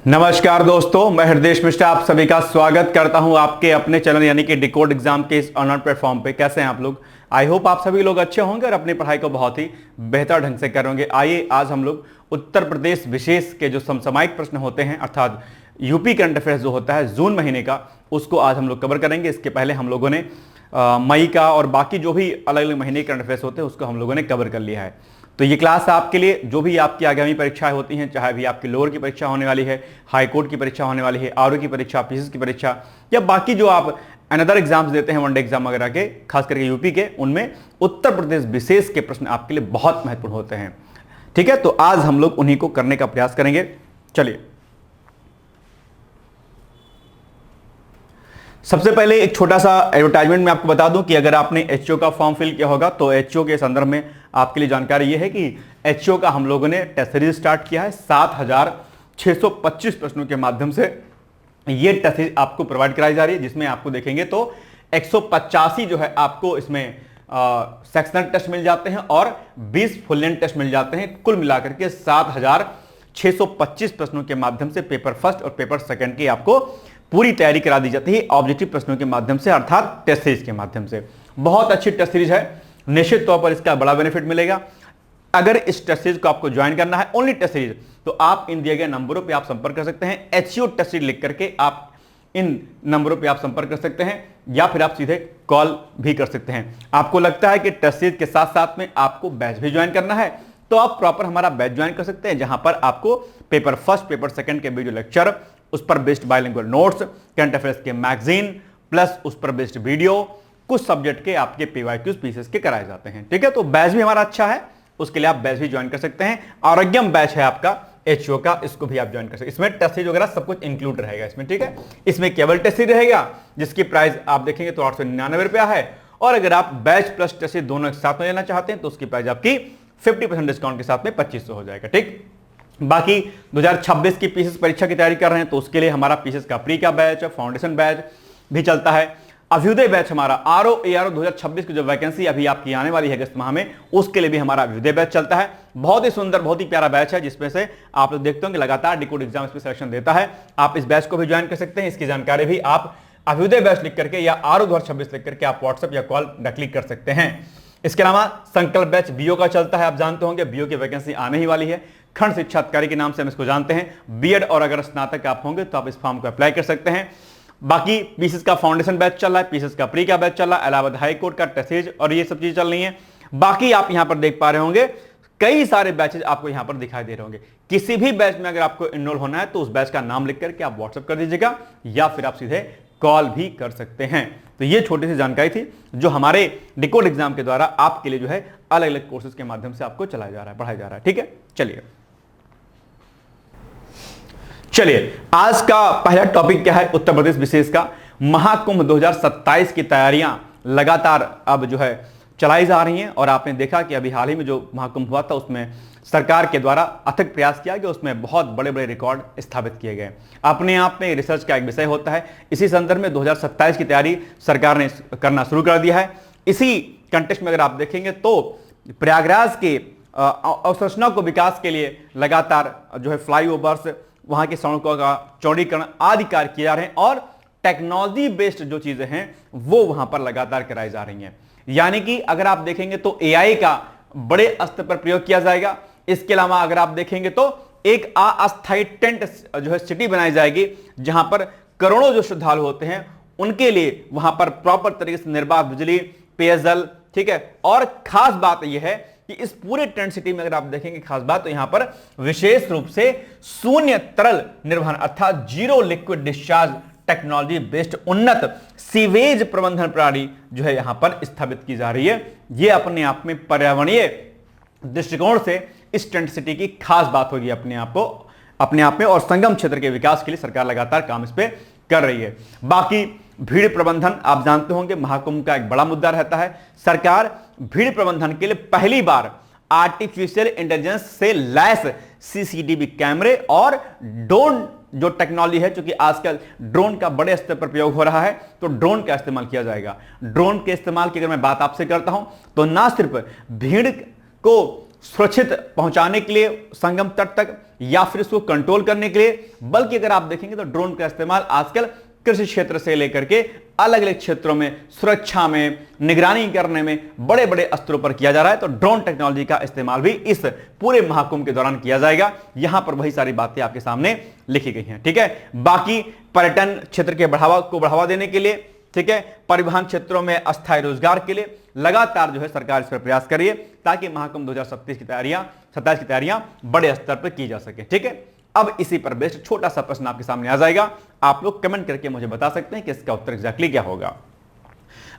नमस्कार दोस्तों, मैं हृदय मिश्रा आप सभी का स्वागत करता हूं आपके अपने चैनल यानी कि डिकोड एग्जाम के इस ऑनलाइन प्लेटफॉर्म पे। कैसे हैं आप लोग? आई होप आप सभी लोग अच्छे होंगे और अपनी पढ़ाई को बहुत ही बेहतर ढंग से करेंगे। आइए आज हम लोग उत्तर प्रदेश विशेष के जो समसामयिक प्रश्न होते हैं अर्थात यूपी करंट अफेयर्स जो होता है जून महीने का, उसको आज हम लोग कवर करेंगे। इसके पहले हम लोगों ने मई का और बाकी जो भी अलग अलग महीने करंट अफेयर्स होते हैं उसको हम लोगों ने कवर कर लिया है। तो ये क्लास आपके लिए जो भी आपकी आगामी परीक्षाएं होती हैं, चाहे भी आपकी लोअर की परीक्षा होने वाली है, हाई कोर्ट की परीक्षा होने वाली है, आरओ की परीक्षा, पीसीएस की परीक्षा या बाकी जो आप अनदर एग्जाम्स देते हैं वनडे एग्जाम वगैरह के, खास करके यूपी के, उनमें उत्तर प्रदेश विशेष के प्रश्न आपके लिए बहुत महत्वपूर्ण होते हैं। ठीक है, तो आज हम लोग उन्हीं को करने का प्रयास करेंगे। चलिए, सबसे पहले एक छोटा सा एडवर्टाइजमेंट में आपको बता दूं कि अगर आपने एचओ का फॉर्म फिल किया होगा तो एचओ के संदर्भ में आपके लिए जानकारी यह है कि एचओ का हम लोगों ने टेस्ट सीरीज स्टार्ट किया है। 7,625 प्रश्नों के माध्यम से ये टेस्ट सीरीज आपको प्रोवाइड कराई जा रही है, जिसमें आपको देखेंगे तो 185 जो है आपको इसमें सेक्शनल टेस्ट मिल जाते हैं और 20 फुल लेंथ टेस्ट मिल जाते हैं। कुल मिलाकर के 7,625 प्रश्नों के माध्यम से पेपर फर्स्ट और पेपर सेकंड की आपको पूरी तैयारी करा दी जाती है ऑब्जेक्टिव प्रश्नों के माध्यम से अर्थात टेस्ट सीरीज के माध्यम से। बहुत अच्छी टेस्ट सीरीज है, निश्चित तौर पर इसका बड़ा बेनिफिट मिलेगा। अगर इस टेस्ट सीरीज को आपको ज्वाइन करना है, ओनली टेस्ट सीरीज, तो आप इन दिए गए नंबरों पे आप संपर्क कर सकते हैं। एचसीओ टेस्ट सीरीज लिख करके आप इन नंबरों पे आप संपर्क कर सकते हैं या फिर आप सीधे कॉल भी कर सकते हैं। आपको लगता है कि टेस्ट सीरीज के साथ साथ में आपको बैच भी ज्वाइन करना है तो आप प्रॉपर हमारा बैच ज्वाइन कर सकते हैं, जहां पर आपको पेपर फर्स्ट पेपर सेकंड के वीडियो लेक्चर, उस पर based bilingual notes, current affairs के मैगजीन प्लस उस पर बेस्ड वीडियो, कुछ सब्जेक्ट के आपके पीवाईक्यूज पीसीएस के कराए जाते हैं। ठीक है, तो बैच भी हमारा अच्छा है, उसके लिए आप बैच भी ज्वाइन कर सकते हैं। आरोग्यम बैच है आपका एचओ का, इसको भी आप ज्वाइन कर सकते हैं। इसमें टेस्ट सीरीज वगैरह सब कुछ इंक्लूड रहेगा इसमें। ठीक है, इसमें केवल टेस्ट सीरीज रहेगा जिसकी प्राइस आप देखेंगे तो 899 रुपया है, और अगर आप बैच प्लस टेस्ट सीरीज दोनों एक साथ में लेना चाहते हैं तो उसकी प्राइस आपकी 50% डिस्काउंट के साथ में 2500 हो जाएगा। ठीक, बाकी 2026 की पीसीएस परीक्षा की तैयारी कर रहे हैं तो उसके लिए हमारा पीसीएस का प्री का बैच, फाउंडेशन बैच भी चलता है। अभ्युदय बैच हमारा आरओ एआरओ 2026 की जो वैकेंसी अभी आपकी आने वाली है अगस्त माह में, उसके लिए भी हमारा अभ्युदय बैच चलता है। बहुत ही सुंदर, बहुत ही प्यारा बैच है, जिसमें से आप लोग देखते होंगे लगातार डिकोड एग्जाम इसमें सिलेक्शन देता है। आप इस बैच को भी ज्वाइन कर सकते हैं। इसकी जानकारी भी आप अभ्युदय बैच लिख करके या आरओ 2026 लिख करके आप व्हाट्सएप या कॉल क्लिक कर सकते हैं। इसके अलावा संकल्प बैच बीओ का चलता है, आप जानते होंगे बीओ की वैकेंसी आने ही वाली है। खंड शिक्षा अधिकारी के नाम से हम इसको जानते हैं। बीएड और अगर स्नातक आप होंगे तो आप इस फॉर्म को अप्लाई कर सकते हैं। बाकी पीसीएस का फाउंडेशन बैच चल रहा है, पीसीएस का प्री का बैच चल रहा है, इलाहाबाद हाई कोर्ट का टेस्ट सीरीज और ये सब चीजें चल रही हैं। बाकी आप यहां पर देख पा रहे होंगे कई सारे बैचेज आपको यहां पर दिखाई दे रहे होंगे। किसी भी बैच में अगर आपको इनरोल होना है तो उस बैच का नाम लिख करके आप व्हाट्सएप कर दीजिएगा या फिर आप सीधे कॉल भी कर सकते हैं। तो ये छोटी सी जानकारी थी जो हमारे डिकोड एग्जाम के द्वारा आपके लिए जो है अलग अलग कोर्सेज के माध्यम से आपको चलाया जा रहा है, पढ़ाया जा रहा है। ठीक है, चलिए आज का पहला टॉपिक क्या है? उत्तर प्रदेश विशेष का महाकुंभ 2027 की तैयारियां लगातार अब जो है चलाई जा रही हैं और आपने देखा कि अभी हाल ही में जो महाकुंभ हुआ था उसमें सरकार के द्वारा अथक प्रयास किया गया, उसमें बहुत बड़े बड़े रिकॉर्ड स्थापित किए गए। अपने आप में रिसर्च का एक विषय होता है। इसी संदर्भ में 2027 की तैयारी सरकार ने करना शुरू कर दिया है। इसी कंटेक्स्ट में अगर आप देखेंगे तो प्रयागराज के अवसंरचना को विकास के लिए लगातार जो है फ्लाईओवर्स, वहां की सड़कों का चौड़ीकरण आदि कार्य किए जा रहे हैं और टेक्नोलॉजी बेस्ड जो चीजें हैं वो वहां पर लगातार कराई जा रही हैं। यानी कि अगर आप देखेंगे तो एआई का बड़े स्तर पर प्रयोग किया जाएगा। इसके अलावा अगर आप देखेंगे तो एक अस्थायी टेंट जो है सिटी बनाई जाएगी, जहां पर करोड़ों जो श्रद्धालु होते हैं उनके लिए वहां पर प्रॉपर तरीके से निर्बाध बिजली, पेयजल, ठीक है। और खास बात यह है कि इस पूरे टेंट सिटी में अगर आप देखेंगे खास बात तो यहां पर विशेष रूप से शून्य तरल निर्वहन अर्थात zero liquid discharge technology based उन्नत सीवेज प्रबंधन प्रणाली जो है यहां पर स्थापित की जा रही है। यह अपने आप में पर्यावरणीय दृष्टिकोण से इस टेंट सिटी की खास बात होगी अपने आप में, और संगम क्षेत्र के विकास के लिए सरकार लगातार काम इस पे कर रही है। बाकी भीड़ प्रबंधन आप जानते होंगे महाकुंभ का एक बड़ा मुद्दा रहता है। सरकार भीड़ प्रबंधन के लिए पहली बार आर्टिफिशियल इंटेलिजेंस से लैस सीसीटीवी कैमरे और ड्रोन जो टेक्नोलॉजी है, क्योंकि आजकल ड्रोन का बड़े स्तर पर प्रयोग हो रहा है तो ड्रोन का इस्तेमाल किया जाएगा। ड्रोन के इस्तेमाल की अगर मैं बात आपसे करता हूं तो ना सिर्फ भीड़ को सुरक्षित पहुंचाने के लिए संगम तट तक या फिर इसको कंट्रोल करने के लिए, बल्कि अगर आप देखेंगे तो ड्रोन का इस्तेमाल आजकल कृषि क्षेत्र से लेकर के अलग अलग क्षेत्रों में, सुरक्षा में, निगरानी करने में बड़े बड़े स्तरों पर किया जा रहा है। तो ड्रोन टेक्नोलॉजी का इस्तेमाल भी इस पूरे महाकुंभ के दौरान किया जाएगा। यहां पर वही सारी बातें आपके सामने लिखी गई हैं, ठीक है। बाकी पर्यटन क्षेत्र के बढ़ावा देने के लिए, ठीक है, परिवहन क्षेत्रों में अस्थायी रोजगार के लिए लगातार जो है सरकार इस पर प्रयास कर रही है, ताकि महाकुंभ 2027 की तैयारियां बड़े स्तर पर की जा सके, ठीक है। अब इसी पर बेस्ड छोटा सा प्रश्न आपके सामने आ जाएगा, आप लोग कमेंट करके मुझे बता सकते हैं कि इसका उत्तर एग्जैक्टली क्या होगा।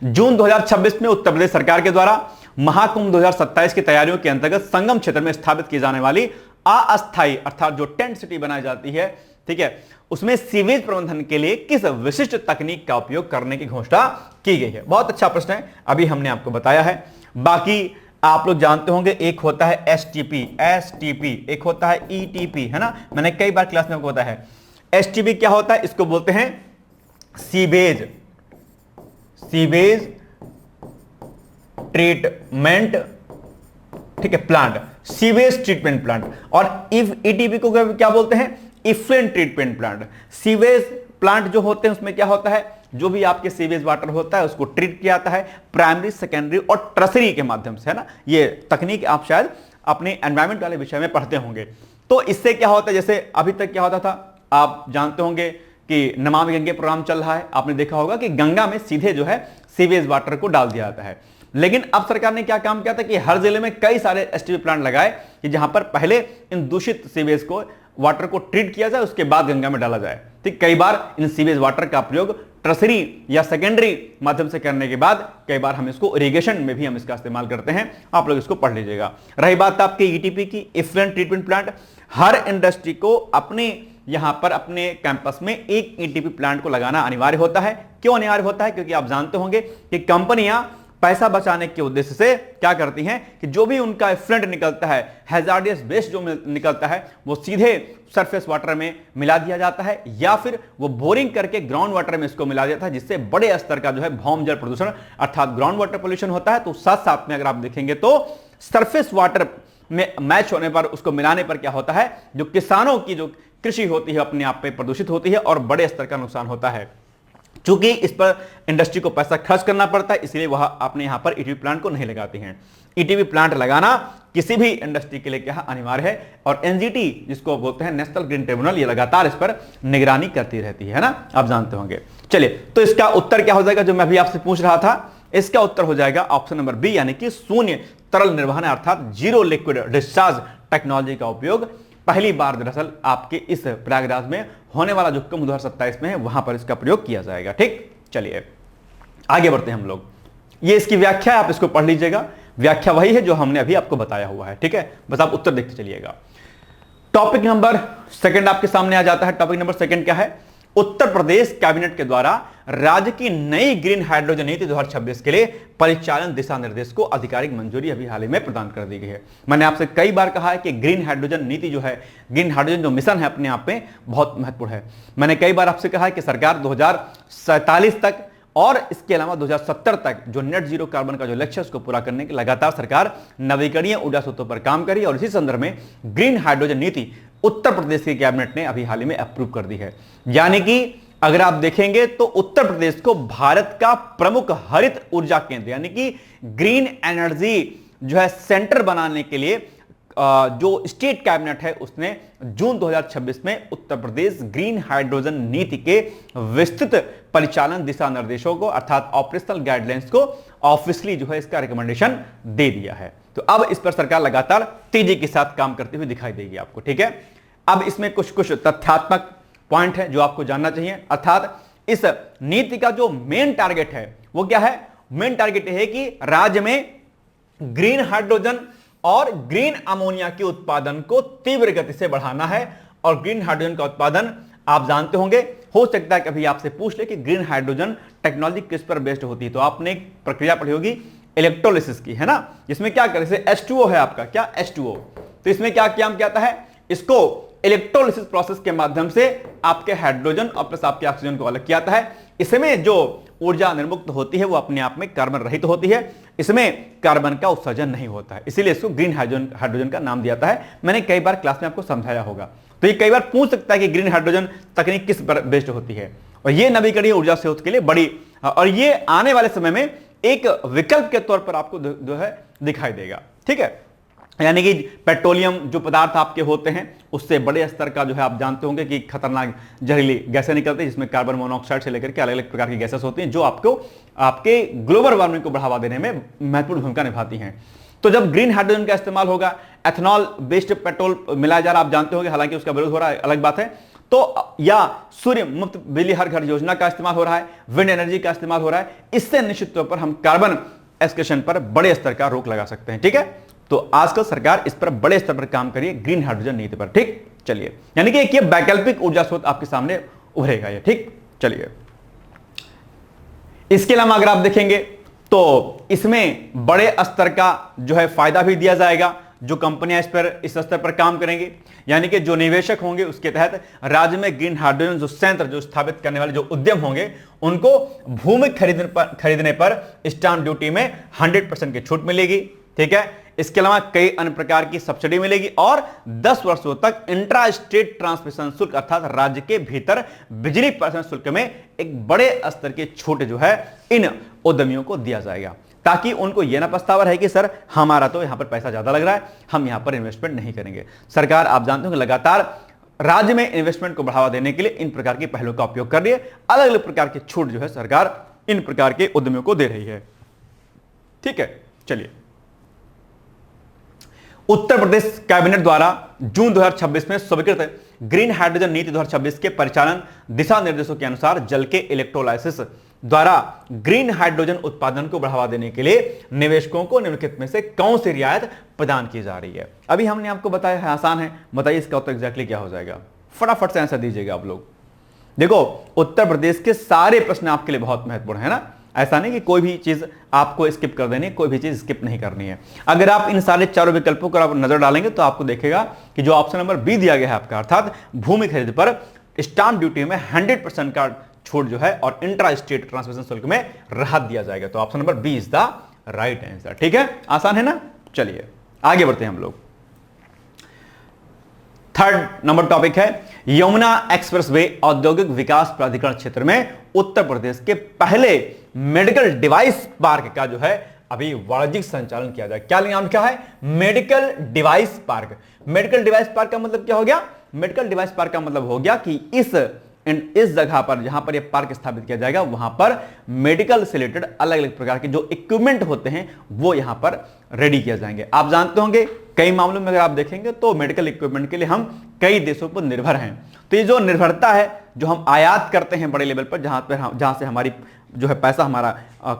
जून 2026 में उत्तर प्रदेश सरकार के द्वारा महाकुंभ 2027 की तैयारियों के अंतर्गत संगम क्षेत्र में स्थापित की जाने वाली अस्थायी अर्थात जो टेंट सिटी बनाई जाती है, ठीक है, उसमें सीवेज प्रबंधन के लिए किस विशिष्ट तकनीक का उपयोग करने की घोषणा की गई है। बहुत अच्छा प्रश्न है, अभी हमने आपको बताया है। बाकी आप लोग जानते होंगे, एक होता है एसटीपी, एक होता है ईटीपी, है ना, मैंने कई बार क्लास में आपको बताया है। एसटीपी क्या होता है, इसको बोलते हैं सीवेज ट्रीटमेंट, ठीक है, प्लांट, सीवेज ट्रीटमेंट प्लांट। और ईटीपी को क्या बोलते हैं, effluent treatment plant. Sewage plant जो होते हैं उसमें क्या होता है, जो भी आपके सीवेज वाटर होता है उसको ट्रीट किया जाता है प्राइमरी, सेकेंडरी और टर्सरी के माध्यम से, है ना। ये तकनीक आप शायद अपने एनवायरमेंट वाले विषय में पढ़ते होंगे। तो इससे क्या होता है, जैसे अभी तक क्या होता था, आप जानते होंगे कि नमामि गंगे प्रोग्राम चल रहा है, आपने देखा होगा कि गंगा में सीधे जो है सीवेज वाटर को डाल दिया जाता है। लेकिन अब सरकार ने क्या काम किया था कि हर जिले में कई सारे एसटीपी प्लांट लगाए कि जहां पर पहले इन दूषित सीवेज को, वाटर को ट्रीट किया जाए, उसके बाद गंगा में डाला जाए। ठीक, कई बार इन सीवेज वाटर का प्रयोग टर्सरी या सेकेंडरी माध्यम से करने के बाद कई बार हम इसको इरिगेशन में भी हम इसका इस्तेमाल करते हैं, आप लोग इसको पढ़ लीजिएगा। रही बात आपके ईटीपी की, इफ्लुएंट ट्रीटमेंट प्लांट, हर इंडस्ट्री को अपने यहां पर अपने कैंपस में एक ईटीपी प्लांट को लगाना अनिवार्य होता है। क्यों अनिवार्य होता है, क्योंकि आप जानते होंगे कि कंपनियां पैसा बचाने के उद्देश्य से क्या करती हैं कि जो भी उनका एफ्लुएंट निकलता है, हैजार्डियस वेस्ट जो निकलता है, वो सीधे सरफेस वाटर में मिला दिया जाता है या फिर वो बोरिंग करके ग्राउंड वाटर में इसको मिला दिया जाता है, जिससे बड़े स्तर का जो है भौम जल प्रदूषण अर्थात ग्राउंड वाटर पोल्यूशन होता है। तो साथ साथ में अगर आप देखेंगे तो सरफेस वाटर में मैच होने पर, उसको मिलाने पर क्या होता है, जो किसानों की जो कृषि होती है अपने आप पे प्रदूषित होती है और बड़े स्तर का नुकसान होता है। चूंकि इस पर इंडस्ट्री को पैसा खर्च करना पड़ता है, इसलिए वह अपने यहां पर ईटीपी प्लांट को नहीं लगाती हैं। ईटीपी प्लांट लगाना किसी भी इंडस्ट्री के लिए क्या अनिवार्य है, और एनजीटी जिसको बोलते हैं नेशनल ग्रीन ट्रिब्यूनल, ये लगातार इस पर निगरानी करती रहती है ना, आप जानते होंगे। चलिए, तो इसका उत्तर क्या हो जाएगा जो मैं अभी आपसे पूछ रहा था, इसका उत्तर हो जाएगा ऑप्शन नंबर बी, यानी कि शून्य तरल निर्वहन अर्थात जीरो लिक्विड डिस्चार्ज टेक्नोलॉजी का उपयोग पहली बार दरअसल आपके इस प्रयागराज में होने वाला जो कुंभ 2027 में है वहां पर इसका प्रयोग किया जाएगा। ठीक, चलिए आगे बढ़ते हैं हम लोग। ये इसकी व्याख्या है, आप इसको पढ़ लीजिएगा। व्याख्या वही है जो हमने अभी आपको बताया हुआ है, ठीक है, बस आप उत्तर देखते चलिएगा। टॉपिक नंबर सेकंड आपके सामने आ जाता है। टॉपिक नंबर सेकंड क्या है, उत्तर प्रदेश कैबिनेट के द्वारा राज्य की नई ग्रीन हाइड्रोजन नीति 2026 के लिए परिचालन दिशा निर्देश को आधिकारिक मंजूरी अभी हाल ही में प्रदान कर दी गई है। मैंने आपसे कई बार कहा है कि ग्रीन हाइड्रोजन नीति जो है, ग्रीन हाइड्रोजन जो मिशन है अपने आप में बहुत महत्वपूर्ण है। मैंने कई बार आपसे कहा है कि सरकार 2047 तक और इसके अलावा 2070 तक जो नेट जीरो कार्बन का जो लक्ष्य है उसको पूरा करने के लगातार सरकार नवीकरणीय ऊर्जा स्रोतों पर काम करी, और इसी संदर्भ में ग्रीन हाइड्रोजन नीति उत्तर प्रदेश के कैबिनेट ने अभी हाल ही में अप्रूव कर दी है। यानी कि अगर आप देखेंगे तो उत्तर प्रदेश को भारत का प्रमुख हरित ऊर्जा केंद्र यानी कि ग्रीन एनर्जी जो है सेंटर बनाने के लिए जो स्टेट कैबिनेट है उसने जून 2026 में उत्तर प्रदेश ग्रीन हाइड्रोजन नीति के विस्तृत परिचालन दिशा निर्देशों को अर्थात ऑपरेशनल गाइडलाइंस को ऑफिशियली जो है इसका रिकमेंडेशन दे दिया है। तो अब इस पर सरकार लगातार तेजी के साथ काम करती हुई दिखाई देगी आपको, ठीक है। अब इसमें कुछ तथ्यात्मक पॉइंट है जो आपको जानना चाहिए, अर्थात इस नीति का जो मेन टारगेट है वो क्या है। मेन टारगेट है कि राज्य में ग्रीन हाइड्रोजन और ग्रीन अमोनिया के उत्पादन को तीव्र गति से बढ़ाना है। और ग्रीन हाइड्रोजन का उत्पादन आप जानते होंगे, हो सकता है कभी आपसे पूछ ले कि ग्रीन हाइड्रोजन टेक्नोलॉजी किस पर बेस्ड होती है, तो आपने एक प्रक्रिया पढ़ी होगी इलेक्ट्रोलिसिस की, है ना, जिसमें क्या करें, जैसे H2O है आपका, क्या H2O, तो इसमें क्या काम किया जाता है, इसको इलेक्ट्रोलिसिस प्रोसेस के माध्यम से आपके हाइड्रोजन और प्लस आपके ऑक्सीजन को अलग किया जाता है। इसमें जो ऊर्जा निर्मुक्त होती है वो अपने आप में कार्बन रहित होती है, इसमें कार्बन का उत्सर्जन नहीं होता है, इसीलिए इसको ग्रीन हाइड्रोजन का नाम दिया जाता है। मैंने कई बार क्लास में आपको समझाया होगा। तो ये कई बार पूछ सकता है कि ग्रीन हाइड्रोजन तकनीक किस पर बेस्ड होती है, और ये नवीकरणीय ऊर्जा स्रोत के लिए बड़ी, और ये आने वाले समय में एक विकल्प के तौर पर आपको जो है दिखाई देगा। ठीक है, यानी कि पेट्रोलियम जो पदार्थ आपके होते हैं उससे बड़े स्तर का जो है आप जानते होंगे कि खतरनाक जहरीली गैसें निकलती हैं, जिसमें कार्बन मोनोऑक्साइड से लेकर के अलग अलग प्रकार की गैसेस होती हैं जो आपको आपके ग्लोबल वार्मिंग को बढ़ावा देने में महत्वपूर्ण भूमिका निभाती हैं। तो जब ग्रीन हाइड्रोजन का इस्तेमाल होगा, एथनॉल बेस्ड पेट्रोल मिलाया जा रहा आप जानते होंगे, हालांकि उसका विरोध हो रहा है अलग बात है, तो या सूर्य मुक्त बिजली हर घर योजना का इस्तेमाल हो रहा है, विंड एनर्जी का इस्तेमाल हो रहा है, इससे निश्चित तौर पर हम कार्बन एक्सक्रीशन पर बड़े स्तर का रोक लगा सकते हैं। ठीक है, तो आजकल सरकार इस पर बड़े स्तर पर काम करिए ग्रीन हाइड्रोजन नीति पर। ठीक, चलिए, यानी कि एक ये वैकल्पिक ऊर्जा स्रोत आपके सामने उभरेगा ये। ठीक, चलिए, इसके अलावा अगर आप देखेंगे तो इसमें बड़े स्तर का जो है फायदा भी दिया जाएगा जो कंपनियां इस स्तर पर काम करेंगे, यानी कि जो निवेशक होंगे उसके तहत राज्य में ग्रीन हाइड्रोजन जो संयंत्र जो स्थापित करने वाले जो उद्यम होंगे उनको भूमि खरीदने पर स्टाम्प ड्यूटी में 100% की छूट मिलेगी। ठीक है, इसके अलावा कई अन्य प्रकार की सब्सिडी मिलेगी और 10 वर्षों तक इंट्रा स्टेट ट्रांसमिशन शुल्क अर्थात राज्य के भीतर बिजली प्रसारण शुल्क में एक बड़े स्तर की छूट जो है इन उद्यमियों को दिया जाएगा, ताकि उनको यह ना पछतावा रहे कि सर हमारा तो यहां पर पैसा ज्यादा लग रहा है, हम यहां पर इन्वेस्टमेंट नहीं करेंगे। सरकार आप जानते हो कि लगातार राज्य में इन्वेस्टमेंट को बढ़ावा देने के लिए इन प्रकार की पहलों का उपयोग कर रही है। अलग अलग प्रकार की छूट जो है सरकार इन प्रकार के उद्यमियों को दे रही है। ठीक है, चलिए, उत्तर प्रदेश कैबिनेट द्वारा जून 2026 में स्वीकृत ग्रीन हाइड्रोजन नीति 2026 के परिचालन दिशा निर्देशों के अनुसार जल के इलेक्ट्रोलाइसिस द्वारा ग्रीन हाइड्रोजन उत्पादन को बढ़ावा देने के लिए निवेशकों को निम्नलिखित में से कौन सी रियायत प्रदान की जा रही है। अभी हमने आपको बताया है, आसान है, बताइए इसका उत्तर एग्जैक्टली क्या हो जाएगा, फटाफट से आंसर दीजिएगा आप लोग। देखो, उत्तर प्रदेश के सारे प्रश्न आपके लिए बहुत महत्वपूर्ण है ना, ऐसा नहीं कि कोई भी चीज आपको स्किप कर देनी, कोई भी चीज स्किप नहीं करनी है। अगर आप इन सारे चारों विकल्पों पर आप नजर डालेंगे तो आपको देखेगा कि जो ऑप्शन नंबर बी दिया गया है आपका, अर्थात भूमि खरीद पर स्टाम्प ड्यूटी में 100% का छूट जो है और इंट्रा स्टेट ट्रांसमिशन शुल्क में राहत दिया जाएगा। तो option number B is the right answer. ठीक है, आसान है ना। चलिए आगे बढ़ते हैं हम लोग। थर्ड नंबर टॉपिक है यमुना एक्सप्रेसवे औद्योगिक विकास प्राधिकरण क्षेत्र में उत्तर प्रदेश के पहले मेडिकल डिवाइस पार्क का जो है अभी वाणिज्यिक संचालन किया जाए। क्या नाम क्या है? Medical device park. Medical device park का मतलब क्या हो गया? मेडिकल डिवाइस पार्क का मतलब हो गया कि इस जगह पर जहां पर यह पार्क स्थापित किया जाएगा वहां पर मेडिकल से रिलेटेड अलग अलग प्रकार के जो इक्विपमेंट होते हैं वो यहां पर रेडी किए जाएंगे। आप जानते होंगे कई मामलों में अगर आप देखेंगे तो मेडिकल इक्विपमेंट के लिए हम कई देशों पर निर्भर हैं। तो ये जो निर्भरता है जो हम आयात करते हैं बड़े लेवल पर, जहां से हमारी जो है पैसा हमारा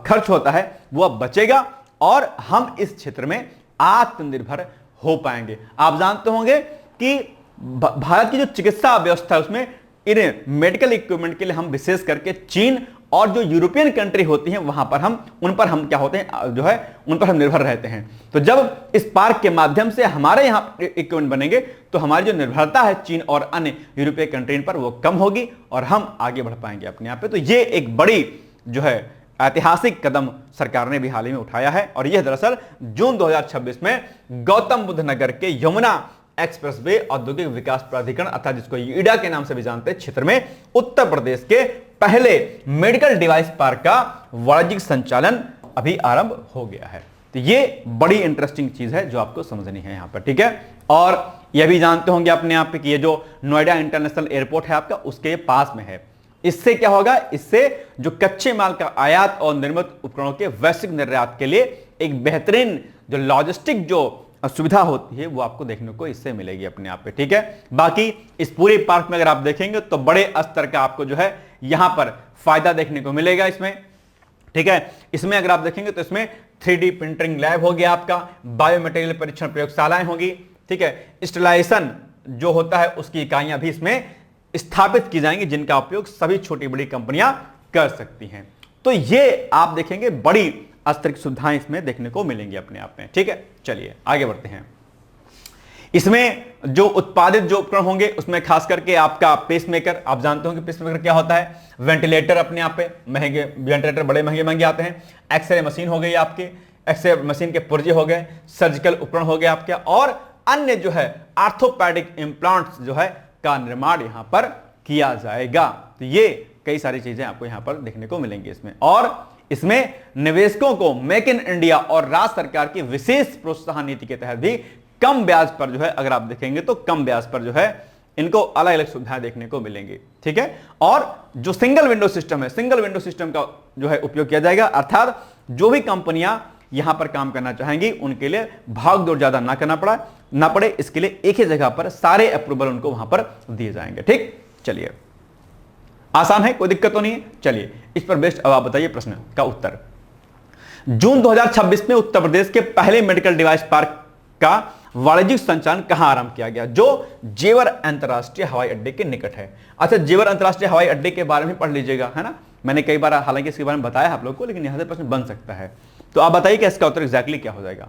खर्च होता है वो अब बचेगा और हम इस क्षेत्र में आत्मनिर्भर हो पाएंगे। आप जानते होंगे कि भारत की जो चिकित्सा व्यवस्था है उसमें इन मेडिकल इक्विपमेंट के लिए हम विशेष करके चीन और जो यूरोपियन कंट्री होती हैं वहां पर उन पर हम क्या होते हैं जो है उन पर हम निर्भर रहते हैं। तो जब इस पार्क के माध्यम से हमारे यहां इक्विपमेंट बनेंगे तो हमारी जो निर्भरता है चीन और अन्य यूरोपीय कंट्री पर वो कम होगी और हम आगे बढ़ पाएंगे अपने आप पे। तो ये एक बड़ी जो है ऐतिहासिक कदम सरकार ने भी हाल ही में उठाया है और यह दरअसल जून 2026 में गौतम बुद्ध नगर के यमुना एक्सप्रेसवे औद्योगिक विकास प्राधिकरण अर्थात जिसको ईडा के नाम से भी जानते हैं क्षेत्र में उत्तर प्रदेश के पहले मेडिकल डिवाइस पार्क का वाणिज्यिक संचालन अभी आरंभ हो गया है। तो ये बड़ी इंटरेस्टिंग चीज है जो आपको समझनी है यहां पर, ठीक है। और यह भी जानते होंगे अपने आप पे कि ये जो नोएडा इंटरनेशनल एयरपोर्ट है आपका उसके पास में है। इससे क्या होगा? इससे जो कच्चे माल का आयात और निर्मित उपकरणों के वैश्विक निर्यात के लिए एक बेहतरीन जो लॉजिस्टिक जो सुविधा होती है वो आपको देखने को इससे मिलेगी अपने आप पे, ठीक है। बाकी इस पूरे पार्क में अगर आप देखेंगे तो बड़े स्तर का आपको जो है यहां पर फायदा देखने को मिलेगा इसमें, ठीक है। इसमें अगर आप देखेंगे तो इसमें 3D प्रिंटिंग लैब हो गया आपका, बायोमटेरियल परीक्षण प्रयोगशालाएं होगी, ठीक है। स्टरलाइजेशन जो होता है उसकी इकाइयां भी इसमें स्थापित की जाएंगी जिनका उपयोग सभी छोटी बड़ी कंपनियां कर सकती हैं। तो ये आप देखेंगे बड़ी स्तर की सुविधाएं इसमें देखने को मिलेंगी अपने आप में, ठीक है। चलिए आगे बढ़ते हैं। इसमें जो उत्पादित जो उपकरण होंगे उसमें खास करके आपका पेसमेकर, आप जानते हो कि पेसमेकर क्या होता है, वेंटिलेटर, अपने आप पे महंगे वेंटिलेटर बड़े महंगे महंगे आते हैं, एक्सरे मशीन हो गई आपके, एक्सरे मशीन के पुर्जे हो गए, सर्जिकल उपकरण हो गए आपके, और अन्य जो है आर्थोपैडिक इम्प्लांट्स जो है का निर्माण यहां पर किया जाएगा। तो ये कई सारी चीजें आपको यहां पर देखने को मिलेंगी इसमें। और इसमें निवेशकों को मेक इन इंडिया और राज्य सरकार की विशेष प्रोत्साहन नीति के तहत भी कम ब्याज पर जो है, अगर आप देखेंगे तो कम ब्याज पर जो है इनको अलग अलग सुविधाएं देखने को मिलेंगी। ठीक है, और जो सिंगल विंडो सिस्टम है, सिंगल विंडो सिस्टम का जो है उपयोग किया जाएगा, अर्थात जो भी कंपनियां यहां पर काम करना चाहेंगी उनके लिए भाग दौड़ ज्यादा ना पड़े, इसके लिए एक ही जगह पर सारे अप्रूवल उनको वहां पर दिए जाएंगे। ठीक, चलिए, आसान है, कोई दिक्कत तो नहीं है। चलिए, इस पर बेस्ट अब आप बताइए प्रश्न का उत्तर। जून 2026 में उत्तर प्रदेश के पहले मेडिकल डिवाइस पार्क का वाणिज्यिक संचालन कहां आरंभ किया गया, जो जेवर अंतरराष्ट्रीय हवाई अड्डे के निकट है। अच्छा, जेवर अंतरराष्ट्रीय हवाई अड्डे के बारे में पढ़ लीजिएगा, है ना, मैंने कई बार हालांकि इसके बारे में बताया आप लोग को, लेकिन यहां से प्रश्न बन सकता है। तो आप बताइए कि इसका उत्तर एग्जैक्टली क्या हो जाएगा।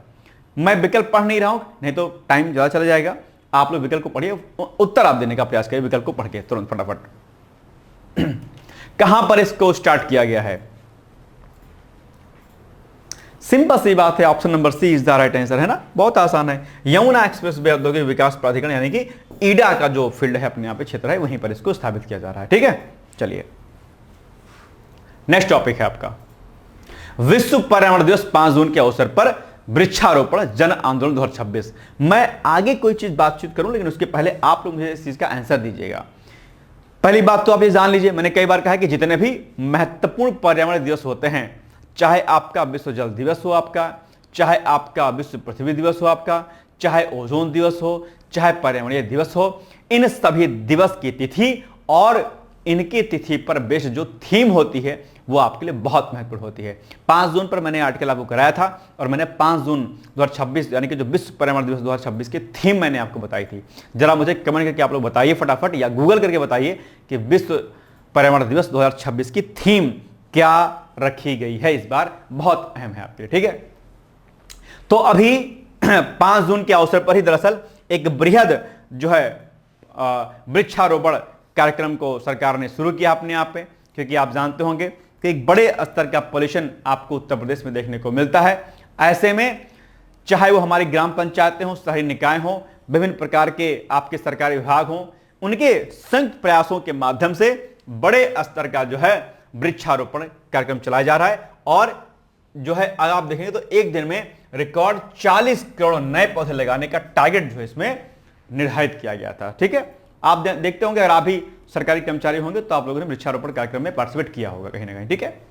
मैं विकल्प पढ़ नहीं रहा हूं, नहीं तो टाइम ज्यादा चला जाएगा। आप लोग विकल्प को पढ़िए, उत्तर आप देने का प्रयास करिए विकल्प को पढ़ के तुरंत फटाफट। कहां पर इसको स्टार्ट किया गया है? सिंपल सी बात है, option number C is the right answer, है ना, बहुत आसान है। यमुना एक्सप्रेस वे औद्योगिक विकास प्राधिकरण यानी कि ईडा का जो फील्ड है अपने यहाँ पे क्षेत्र है, वहीं पर इसको स्थापित किया जा रहा है। ठीक है, चलिए नेक्स्ट टॉपिक है आपका विश्व पर्यावरण दिवस 5 जून के अवसर पर वृक्षारोपण जन आंदोलन 2026। मैं आगे कोई चीज बातचीत करूं, लेकिन उसके पहले आप लोग मुझे इस चीज का आंसर दीजिएगा। पहली बात तो आप ये जान लीजिए, मैंने कई बार कहा कि जितने भी महत्वपूर्ण पर्यावरण दिवस होते हैं, चाहे आपका विश्व जल दिवस हो, आपका चाहे आपका विश्व पृथ्वी दिवस हो, आपका चाहे ओजोन दिवस हो, चाहे पर्यावरणीय दिवस हो, इन सभी दिवस की तिथि और इनकी तिथि पर बेस्ड जो थीम होती है वो आपके लिए बहुत महत्वपूर्ण होती है। 5 जून पर मैंने आर्टिकल आपको कराया था और मैंने 5 जून 2026 यानी कि जो विश्व पर्यावरण दिवस 2026 की थीम मैंने आपको बताई थी। जरा मुझे कमेंट करके आप लोग बताइए फटाफट, या गूगल करके बताइए कि विश्व पर्यावरण दिवस 2026 की थीम क्या रखी गई है इस बार, बहुत अहम है आपके लिए। ठीक है, तो अभी 5 जून के अवसर पर ही दरअसल एक बृहद जो है वृक्षारोपण कार्यक्रम को सरकार ने शुरू किया अपने आप पे, क्योंकि आप जानते होंगे कि एक बड़े स्तर का पॉल्यूशन आपको उत्तर प्रदेश में देखने को मिलता है। ऐसे में चाहे वो हमारी ग्राम पंचायतें हों, शहरी निकाय हों, विभिन्न प्रकार के आपके सरकारी विभाग हों, उनके संयुक्त प्रयासों के माध्यम से बड़े स्तर का जो है वृक्षारोपण कार्यक्रम चलाया जा रहा है। और जो है आप देखेंगे तो एक दिन में रिकॉर्ड 40 करोड़ नए पौधे लगाने का टारगेट जो है इसमें निर्धारित किया गया था। ठीक है, आप देखते होंगे, अगर आप भी सरकारी कर्मचारी होंगे तो आप लोगों ने वृक्षारोपण कार्यक्रम में पार्टिसिपेट किया होगा कहीं ना कहीं। ठीक है,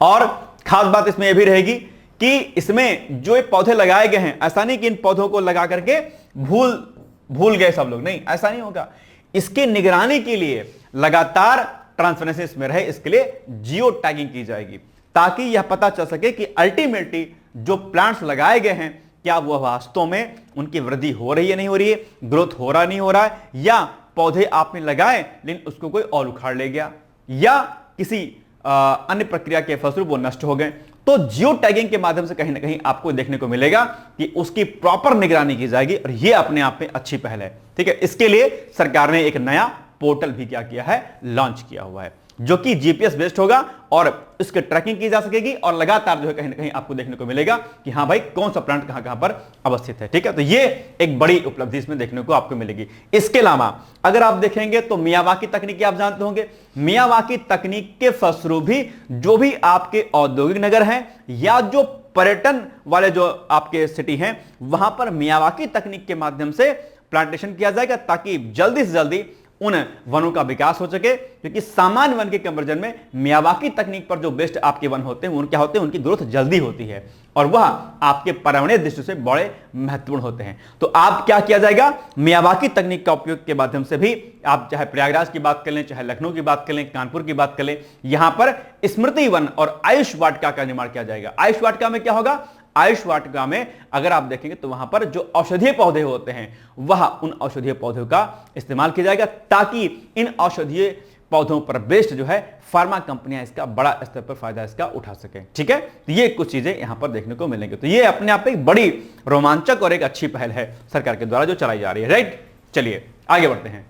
और खास बात इसमें यह भी रहेगी कि इसमें जो पौधे लगाए गए हैं, ऐसा नहीं कि इन पौधों को लगा करके भूल गए सब लोग, नहीं, ऐसा नहीं होगा। इसकी निगरानी के लिए लगातार ट्रांसपेरेंसी इसमें रहे, इसके लिए जियो टैगिंग की जाएगी, ताकि यह पता चल सके कि अल्टीमेटली जो प्लांट्स लगाए गए हैं क्या वह वास्तव में उनकी वृद्धि हो रही है, नहीं हो रही है, ग्रोथ हो रहा नहीं हो रहा है, या पौधे आपने लगाए लेकिन उसको कोई और उखाड़ ले गया, या किसी अन्य प्रक्रिया के फलस्वरूप वो नष्ट हो गए। तो जियो टैगिंग के माध्यम से कहीं ना कहीं आपको देखने को मिलेगा कि उसकी प्रॉपर निगरानी की जाएगी, और यह अपने आप में अच्छी पहल है। ठीक है, इसके लिए सरकार ने एक नया पोर्टल भी क्या किया है, लॉन्च किया हुआ है, जो कि जीपीएस बेस्ड होगा और इसकी ट्रैकिंग की जा सकेगी, और लगातार जो है कहीं ना कहीं आपको देखने को मिलेगा कि हां भाई कौन सा प्लांट कहां कहां पर अवस्थित है। ठीक है, तो ये एक बड़ी उपलब्धि इसमें देखने को आपको मिलेगी। इसके अलावा अगर आप देखेंगे तो मियावाकी तकनीक आप जानते होंगे, मियावाकी तकनीक के फलस्वरूप भी जो भी आपके औद्योगिक नगर हैं या जो पर्यटन वाले जो आपके सिटी हैं, वहां पर मियावाकी तकनीक के माध्यम से प्लांटेशन किया जाएगा, ताकि जल्दी से जल्दी उन वनों का विकास हो सके। क्योंकि सामान्य वन के कंपैरिजन में मियावाकी तकनीक पर जो बेस्ट आपके वन होते हैं, क्या होते हैं, उनकी ग्रोथ जल्दी होती है और वह आपके पर्यावरणीय दृष्टि से बड़े महत्वपूर्ण होते हैं। तो आप क्या किया जाएगा, मियावाकी तकनीक का उपयोग के माध्यम से भी आप चाहे प्रयागराज की बात कर लें, चाहे लखनऊ की बात कर लें, कानपुर की बात कर लें, यहां पर स्मृति वन और आयुष वाटिका का निर्माण किया जाएगा। आयुष वाटिका में क्या होगा, आयुष वाटिका में अगर आप देखेंगे तो वहां पर जो औषधीय पौधे होते हैं, वह उन औषधीय पौधों का इस्तेमाल किया जाएगा, ताकि इन औषधीय पौधों पर बेस्ड जो है फार्मा कंपनियां इसका बड़ा स्तर पर फायदा इसका उठा सकें। ठीक है, तो ये कुछ चीजें यहां पर देखने को मिलेंगी। तो ये अपने आप में एक बड़ी रोमांचक और एक अच्छी पहल है सरकार के द्वारा जो चलाई जा रही है। राइट, चलिए आगे बढ़ते हैं।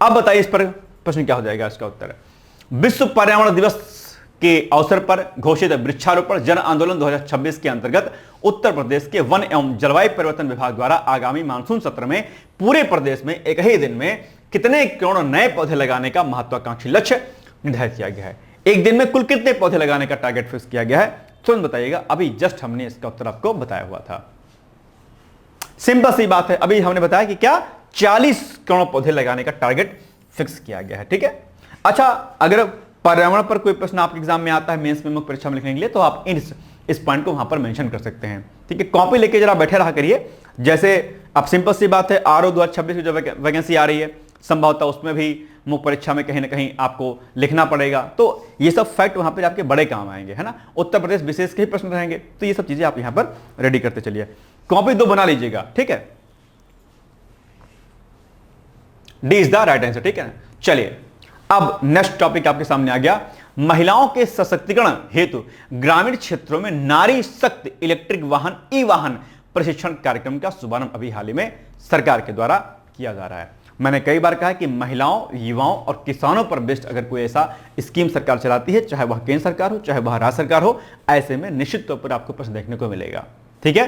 अब बताइए इस पर प्रश्न क्या हो जाएगा, इसका उत्तर विश्व पर्यावरण दिवस के अवसर पर घोषित वृक्षारोपण जन आंदोलन 2026 के अंतर्गत उत्तर प्रदेश के वन एवं जलवायु परिवर्तन विभाग द्वारा आगामी मानसून सत्र में पूरे प्रदेश में एक ही दिन में कितने करोड़ नए पौधे लगाने का महत्वाकांक्षी लक्ष्य निर्धारित किया गया है। एक दिन में कुल कितने पौधे लगाने का टारगेट फिक्स किया गया है, तुरंत बताइएगा। अभी जस्ट हमने इसका उत्तर आपको बताया हुआ था। सिंपल सी बात है, अभी हमने बताया कि क्या 40 करोड़ पौधे लगाने का टारगेट फिक्स किया गया है। ठीक है, अच्छा, अगर पर्यावरण पर कोई प्रश्न आपके एग्जाम में आता है मेंस में मुख्य परीक्षा में लिखने के लिए, तो आप इस पॉइंट को वहां पर मेंशन कर सकते हैं। ठीक है, कॉपी लेके जरा बैठे रहा करिए। जैसे अब सिंपल सी बात है, आरओ 2026 की जो वैकेंसी आ रही है, संभवतः उसमें भी मुख्य परीक्षा में कहीं ना कहीं आपको लिखना पड़ेगा। तो ये सब फैक्ट वहां पर आपके बड़े काम आएंगे, है ना। उत्तर प्रदेश विशेष के ही प्रश्न रहेंगे, तो ये सब चीजें आप यहां पर रेडी करते चलिए। कॉपी 2 बना लीजिएगा। ठीक है, D is the right answer. ठीक है, चलिए अब नेक्स्ट टॉपिक आपके सामने आ गया। महिलाओं के सशक्तिकरण हेतु ग्रामीण क्षेत्रों में नारी शक्ति इलेक्ट्रिक वाहन ई वाहन प्रशिक्षण कार्यक्रम का शुभारंभ अभी हाल ही में सरकार के द्वारा किया जा रहा है। मैंने कई बार कहा कि महिलाओं, युवाओं और किसानों पर बेस्ड अगर कोई ऐसा स्कीम सरकार चलाती है, चाहे वह केंद्र सरकार हो चाहे वह राज्य सरकार हो, ऐसे में निश्चित तौर पर आपको प्रश्न देखने को मिलेगा। ठीक है,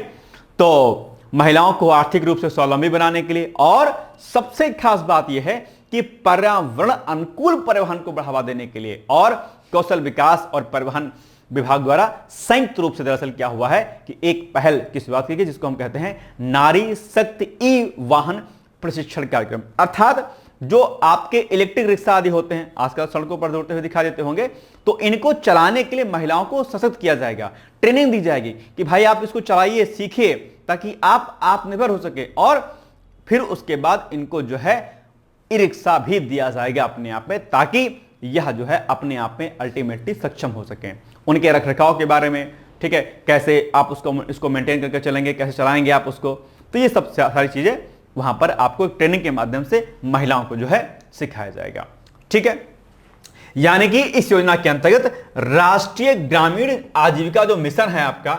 तो महिलाओं को आर्थिक रूप से स्वावलंबी बनाने के लिए और सबसे खास बात यह है कि पर्यावरण अनुकूल परिवहन को बढ़ावा देने के लिए और कौशल विकास और परिवहन विभाग द्वारा संयुक्त रूप से दरअसल क्या हुआ है कि एक पहल की शुरुआत की गई, जिसको हम कहते हैं नारी शक्ति ई वाहन प्रशिक्षण कार्यक्रम। अर्थात जो आपके इलेक्ट्रिक रिक्शा आदि होते हैं, आजकल सड़कों पर दौड़ते हुए दिखाई देते होंगे, तो इनको चलाने के लिए महिलाओं को सशक्त किया जाएगा, ट्रेनिंग दी जाएगी कि भाई आप इसको चलाइए, सीखिए, ताकि आप आत्मनिर्भर हो सके। और फिर उसके बाद इनको जो है ई रिक्शा भी दिया जाएगा अपने आप में, ताकि यह जो है अपने आप में अल्टीमेटली सक्षम हो सके। उनके रखरखाव के बारे में, ठीक है, कैसे आप इसको मेंटेन करके चलेंगे, कैसे चलाएंगे आप उसको, तो ये सब सारी चीजें वहां पर आपको ट्रेनिंग के माध्यम से महिलाओं को जो है सिखाया जाएगा। ठीक है, यानी कि इस योजना के अंतर्गत राष्ट्रीय ग्रामीण आजीविका जो मिशन है आपका,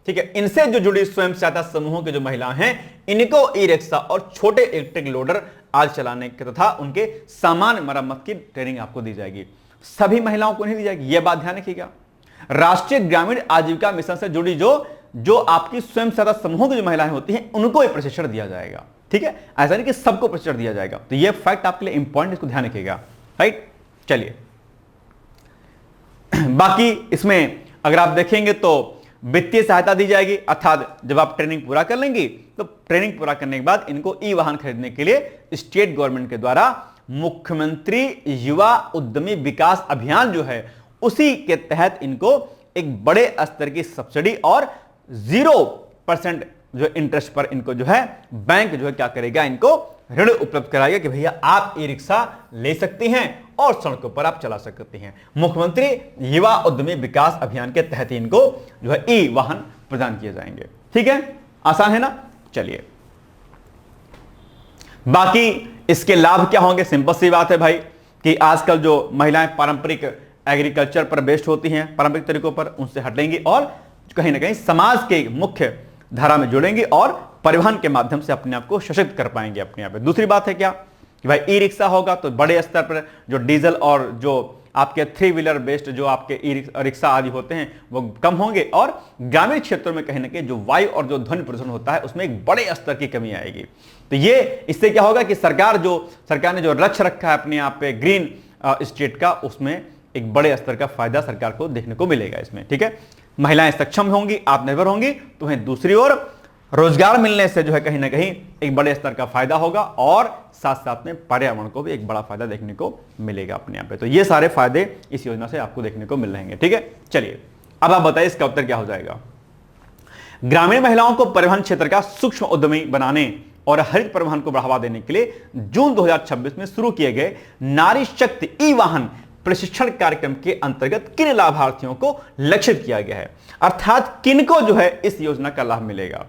ठीक है, इनसे जो जुड़ी स्वयं सहायता समूहों के जो महिलाएं हैं, इनको ई रिक्शा और छोटे इलेक्ट्रिक लोडर आज चलाने के तथा उनके सामान्य मरम्मत की ट्रेनिंग आपको दी जाएगी। सभी महिलाओं को नहीं दी जाएगी, यह बात ध्यान रखिएगा। राष्ट्रीय ग्रामीण आजीविका मिशन से जुड़ी जो आपकी स्वयं सहायता समूहों की जो महिलाएं होती हैं, उनको यह प्रशिक्षण दिया जाएगा। ठीक है, ऐसा नहीं कि सबको प्रशिक्षण दिया जाएगा। तो यह फैक्ट आपके लिए इंपॉर्टेंट, इसको ध्यान रखिएगा। राइट, चलिए बाकी इसमें अगर आप देखेंगे तो वित्तीय सहायता दी जाएगी, अर्थात जब आप ट्रेनिंग पूरा कर लेंगी तो ट्रेनिंग पूरा करने के बाद इनको ई वाहन खरीदने के लिए स्टेट गवर्नमेंट के द्वारा मुख्यमंत्री युवा उद्यमी विकास अभियान जो है, उसी के तहत इनको एक बड़े स्तर की सब्सिडी और 0% जो इंटरेस्ट पर इनको जो है बैंक जो है क्या करेगा, इनको ऋण उपलब्ध कराएगा कि भैया आप ई रिक्शा ले सकती हैं और सड़कों पर आप चला सकती हैं। मुख्यमंत्री युवा उद्यमी विकास अभियान के तहत इनको जो है ई वाहन प्रदान किए जाएंगे। ठीक है, आसान है ना। चलिए बाकी इसके लाभ क्या होंगे, सिंपल सी बात है भाई कि आजकल जो महिलाएं पारंपरिक एग्रीकल्चर पर बेस्ड होती हैं, पारंपरिक तरीकों पर, उनसे हटेंगी और कहीं ना कहीं समाज के मुख्य धारा में जुड़ेंगी और परिवहन के माध्यम से अपने आप को सशक्त कर पाएंगे अपने आप पे। दूसरी बात है क्या कि भाई ई रिक्शा होगा तो बड़े स्तर पर जो डीजल और जो आपके 3 व्हीलर बेस्ड जो आपके ई रिक्शा आदि होते हैं वो कम होंगे और ग्रामीण क्षेत्रों में कहीं ना कहीं जो वायु और जो ध्वनि प्रदूषण होता है उसमें एक बड़े स्तर की कमी आएगी। तो ये इससे क्या होगा कि सरकार ने जो लक्ष्य रखा है अपने आप पे ग्रीन स्टेट का, उसमें एक बड़े स्तर का फायदा सरकार को देखने को मिलेगा इसमें। ठीक है, महिलाएं सक्षम होंगी, आत्मनिर्भर होंगी, तो वहीं दूसरी ओर रोजगार मिलने से जो है कहीं ना कहीं एक बड़े स्तर का फायदा होगा और साथ साथ में पर्यावरण को भी एक बड़ा फायदा देखने को मिलेगा अपने आप पे। तो ये सारे फायदे इस योजना से आपको देखने को मिल रहेंगे। ठीक है, चलिए अब आप बताइए इसका उत्तर क्या हो जाएगा। ग्रामीण महिलाओं को परिवहन क्षेत्र का सूक्ष्म उद्यमी बनाने और हरित परिवहन को बढ़ावा देने के लिए जून 2026 में शुरू किए गए नारी शक्ति ई वाहन प्रशिक्षण कार्यक्रम के अंतर्गत किन लाभार्थियों को लक्षित किया गया है, अर्थात किनको जो है इस योजना का लाभ मिलेगा।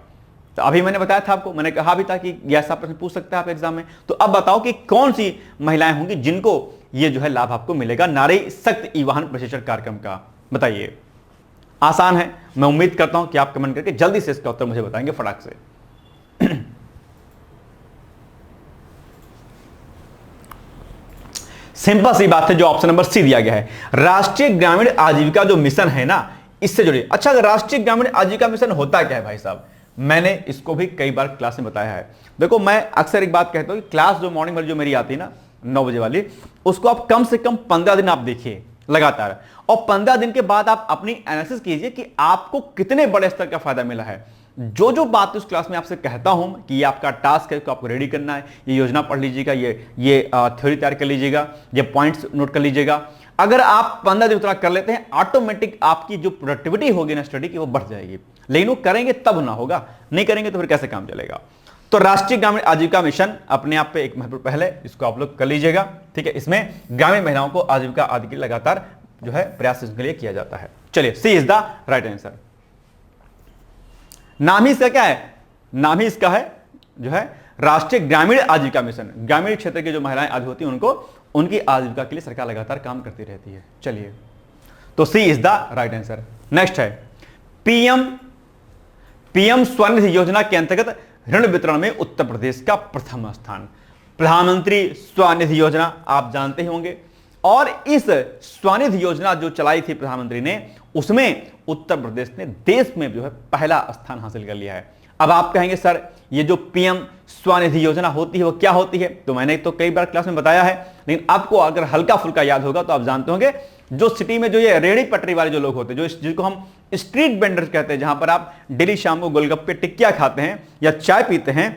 तो अभी मैंने बताया था आपको, मैंने कहा भी था कि ऐसा प्रश्न पूछ सकता है आप एग्जाम में। तो अब बताओ कि कौन सी महिलाएं होंगी जिनको ये जो है लाभ आपको मिलेगा नारी सक्त ई वाहन प्रशिक्षण कार्यक्रम का। बताइए, आसान है। मैं उम्मीद करता हूं कि आप कमेंट करके जल्दी से इसका उत्तर मुझे बताएंगे फटाक से। सिंपल सी बात है, जो ऑप्शन नंबर सी दिया गया है, राष्ट्रीय ग्रामीण आजीविका जो मिशन है ना, इससे जुड़िए। अच्छा, अगर राष्ट्रीय ग्रामीण आजीविका मिशन होता क्या है भाई साहब, मैंने इसको भी कई बार क्लास में बताया है। देखो, मैं अक्सर एक बात कहता हूं कि क्लास जो मॉर्निंग वाली जो मेरी आती है ना 9 बजे वाली, उसको आप कम से कम 15 दिन आप देखिए लगातार, और 15 दिन के बाद आप अपनी एनालिसिस कीजिए कि आपको कितने बड़े स्तर का फायदा मिला है। जो जो बात उस क्लास में आपसे कहता हूं कि ये आपका टास्क है, तो आपको रेडी करना है, ये योजना पढ़ लीजिएगा, ये थ्योरी तैयार कर लीजिएगा, ये पॉइंट्स नोट कर लीजिएगा। अगर आप 15 दिन उतना कर लेते हैं, ऑटोमेटिक आपकी जो प्रोडक्टिविटी होगी ना स्टडी की, वो बढ़ जाएगी। लेकिन वो करेंगे तब ना होगा, नहीं करेंगे तो फिर कैसे काम चलेगा। तो राष्ट्रीय ग्रामीण आजीविका मिशन अपने आप पे एक महत्वपूर्ण पहल है, इसको आप लोग कर लीजिएगा, ठीक है। इसमें ग्रामीण महिलाओं को आजीविका आदि के लिए लगातार जो है प्रयास इसके लिए किया जाता है। चलिए, सी इज द राइट आंसर। नाम ही इसका क्या है, नाम ही इसका है जो है राष्ट्रीय ग्रामीण आजीविका मिशन। ग्रामीण क्षेत्र की जो महिलाएं आदि होती हैं, उनको उनकी आजीविका के लिए सरकार लगातार काम करती रहती है। चलिए, तो C is the right answer. Next है पीएम स्वनिधि योजना के अंतर्गत ऋण वितरण में उत्तर प्रदेश का प्रथम स्थान। प्रधानमंत्री स्वनिधि योजना आप जानते ही होंगे, और इस स्वनिधि योजना जो चलाई थी प्रधानमंत्री ने, उसमें उत्तर प्रदेश ने देश में जो है पहला स्थान हासिल कर लिया है। अब आप कहेंगे सर, ये जो पीएम स्वनिधि योजना होती है वो क्या होती है? तो मैंने तो कई बार क्लास में बताया है, लेकिन आपको अगर हल्का फुल्का याद होगा तो आप जानते होंगे, जो सिटी में जो ये रेहड़ी पटरी वाले जो लोग होते हैं, जो जिसको हम स्ट्रीट वेंडर्स कहते हैं, जहां पर आप डेली शाम को गोलगप्पे टिक्कियां खाते हैं या चाय पीते हैं,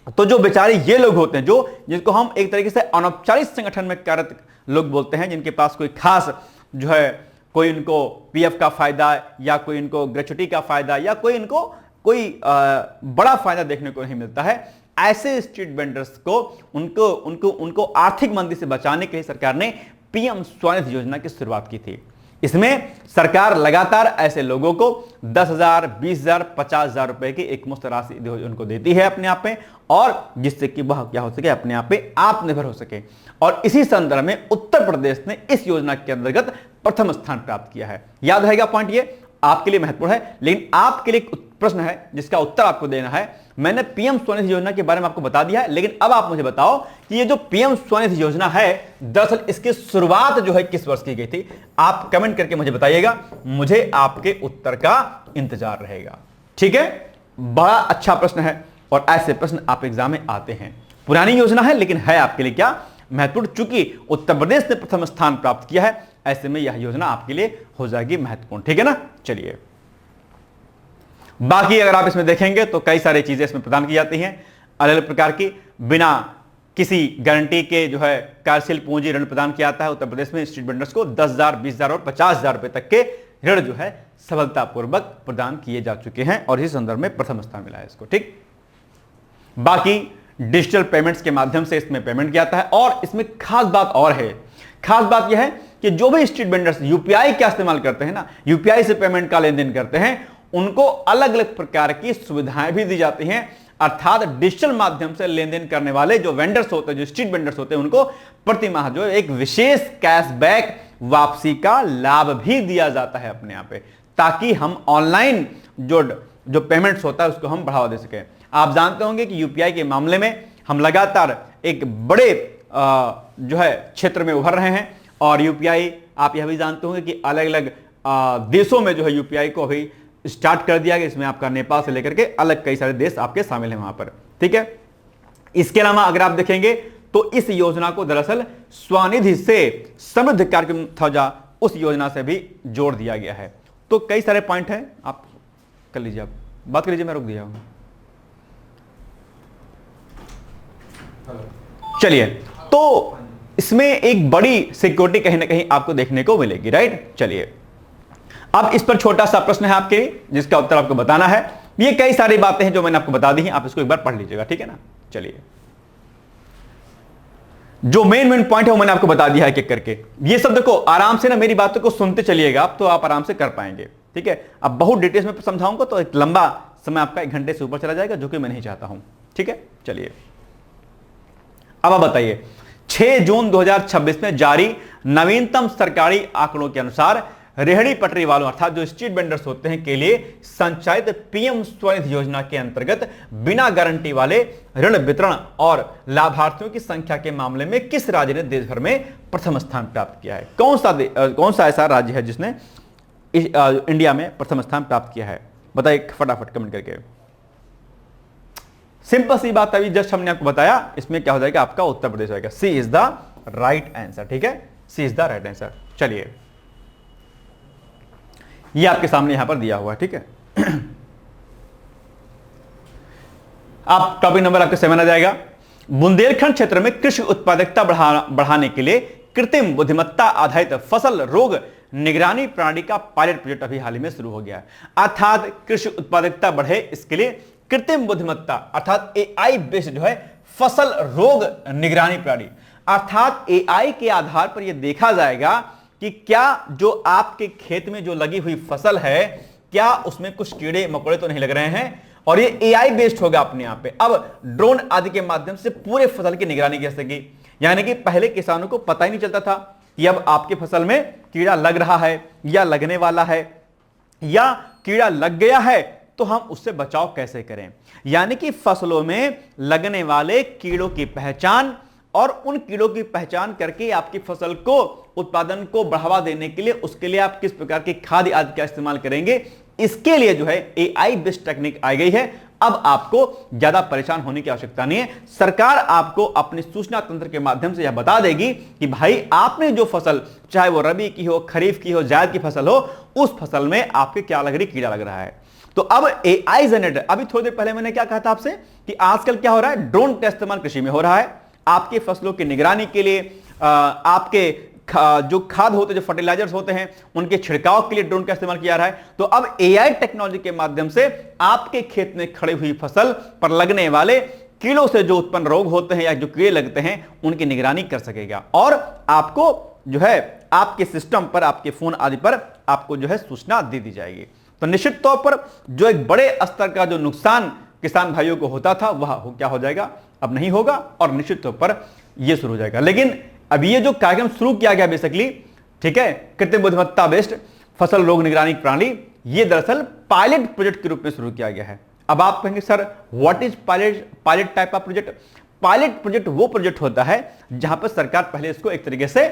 तो जो बेचारे ये लोग होते हैं, जो जिनको हम एक तरीके से अनौपचारिक संगठन में कार्यरत लोग बोलते हैं, जिनके पास कोई खास जो है कोई इनको पीएफ का फायदा, या कोई इनको ग्रेच्युटी का फायदा, या कोई इनको कोई बड़ा फायदा देखने को नहीं मिलता है, ऐसे स्ट्रीट वेंडर्स को उनको आर्थिक मंदी से बचाने के लिए सरकार ने पीएम स्वनिधि योजना की शुरुआत की थी। इसमें सरकार लगातार ऐसे लोगों को 10,000, 20,000, 50,000 रुपए की एक मुफ्त राशि उनको देती है अपने आप में, और जिससे कि वह क्या हो सके, अपने आप पे आत्मनिर्भर हो सके। और इसी संदर्भ में उत्तर प्रदेश ने इस योजना के अंतर्गत प्रथम स्थान प्राप्त किया है। याद रहेगा पॉइंट, ये आपके लिए महत्वपूर्ण है। लेकिन आपके लिए प्रश्न है जिसका उत्तर आपको देना है। मैंने पीएम स्वनिधि योजना के बारे में आपको बता दिया है, लेकिन अब आप मुझे बताओ कि ये जो पीएम स्वनिधि योजना है, दरअसल इसकी शुरुआत जो है किस वर्ष की गई थी? आप कमेंट करके मुझे बताइएगा, मुझे आपके उत्तर का इंतजार रहेगा। ठीक है, बड़ा अच्छा प्रश्न है, और ऐसे प्रश्न आप एग्जाम में आते हैं। पुरानी योजना है, लेकिन है आपके लिए क्या महत्वपूर्ण। चूंकि उत्तर प्रदेश ने प्रथम स्थान प्राप्त किया है, ऐसे में यह योजना आपके लिए हो जाएगी महत्वपूर्ण। ठीक है ना। चलिए, बाकी अगर आप इसमें देखेंगे तो कई सारी चीजें इसमें प्रदान की जाती हैं, अलग अलग प्रकार की, बिना किसी गारंटी के जो है कार्यशील पूंजी ऋण प्रदान किया जाता है। उत्तर प्रदेश में स्ट्रीट वेंडर्स को 10,000, 20,000 और 50,000 रुपए तक के ऋण जो है सफलतापूर्वक प्रदान किए जा चुके हैं, और इस संदर्भ में प्रथम स्थान मिला है इसको। ठीक, बाकी डिजिटल पेमेंट्स के माध्यम से इसमें पेमेंट किया जाता है। और इसमें खास बात और है, खास बात यह है कि जो भी स्ट्रीट वेंडर्स यूपीआई का इस्तेमाल करते हैं ना, यूपीआई से पेमेंट का लेन देन करते हैं, उनको अलग अलग प्रकार की सुविधाएं भी दी जाती हैं। अर्थात डिजिटल माध्यम से लेन देन करने वाले जो वेंडर्स होते हैं, जो स्ट्रीट वेंडर्स होते हैं, उनको प्रति माह जो एक विशेष कैशबैक वापसी का लाभ भी दिया जाता है अपने यहाँ पे, ताकि हम ऑनलाइन जो पेमेंट्स होता है उसको हम बढ़ावा दे सकें। आप जानते होंगे कि यूपीआई के मामले में हम लगातार एक बड़े जो है क्षेत्र में उभर रहे हैं, और यूपीआई आप यह भी जानते होंगे कि अलग अलग देशों में जो है यूपीआई को अभी स्टार्ट कर दिया गया। इसमें आपका नेपाल से लेकर के अलग कई सारे देश आपके शामिल हैं वहां पर। ठीक है, इसके अलावा अगर आप देखेंगे तो इस योजना को दरअसल स्वनिधि से समृद्ध कार्यक्रम ध्वजा उस योजना से भी जोड़ दिया गया है। तो कई सारे पॉइंट हैं, आप कर लीजिए, आप बात कर लीजिए, मैं रुक दिया हूं। चलिए, तो इसमें एक बड़ी सिक्योरिटी कहीं ना कहीं आपको देखने को मिलेगी, राइट। चलिए, अब इस पर छोटा सा प्रश्न है आपके लिए, जिसका उत्तर आपको बताना है। ये कई सारी बातें हैं जो मैंने आपको बता दी हैं, आप इसको एक बार पढ़ लीजिएगा, ठीक है ना। चलिए, जो मेन पॉइंट है वो मैंने आपको बता दिया है, एक करके। ये सब देखो, आराम से ना मेरी बातों को सुनते चलिएगा आप, तो आप आराम से कर पाएंगे। ठीक है, अब बहुत डिटेल्स में समझाऊंगा तो एक लंबा समय आपका 1 घंटे से ऊपर चला जाएगा, जो कि मैं नहीं चाहता हूं। ठीक है, चलिए, अब आप बताइए, 6 जून 2026 में जारी नवीनतम सरकारी आंकड़ों के अनुसार रेहड़ी पटरी वालों अर्थात जो स्ट्रीट वेंडर्स होते हैं के लिए संचालित पीएम स्वनिधि योजना के अंतर्गत बिना गारंटी वाले ऋण वितरण और लाभार्थियों की संख्या के मामले में किस राज्य ने देश भर में प्रथम स्थान प्राप्त किया है? कौन सा ऐसा राज्य है जिसने इंडिया में प्रथम स्थान प्राप्त किया है? बताइए फटाफट कमेंट करके। सिंपल सी बात अभी जस्ट हमने आपको बताया, इसमें क्या हो जाएगा? आपका उत्तर प्रदेश आएगा। सी इज द राइट आंसर। ठीक है, सी इज द राइट आंसर। चलिए, ये आपके सामने यहां पर दिया हुआ है। ठीक है, आप टॉपिक नंबर आपके 7 आ जाएगा। बुंदेलखंड क्षेत्र में कृषि उत्पादकता बढ़ाने के लिए कृत्रिम बुद्धिमत्ता आधारित फसल रोग निगरानी प्रणाली का पायलट प्रोजेक्ट अभी हाल ही में शुरू हो गया है। अर्थात कृषि उत्पादकता बढ़े इसके लिए कृत्रिम बुद्धिमत्ता अर्थात एआई बेस्ड जो है फसल रोग निगरानी प्रणाली, अर्थात एआई के आधार पर यह देखा जाएगा कि क्या जो आपके खेत में जो लगी हुई फसल है क्या उसमें कुछ कीड़े मकोड़े तो नहीं लग रहे हैं, और ये एआई बेस्ड होगा अपने आप पे। अब ड्रोन आदि के माध्यम से पूरे फसल की निगरानी कर सकेगी। यानी कि पहले किसानों को पता ही नहीं चलता था कि अब आपकी फसल में कीड़ा लग रहा है या लगने वाला है, या कीड़ा लग गया है तो हम उससे बचाव कैसे करें। यानी कि फसलों में लगने वाले कीड़ों की पहचान और उन कीड़ों की पहचान करके आपकी फसल को उत्पादन को बढ़ावा देने के लिए उसके लिए आप किस प्रकार की खाद आदि का इस्तेमाल करेंगे, इसके लिए जो है एआई बेस्ड टेक्निक आ गई है। अब आपको ज्यादा परेशान होने की आवश्यकता नहीं है। सरकार आपको अपने सूचना तंत्र के माध्यम से यह बता देगी कि भाई आपने जो फसल, चाहे वो रबी की हो, खरीफ की हो, जायद की फसल हो, उस फसल में आपके क्या लग रही, कीड़ा लग रहा है। तो अब एआई जनरेटर, अभी थोड़ी देर पहले मैंने क्या कहा था आपसे कि आजकल क्या हो रहा है, ड्रोन का इस्तेमाल कृषि में हो रहा है। आपके फसलों की निगरानी के लिए आपके जो खाद होते हैं, जो फर्टिलाइजर्स होते हैं, उनके छिड़काव के लिए ड्रोन का इस्तेमाल किया जा रहा है। तो अब एआई टेक्नोलॉजी के माध्यम से आपके खेत में खड़ी हुई फसल पर लगने वाले कीड़ों से जो उत्पन्न रोग होते हैं या जो कीड़े लगते हैं उनकी निगरानी कर सकेगा, और आपको जो है आपके सिस्टम पर, आपके फोन आदि पर आपको जो है सूचना दे दी जाएगी। तो निश्चित तौर पर जो एक बड़े स्तर का जो नुकसान किसान भाइयों को होता था वह क्या हो जाएगा, अब नहीं होगा, और निश्चित तौर पर यह शुरू हो जाएगा। लेकिन अब ये जो कार्यक्रम शुरू किया गया बेसिकली, ठीक है, कृत्रिम बुद्धिमत्ता बेस्ड फसल रोग निगरानी प्रणाली, ये दरअसल पायलट प्रोजेक्ट के रूप में शुरू किया गया है। अब आप कहेंगे sir what is pilot type of project? Pilot project वो प्रोजेक्ट होता है जहां पर सरकार पहले इसको एक तरीके से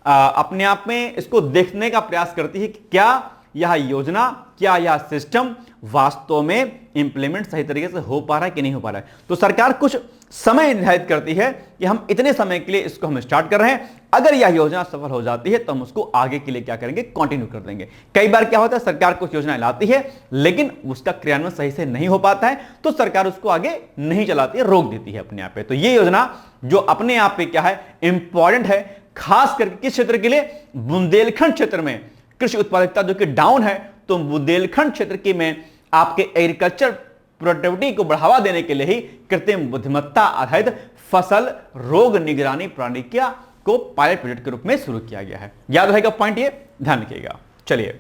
अपने आप में इसको देखने का प्रयास करती है कि क्या यह योजना, क्या यह सिस्टम वास्तव में इंप्लीमेंट सही तरीके से हो पा रहा है कि नहीं हो पा रहा है। तो सरकार कुछ समय निर्धारित करती है कि हम इतने समय के लिए इसको हम स्टार्ट कर रहे हैं, अगर यह योजना सफल हो जाती है तो हम उसको आगे के लिए क्या करेंगे, कंटिन्यू कर देंगे। कई बार क्या होता है, सरकार कुछ योजनाएं लाती है लेकिन उसका क्रियान्वयन सही से नहीं हो पाता है तो सरकार उसको आगे नहीं चलाती है, रोक देती है अपने आप पे। तो ये योजना जो अपने आप पे क्या है, इंपॉर्टेंट है, खास करके किस क्षेत्र के लिए, बुंदेलखंड क्षेत्र में कृषि उत्पादकता जो कि डाउन है, तो बुंदेलखंड क्षेत्र की में आपके एग्रीकल्चर प्रोडक्टिविटी को बढ़ावा देने के लिए ही कृत्रिम बुद्धिमत्ता आधारित फसल रोग निगरानी प्रणाली को पायलट प्रोजेक्ट के रूप में शुरू किया गया है। याद रहेगा पॉइंट, ये ध्यान रखिएगा। चलिए,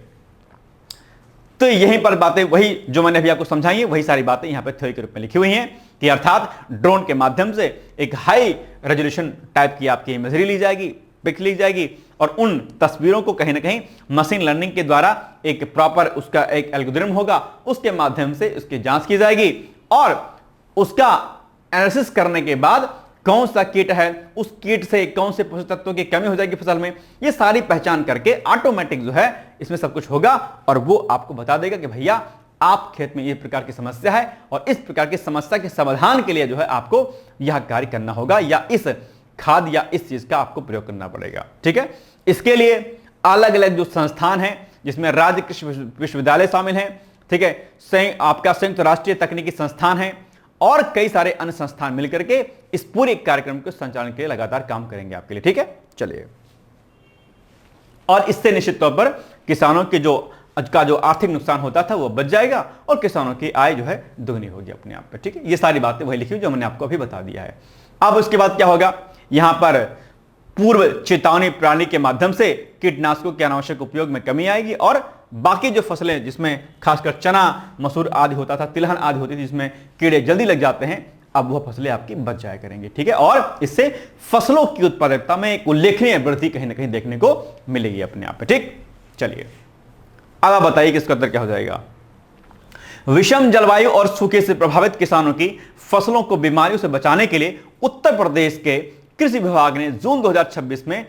तो यहीं पर बातें वही जो मैंने अभी आपको समझाई है, वही सारी बातें यहां पर थ्योरी के रूप में लिखी हुई हैं कि अर्थात ड्रोन के माध्यम से एक हाई रेजोल्यूशन टाइप की आपकी इमेजरी ली जाएगी, पिक ली जाएगी, और उन तस्वीरों को कहीं ना कहीं मशीन लर्निंग के द्वारा एक प्रॉपर उसका एक एल्गोरिथम होगा, उसके माध्यम से उसकी जांच की जाएगी, और उसका एनालिसिस करने के बाद कौन सा कीट है, उस कीट से कौन से पोषक तत्वों की कमी हो जाएगी फसल में, ये सारी पहचान करके ऑटोमेटिक जो है इसमें सब कुछ होगा, और वो आपको बता देगा कि भैया आप खेत में ये प्रकार की समस्या है और इस प्रकार की समस्या के समाधान के लिए जो है आपको यह कार्य करना होगा, या इस खाद या इस चीज का आपको प्रयोग करना पड़ेगा। ठीक है, इसके लिए अलग अलग जो संस्थान हैं जिसमें राज्य कृषि विश्वविद्यालय शामिल हैं, ठीक है, आपका संयुक्त राष्ट्रीय तकनीकी संस्थान है, और कई सारे अन्य संस्थान मिलकर के इस पूरे कार्यक्रम के संचालन के लिए लगातार काम करेंगे आपके लिए। ठीक है, चलिए, और इससे निश्चित तौर पर किसानों के जो आर्थिक नुकसान होता था वो बच जाएगा और किसानों की आय जो है दुगनी होगी अपने आप पे। ठीक है, ये सारी बातें वही लिखी जो मैंने आपको अभी बता दिया है। अब उसके बाद क्या होगा, यहां पर पूर्व चेतावनी प्रणाली के माध्यम से कीटनाशकों के अनावश्यक उपयोग में कमी आएगी, और बाकी जो फसलें जिसमें खासकर चना, मसूर आदि होता था, तिलहन आदि होती थी जिसमें कीड़े जल्दी लग जाते हैं, अब वह फसलें आपकी बच जाया करेंगी। ठीक है, और इससे फसलों की उत्पादकता में एक उल्लेखनीय वृद्धि कहीं ना कहीं देखने को मिलेगी अपने आप पे। ठीक, चलिए अब आप बताइए कि इसका उत्तर क्या हो जाएगा। विषम जलवायु और सूखे से प्रभावित किसानों की फसलों को बीमारियों से बचाने के लिए उत्तर प्रदेश के कृषि विभाग ने जून 2026 में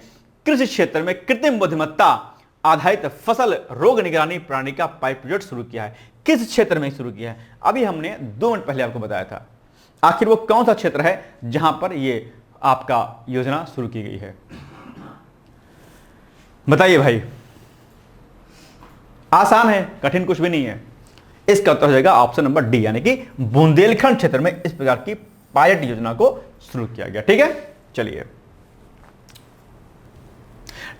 कृषि क्षेत्र में कृत्रिम बुद्धिमत्ता आधारित फसल रोग निगरानी प्रणाली का पायलट प्रोजेक्ट शुरू किया है। किस क्षेत्र में शुरू किया है? अभी हमने 2 मिनट पहले आपको बताया था। आखिर वो कौन सा क्षेत्र है जहां पर ये आपका योजना शुरू की गई है? बताइए भाई। आसान है, कठिन कुछ भी नहीं है। इसका उत्तर हो जाएगा ऑप्शन नंबर डी, यानी कि बुंदेलखंड क्षेत्र में इस प्रकार की पायलट योजना को शुरू किया गया। ठीक है, चलिए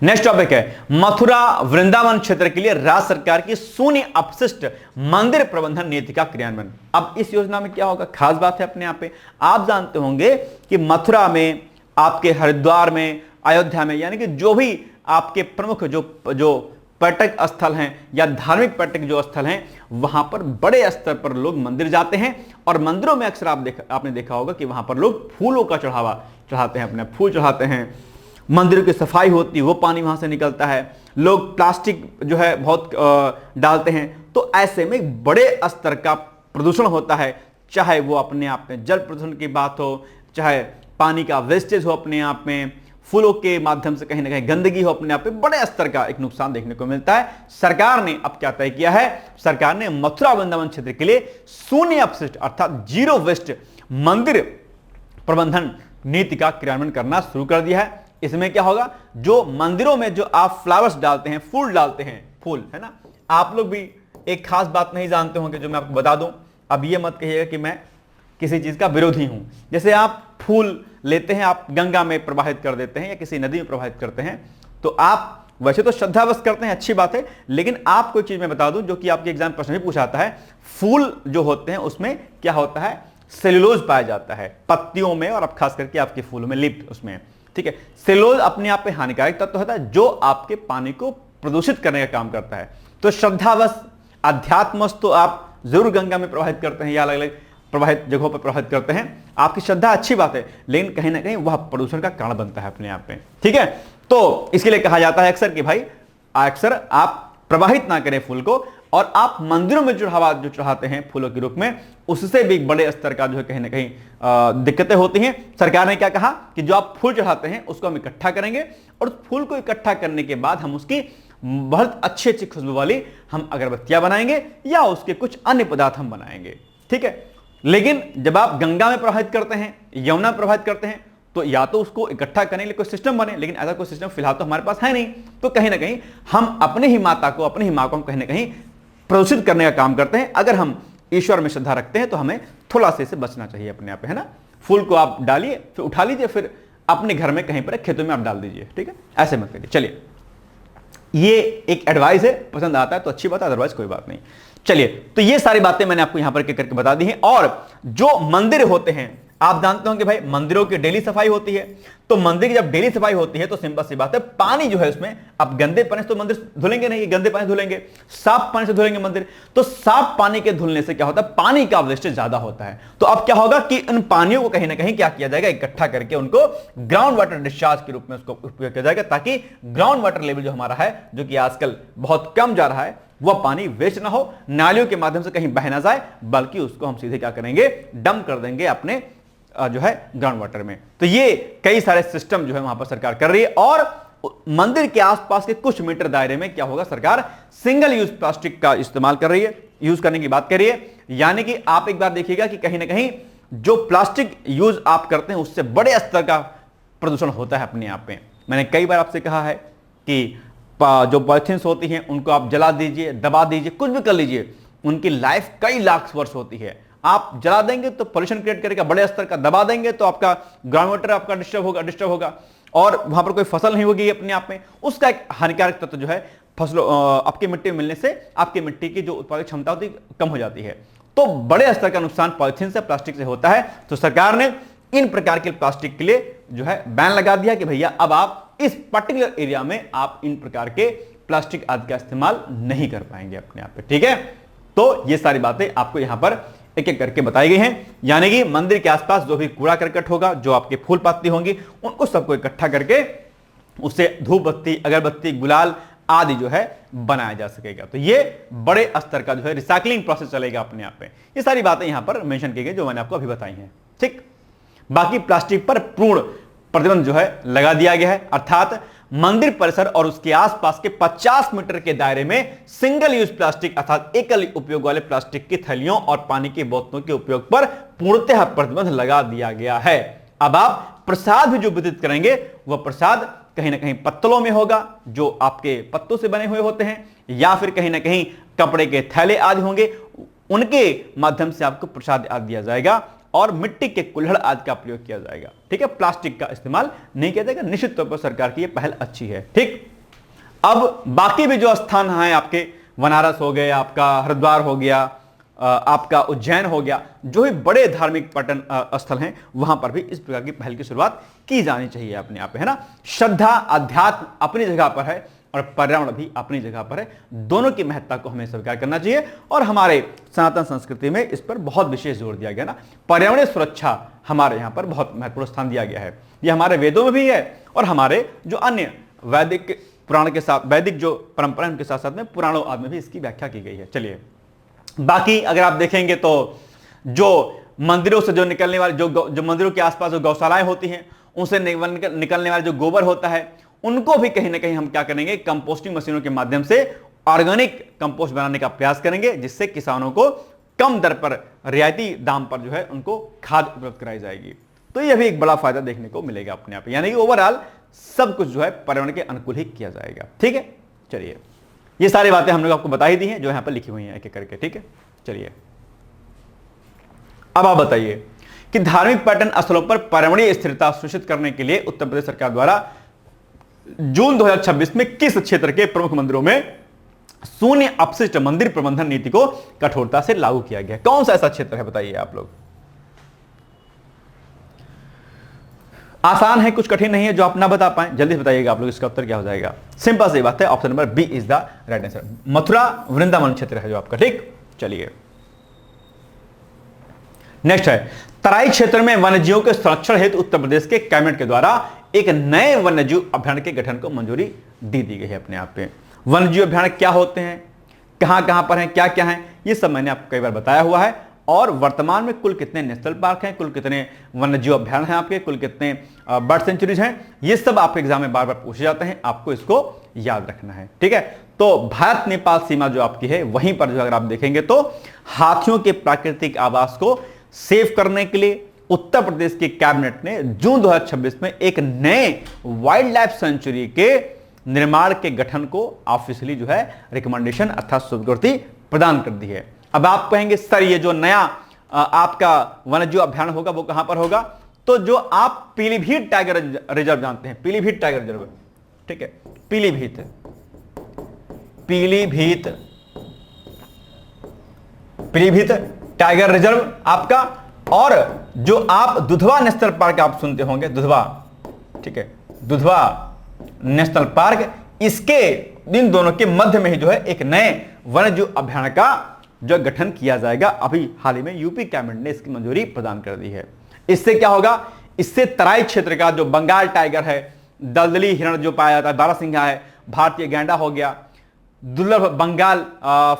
नेक्स्ट टॉपिक है मथुरा वृंदावन क्षेत्र के लिए राज्य सरकार की शून्य अपशिष्ट मंदिर प्रबंधन नीति का क्रियान्वयन। अब इस योजना में क्या होगा, खास बात है अपने आप पे। आप जानते होंगे कि मथुरा में, आपके हरिद्वार में, अयोध्या में, यानी कि जो भी आपके प्रमुख जो पर्यटक स्थल हैं या धार्मिक पर्यटक जो स्थल हैं, वहां पर बड़े स्तर पर लोग मंदिर जाते हैं और मंदिरों में अक्सर आपने देखा होगा कि वहां पर लोग फूलों का चढ़ावा चढ़ाते हैं, अपने फूल चढ़ाते हैं, मंदिर की सफाई होती है, वो पानी वहां से निकलता है, लोग प्लास्टिक जो है बहुत डालते हैं। तो ऐसे में बड़े स्तर का प्रदूषण होता है, चाहे वो अपने आप में जल प्रदूषण की बात हो, चाहे पानी का वेस्टेज हो, अपने आप में फूलों के माध्यम से कहीं ना कहीं गंदगी हो, अपने आप में बड़े स्तर का एक नुकसान देखने को मिलता है। सरकार ने अब क्या तय किया है, सरकार ने मथुरा वृंदावन क्षेत्र के लिए शून्य अपशिष्ट अर्थात जीरो वेस्ट मंदिर प्रबंधन नीति का क्रियान्वयन करना शुरू कर दिया है। इसमें क्या होगा, जो मंदिरों में जो आप फ्लावर्स डालते हैं, फूल डालते हैं, फूल है ना, आप लोग भी एक खास बात नहीं जानते होंगे जो मैं आपको बता दूं। अब ये मत कहिएगा कि मैं किसी चीज का विरोधी हूं। जैसे आप फूल लेते हैं, आप गंगा में प्रवाहित कर देते हैं या किसी नदी में प्रवाहित करते हैं, तो आप वैसे तो श्रद्धावश करते हैं, अच्छी बात है, लेकिन आपको एक चीज मैं बता दूं जो कि आपके एग्जाम प्रश्न में पूछा आता है। फूल जो होते हैं उसमें क्या होता है, सेल्यूलोज पाया जाता है पत्तियों में, और अब खास करके आपके फूलों में लिप्त उसमें। ठीक है, सेल्यूलोज अपने आप में हानिकारक तत्व होता है जो आपके पानी को प्रदूषित करने का काम करता है। तो श्रद्धावश अध्यात्मवश तो आप जरूर गंगा में प्रवाहित करते हैं या अलग अलग प्रवाहित जगहों पर प्रवाहित करते हैं, आपकी श्रद्धा अच्छी बात है, लेकिन कहीं ना कहीं वह प्रदूषण का कारण बनता है अपने आप में। ठीक है, तो इसके लिए कहा जाता है अक्सर कि भाई अक्सर आप प्रवाहित ना करें फूल को, और आप मंदिरों में जो चढ़ाते हैं फूलों के रूप में, उससे भी बड़े स्तर का जो है कहीं ना कहीं दिक्कतें होती हैं। सरकार ने क्या कहा कि जो आप फूल चढ़ाते हैं उसको हम इकट्ठा करेंगे, और उस फूल को इकट्ठा करने के बाद हम उसकी बहुत अच्छी अच्छी खुशबू वाली हम अगरबत्तियां बनाएंगे या उसके कुछ अन्य पदार्थ हम बनाएंगे। ठीक है, लेकिन जब आप गंगा में प्रवाहित करते हैं, यमुना में प्रवाहित करते हैं, तो या तो उसको इकट्ठा करने के लिए कोई सिस्टम बने, लेकिन ऐसा कोई सिस्टम फिलहाल तो हमारे पास है नहीं। तो कहीं ना कहीं हम अपने ही माता को, अपने ही माँ को हम कहीं ना कहीं प्रदूषित करने का काम करते हैं। अगर हम ईश्वर में श्रद्धा रखते हैं तो हमें थोड़ा से इसे बचना चाहिए अपने आप, है ना। फूल को आप डालिए, फिर उठा लीजिए, फिर अपने घर में कहीं पर खेतों में आप डाल दीजिए। ठीक है, ऐसे मत करिए। चलिए, ये एक एडवाइस है, पसंद आता है तो अच्छी बात है, अदरवाइज कोई बात नहीं। चलिए, तो ये सारी बातें मैंने आपको यहां पर करके बता दी हैं। और जो मंदिर होते हैं, आप जानते होंगे भाई मंदिरों की डेली सफाई होती है। तो मंदिर की जब डेली सफाई होती है तो सिंपल सी बात है, पानी जो है उसमें, अब गंदे पानी से तो मंदिर धुलेंगे नहीं, गंदे पानी धुलेंगे, साफ पानी से धुलेंगे मंदिर। तो साफ पानी के धुलने से क्या होता है, पानी का वेस्टेज ज्यादा होता है। तो अब क्या होगा कि उन पानियों को कहीं ना कहीं क्या किया जाएगा, इकट्ठा करके उनको ग्राउंड वाटर डिस्चार्ज के रूप में उसको उपयोग किया जाएगा, ताकि ग्राउंड वाटर लेवल जो हमारा है, जो कि आजकल बहुत कम जा रहा है, वह पानी वेस्ट ना हो, नालियों के माध्यम से कहीं बह ना जाए, बल्कि उसको हम सीधे क्या करेंगे, डंप कर देंगे अपने जो है ग्राउंड वाटर में। तो ये कई सारे सिस्टम जो है वहां पर सरकार कर रही है। और मंदिर के आसपास के कुछ मीटर दायरे में क्या होगा, सरकार सिंगल यूज प्लास्टिक का इस्तेमाल कर रही है, यूज करने की बात कर रही है। यानी कि आप एक बार देखिएगा कि कहीं ना कहीं जो प्लास्टिक यूज आप करते हैं उससे बड़े स्तर का प्रदूषण होता है अपने आप में। मैंने कई बार आपसे कहा है कि जो पॉलिथीन्स होती हैं उनको आप जला दीजिए, दबा दीजिए, कुछ भी कर लीजिए, उनकी लाइफ कई लाख वर्ष होती है। आप जला देंगे तो पोल्यूशन क्रिएट करेगा बड़े स्तर का, दबा देंगे तो आपका ग्राउंड वाटर आपका डिस्टर्ब होगा और वहां पर कोई फसल नहीं होगी अपने आप में। उसका एक हानिकारक तत्व जो है फसलों आपकी मिट्टी में मिलने से आपकी मिट्टी की जो उत्पादक क्षमता होती है कम हो जाती है। तो बड़े स्तर का नुकसान पॉलिथीन से, प्लास्टिक से होता है। तो सरकार ने इन प्रकार के प्लास्टिक के लिए जो है बैन लगा दिया कि भैया अब आप इस पर्टिकुलर एरिया में आप इन प्रकार के प्लास्टिक आदि का इस्तेमाल नहीं कर पाएंगे अपने आप पे। ठीक है, तो ये सारी बातें आपको यहां पर एक एक करके बताई गई हैं। यानी कि मंदिर के आसपास जो भी कूड़ा करकट होगा, जो आपके फूल पत्ती होंगी, उनको सबको इकट्ठा करके उससे धूप बत्ती, अगरबत्ती, गुलाल आदि जो है बनाया जा सकेगा। तो ये बड़े स्तर का जो है रिसाइकलिंग प्रोसेस चलेगा अपने आप में। ये सारी बातें यहां पर मेंशन की गई जो मैंने आपको अभी बताई हैं। ठीक, बाकी प्लास्टिक पर पूर्ण प्रतिबंध जो है लगा दिया गया है, अर्थात मंदिर परिसर और उसके आसपास के 50 मीटर के दायरे में सिंगल यूज प्लास्टिक अर्थात एकल उपयोग वाले प्लास्टिक की थैलियों और पानी की बोतलों के उपयोग पर पूर्णतः प्रतिबंध लगा दिया गया है। अब आप प्रसाद भी जो वितरित करेंगे वह प्रसाद कहीं ना कहीं पत्तलों में होगा, जो आपके पत्तों से बने हुए होते हैं, या फिर कहीं ना कहीं कपड़े के थैले आदि होंगे, उनके माध्यम से आपको प्रसाद आदि दिया जाएगा, और मिट्टी के कुल्हड़ आदि का प्रयोग किया जाएगा। ठीक है, प्लास्टिक का इस्तेमाल नहीं किया जाएगा। निश्चित तौर पर सरकार की यह पहल अच्छी है। ठीक, अब बाकी भी जो स्थान हैं आपके, बनारस हो गए, आपका हरिद्वार हो गया, आपका उज्जैन हो गया, जो भी बड़े धार्मिक पर्यटन स्थल हैं, वहां पर भी इस प्रकार की पहल की शुरुआत की जानी चाहिए अपने आप, है ना। श्रद्धा, अध्यात्म अपनी जगह पर है और पर्यावरण भी अपनी जगह पर है। दोनों की महत्ता को हमें स्वीकार करना चाहिए, और हमारे सनातन संस्कृति में इस पर बहुत विशेष जोर दिया गया ना। पर्यावरणीय सुरक्षा हमारे यहाँ पर बहुत महत्वपूर्ण स्थान दिया गया है। यह हमारे वेदों में भी है, और हमारे जो अन्य वैदिक पुराण के साथ, वैदिक जो परंपरा उनके साथ साथ में पुराणों आदि में भी इसकी व्याख्या की गई है। चलिए, बाकी अगर आप देखेंगे तो जो मंदिरों से जो निकलने वाले, जो मंदिरों के आसपास जो गौशालाएं होती हैं, उनसे निकलने वाले जो गोबर होता है, उनको भी कहीं ना कहीं हम क्या करेंगे, कंपोस्टिंग मशीनों के माध्यम से ऑर्गेनिक कंपोस्ट बनाने का प्रयास करेंगे, जिससे किसानों को कम दर पर, रियायती दाम पर जो है उनको खाद उपलब्ध कराई जाएगी। तो यह भी एक बड़ा फायदा देखने को मिलेगा अपने आप। यानी कि ओवरऑल सब कुछ जो है पर्यावरण के अनुकूल ही किया जाएगा। ठीक है, चलिए, ये सारी बातें हम लोग आपको बता ही दी हैं जो यहां पर लिखी हुई हैं एक एक करके। ठीक है, चलिए, अब आप बताइए कि धार्मिक पर्यटन स्थलों पर पर्यावरणीय स्थिरता सुनिश्चित करने के लिए उत्तर प्रदेश सरकार द्वारा जून 2026 में किस क्षेत्र के प्रमुख मंदिरों में शून्य अपशिष्ट मंदिर प्रबंधन नीति को कठोरता से लागू किया गया? कौन सा ऐसा क्षेत्र है, बताइए आप लोग। आसान है, कुछ कठिन नहीं है जो आप ना बता पाए। जल्दी से बताइएगा आप लोग, इसका उत्तर क्या हो जाएगा। सिंपल सी बात है, option number B is the right answer. Mathura Vrindavan क्षेत्र है जो आपका। ठीक, चलिए, नेक्स्ट है, तराई क्षेत्र में वन्यजीवों के संरक्षण हेतु उत्तर प्रदेश के कैबिनेट के द्वारा एक नए वन्यजीव अभयारण्य के गठन को मंजूरी दी दी गई है अपने आप पे। वन्यजीव अभयारण्य क्या होते हैं, कहां कहां पर हैं, क्या क्या हैं, ये सब मैंने आपको कई बार बताया हुआ है। और वर्तमान में कुल कितने नेशनल पार्क हैं, कुल कितने वन्यजीव अभयारण्य हैं आपके, कुल कितने बर्ड सेंचुरीज हैं, ये सब आपके एग्जाम में बार बार पूछे जाते हैं, आपको इसको याद रखना है। ठीक है, तो भारत नेपाल सीमा जो आपकी है, वहीं पर जो अगर आप देखेंगे तो हाथियों के प्राकृतिक आवास को सेव करने के लिए उत्तर प्रदेश की कैबिनेट ने जून 2026 में एक नए वाइल्ड लाइफ सेंचुरी के निर्माण के गठन को ऑफिशियली जो है रिकमेंडेशन अर्थात स्वीकृति प्रदान कर दी है। अब आप कहेंगे सर ये जो नया आपका वन्यजीव अभयारण्य होगा वो कहां पर होगा, तो जो आप पीलीभीत टाइगर रिजर्व जानते हैं, पीलीभीत टाइगर रिजर्व, ठीक है, पीलीभीत टाइगर रिजर्व आपका, और जो आप दुधवा नेशनल पार्क आप सुनते होंगे, दुधवा, ठीक है, दुधवा नेशनल पार्क, इसके इन दोनों के मध्य में ही जो है एक नए वन्यजीव अभयारण्य का जो गठन किया जाएगा। अभी हाल ही में यूपी कैबिनेट ने इसकी मंजूरी प्रदान कर दी है। इससे क्या होगा, इससे तराई क्षेत्र का जो बंगाल टाइगर है, दलदली हिरण जो पाया जाता है, बारहसिंघा है, भारतीय गैंडा हो गया, दुर्लभ बंगाल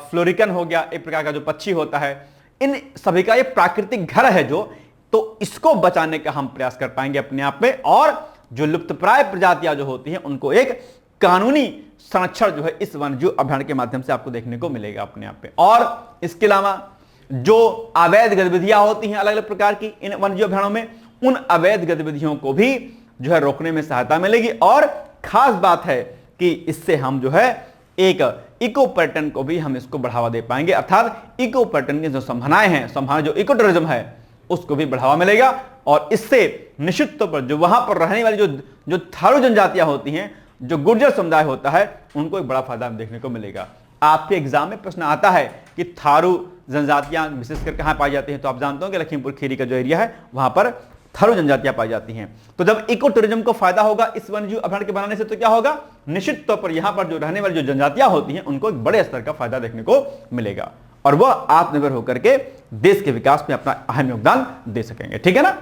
फ्लोरिकन हो गया, एक प्रकार का जो पक्षी होता है, इन सभी का ये प्राकृतिक घर है जो, तो इसको बचाने का हम प्रयास कर पाएंगे अपने आप में, और जो लुप्तप्राय प्रजातियां जो होती हैं उनको एक कानूनी संरक्षण जो है इस वन्यजीव अभयारण्य के माध्यम से आपको देखने को मिलेगा अपने आप पे। और इसके अलावा जो अवैध गतिविधियां होती हैं अलग अलग प्रकार की इन वन्यजीव अभयारण्यों में, उन अवैध गतिविधियों को भी जो है रोकने में सहायता मिलेगी। और खास बात है कि इससे हम जो है एक इको पर्यटन को भी हम इसको बढ़ावा दे पाएंगे, अर्थात इको पर्यटन की जो संभावनाएं हैं, संभावना जो इको टूरिज्म है उसको भी बढ़ावा मिलेगा। और इससे निश्चित तौर पर जो वहां पर रहने वाली जो थारू जनजातियां होती हैं, जो गुर्जर समुदाय होता है, उनको एक बड़ा फायदा देखने को मिलेगा। आपके एग्जाम में प्रश्न आता है कि थारू जनजातियां विशेषकर कहां पाई जाती हैं, तो आप जानते हो कि लखीमपुर खीरी का जो एरिया है वहां पर थारू जनजातियां पाई जाती हैं। तो जब इको टूरिज्म को फायदा होगा इस वन्यजीव अभयारण्य के बनाने से, तो क्या होगा, निश्चित तौर पर यहां पर जो रहने वाली जो जनजातियां होती हैं उनको एक बड़े स्तर का फायदा देखने को मिलेगा। और वह आत्मनिर्भर होकर के देश के विकास में अपना अहम योगदान दे सकेंगे। ठीक है ना।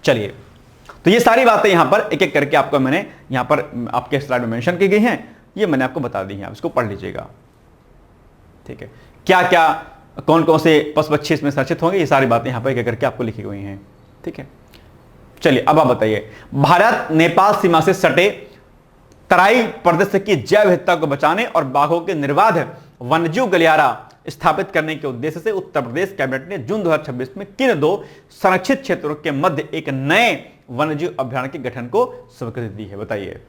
चलिए, तो ये सारी बातें यहां पर एक एक करके आपको मैंने यहां पर आपके स्लाइड में मेंशन की गई हैं, ये मैंने आपको बता दी है, आप इसको पढ़ लीजिएगा। ठीक है, क्या क्या कौन कौन से पशु पक्षी इसमें संरक्षित होंगे, ये सारी बातें यहां पर एक एक करके आपको लिखी गई हैं। ठीक है, चलिए अब आप बताइए, भारत नेपाल सीमा से सटे तराई प्रदेश की जैव विविधता को बचाने और बाघों के निर्बाध वन्यजीव गलियारा स्थापित करने के उद्देश्य से उत्तर प्रदेश कैबिनेट ने जून 2026 में किन 2 संरक्षित क्षेत्रों के मध्य एक नए वन्यजीव अभ्यारण्य के गठन को स्वीकृति दी है? बताइए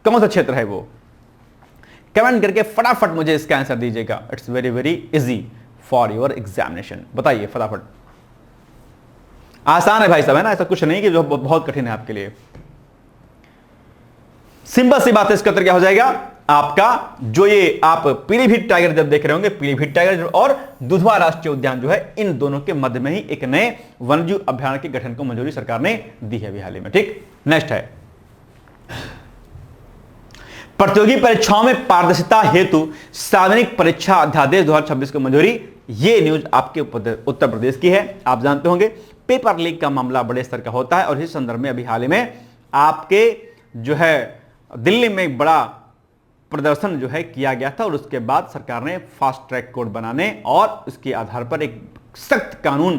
कौन सा क्षेत्र है वो? कमेंट करके फटाफट मुझे इसका आंसर दीजिएगा। It's very very easy for your examination. बताइए फटाफट, आसान है भाई साहब, है ना, ऐसा कुछ नहीं कि जो बहुत कठिन है आपके लिए। सिंपल सी बात है, इसका उत्तर क्या हो जाएगा आपका, जो ये आप पीलीभीत टाइगर जब देख रहे होंगे, पीलीभीत टाइगर और दुधवा राष्ट्रीय उद्यान जो है, इन दोनों के मध्य में ही एक नए वन्यजीव अभ्यारण्य के गठन को मंजूरी सरकार ने दी है अभी हाल ही में। ठीक, नेक्स्ट है, प्रतियोगी परीक्षाओं में पारदर्शिता हेतु सार्वजनिक परीक्षा अध्यादेश 2026 को मंजूरी। ये न्यूज आपके उत्तर प्रदेश की है। आप जानते होंगे पेपर लीक का मामला बड़े स्तर का होता है, और इस संदर्भ में अभी हाल ही में आपके जो है दिल्ली में एक बड़ा प्रदर्शन जो है किया गया था, और उसके बाद सरकार ने फास्ट ट्रैक कोर्ट बनाने और उसके आधार पर एक सख्त कानून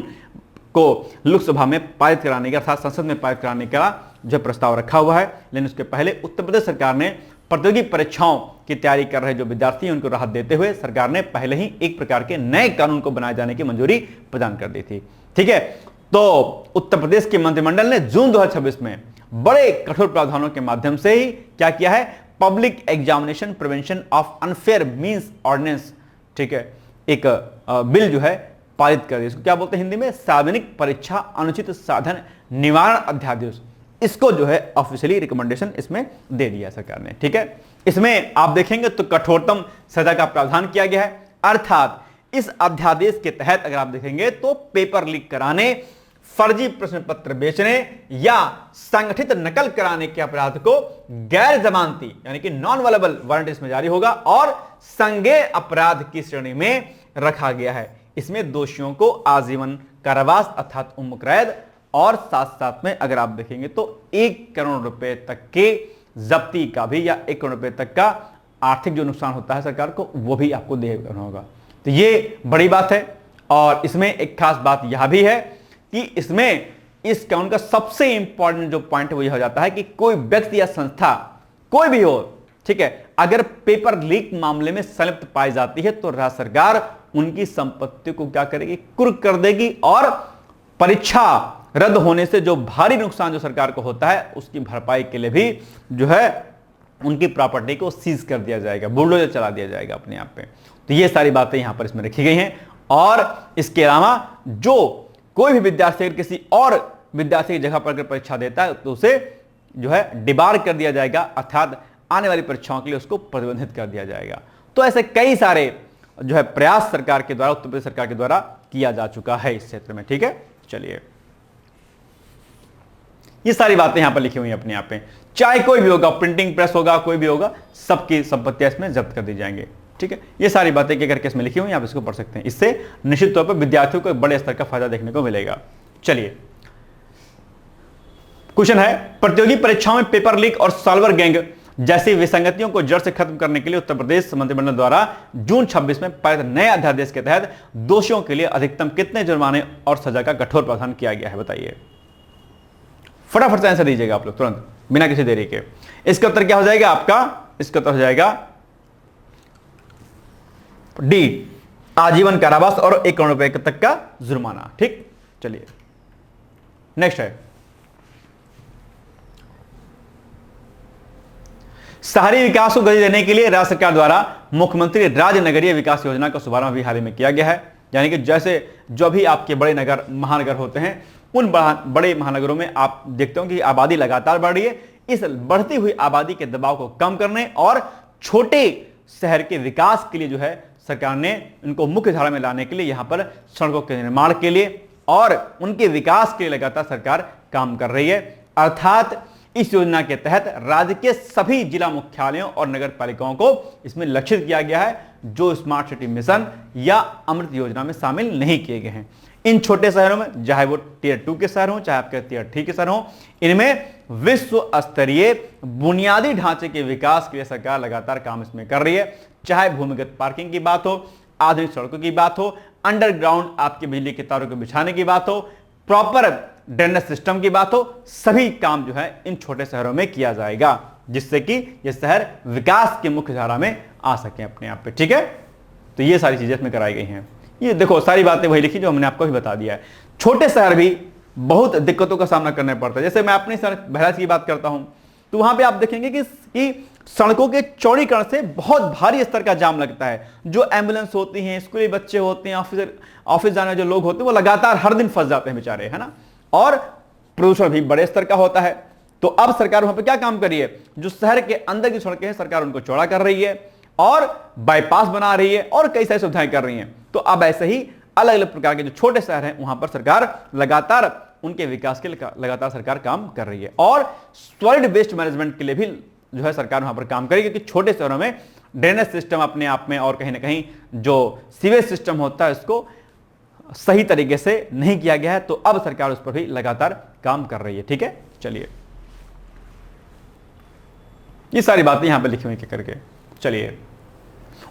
को लोकसभा में पारित कराने का, अर्थात संसद में पारित कराने का जो प्रस्ताव रखा हुआ है। लेकिन उसके पहले उत्तर प्रदेश सरकार ने प्रतियोगी परीक्षाओं की तैयारी कर रहे जो विद्यार्थी हैं उनको राहत देते हुए सरकार ने पहले ही एक प्रकार के नए कानून को बनाए जाने की मंजूरी प्रदान कर दी थी। ठीक है, तो उत्तर प्रदेश के मंत्रिमंडल ने जून 2026 में बड़े कठोर प्रावधानों के माध्यम से ही क्या किया है, public examination prevention of unfair means ordinance, ठीक है, एक बिल जो है पारित कर दिया। इसको क्या बोलते हैं हिंदी में, सार्वजनिक परीक्षा अनुचित साधन निवारण अध्यादेश। इसको जो है ऑफिशियली रिकमेंडेशन इसमें दे दिया सरकार ने। ठीक है, इसमें आप देखेंगे तो कठोरतम सजा का प्रावधान किया गया है, अर्थात इस अध्यादेश के तहत अगर आप देखेंगे तो पेपर लीक कराने, फर्जी प्रश्न पत्र बेचने या संगठित नकल कराने के अपराध को गैर जमानती यानी कि नॉन अवेलेबल वारंट इसमें जारी होगा और संज्ञेय अपराध की श्रेणी में रखा गया है। इसमें दोषियों को आजीवन कारावास अर्थात उम्र कैद और साथ साथ में अगर आप देखेंगे तो 1 करोड़ रुपए तक के जब्ती का भी या 1 करोड़ रुपए तक का आर्थिक जो नुकसान होता है सरकार को वो भी आपको देना होगा। तो ये बड़ी बात है। और इसमें एक खास बात यह भी है कि इसमें इस कानून का सबसे इंपॉर्टेंट जो पॉइंट वो यह हो जाता है कि कोई व्यक्ति या संस्था कोई भी हो, ठीक है, अगर पेपर लीक मामले में संलिप्त पाई जाती है तो राज्य सरकार उनकी संपत्ति को क्या करेगी, कुर्क कर देगी और परीक्षा रद्द होने से जो भारी नुकसान जो सरकार को होता है उसकी भरपाई के लिए भी जो है उनकी प्रॉपर्टी को सीज कर दिया जाएगा, बुलडोजर चला दिया जाएगा अपने आप पे। तो ये सारी बातें यहां पर इसमें रखी गई हैं। और इसके अलावा जो कोई भी विद्यार्थी अगर किसी और विद्यार्थी की जगह पर अगर परीक्षा देता है तो उसे जो है डिबार कर दिया जाएगा, अर्थात आने वाली परीक्षाओं के लिए उसको प्रतिबंधित कर दिया जाएगा। तो ऐसे कई सारे जो है प्रयास सरकार के द्वारा, उत्तर प्रदेश सरकार के द्वारा किया जा चुका है इस क्षेत्र में। ठीक है, चलिए ये सारी बातें यहां पर लिखी हुई हैं अपने आप पे, चाहे कोई भी होगा, प्रिंटिंग प्रेस होगा, कोई भी होगा, सबकी संपत्तियां इसमें जब्त कर दी जाएंगे। ठीक है, ये सारी बातें क्या करके इसमें लिखी हुई हैं, आप इसको पढ़ सकते हैं। इससे निश्चित तौर पर विद्यार्थियों को एक बड़े स्तर का फायदा देखने को मिलेगा। चलिए क्वेश्चन है, प्रतियोगी परीक्षाओं में पेपर लीक और सॉल्वर गैंग जैसी विसंगतियों को जड़ से खत्म करने के लिए उत्तर प्रदेश मंत्रिमंडल द्वारा जून 26 में पारित नए अध्यादेश के तहत दोषियों के लिए अधिकतम कितने जुर्माने और सजा का कठोर प्रावधान किया गया है? बताइए, फटाफट से आंसर दीजिएगा आप लोग तुरंत, बिना किसी देरी के। इसका उत्तर क्या हो जाएगा आपका? इसका उत्तर हो जाएगा डी, आजीवन कारावास और 1 करोड़ रुपए तक का जुर्माना। ठीक, चलिए नेक्स्ट है, शहरी विकास को गति देने के लिए राज्य सरकार द्वारा मुख्यमंत्री राज्य नगरीय विकास योजना का शुभारंभ भी हाल ही में किया गया है। यानी कि जैसे जो भी आपके बड़े नगर महानगर होते हैं उन बड़े महानगरों में आप देखते हो कि आबादी लगातार बढ़ रही है। इस बढ़ती हुई आबादी के दबाव को कम करने और छोटे शहर के विकास के लिए जो है सरकार ने उनको मुख्य धारा में लाने के लिए यहां पर सड़कों के निर्माण के लिए और उनके विकास के लिए लगातार सरकार काम कर रही है। अर्थात इस योजना के तहत राज्य के सभी जिला मुख्यालयों और नगर पालिकाओं को इसमें लक्षित किया गया है, जो स्मार्ट सिटी मिशन या अमृत योजना में शामिल नहीं किए गए हैं। इन छोटे शहरों में, चाहे वो टियर 2 के शहर हों, चाहे आपके टियर 3 के शहर हों, इनमें विश्व स्तरीय बुनियादी ढांचे के विकास के लिए सरकार लगातार काम इसमें कर रही है। चाहे भूमिगत पार्किंग की बात हो, आधुनिक सड़कों की बात हो, अंडरग्राउंड आपके बिजली के तारों को बिछाने की बात हो, प्रॉपर ड्रेनेज सिस्टम की बात हो, सभी काम जो है इन छोटे शहरों में किया जाएगा, जिससे कि ये शहर विकास की मुख्य धारा में आ सके अपने आप पे। ठीक है, तो ये सारी चीजें इसमें कराई गई हैं। ये देखो सारी बातें वही लिखी जो हमने आपको भी बता दिया है। छोटे शहर भी बहुत दिक्कतों का सामना करना पड़ता है। जैसे मैं अपनी बहराइच की बात करता हूं, तो वहां पे आप देखेंगे कि सड़कों के चौड़ीकरण से बहुत भारी स्तर का जाम लगता है। जो एम्बुलेंस होती हैं, स्कूली बच्चे होते हैं, ऑफिस जाने जो लोग होते हैं, वो लगातार हर दिन फंस जाते हैं बेचारे, है ना। और प्रदूषण भी बड़े स्तर का होता है। तो अब सरकार वहां पे क्या काम कर रही है, जो शहर के अंदर की सड़कें हैं सरकार उनको चौड़ा कर रही है और बाईपास बना रही है और कई सारी सुविधाएं कर रही हैं। तो अब ऐसे ही अलग अलग प्रकार के जो छोटे शहर हैं वहां पर सरकार लगातार उनके विकास के लिए लगातार सरकार काम कर रही है। और सॉलिड वेस्ट मैनेजमेंट के लिए भी जो है सरकार वहां पर काम करेगी, क्योंकि छोटे शहरों में ड्रेनेज सिस्टम अपने आप में और कहीं ना कहीं जो सीवेज सिस्टम होता है उसको सही तरीके से नहीं किया गया है। तो अब सरकार उस पर भी लगातार काम कर रही है। ठीक है, चलिए ये सारी बातें यहां पर लिखी हुई करके चलिए।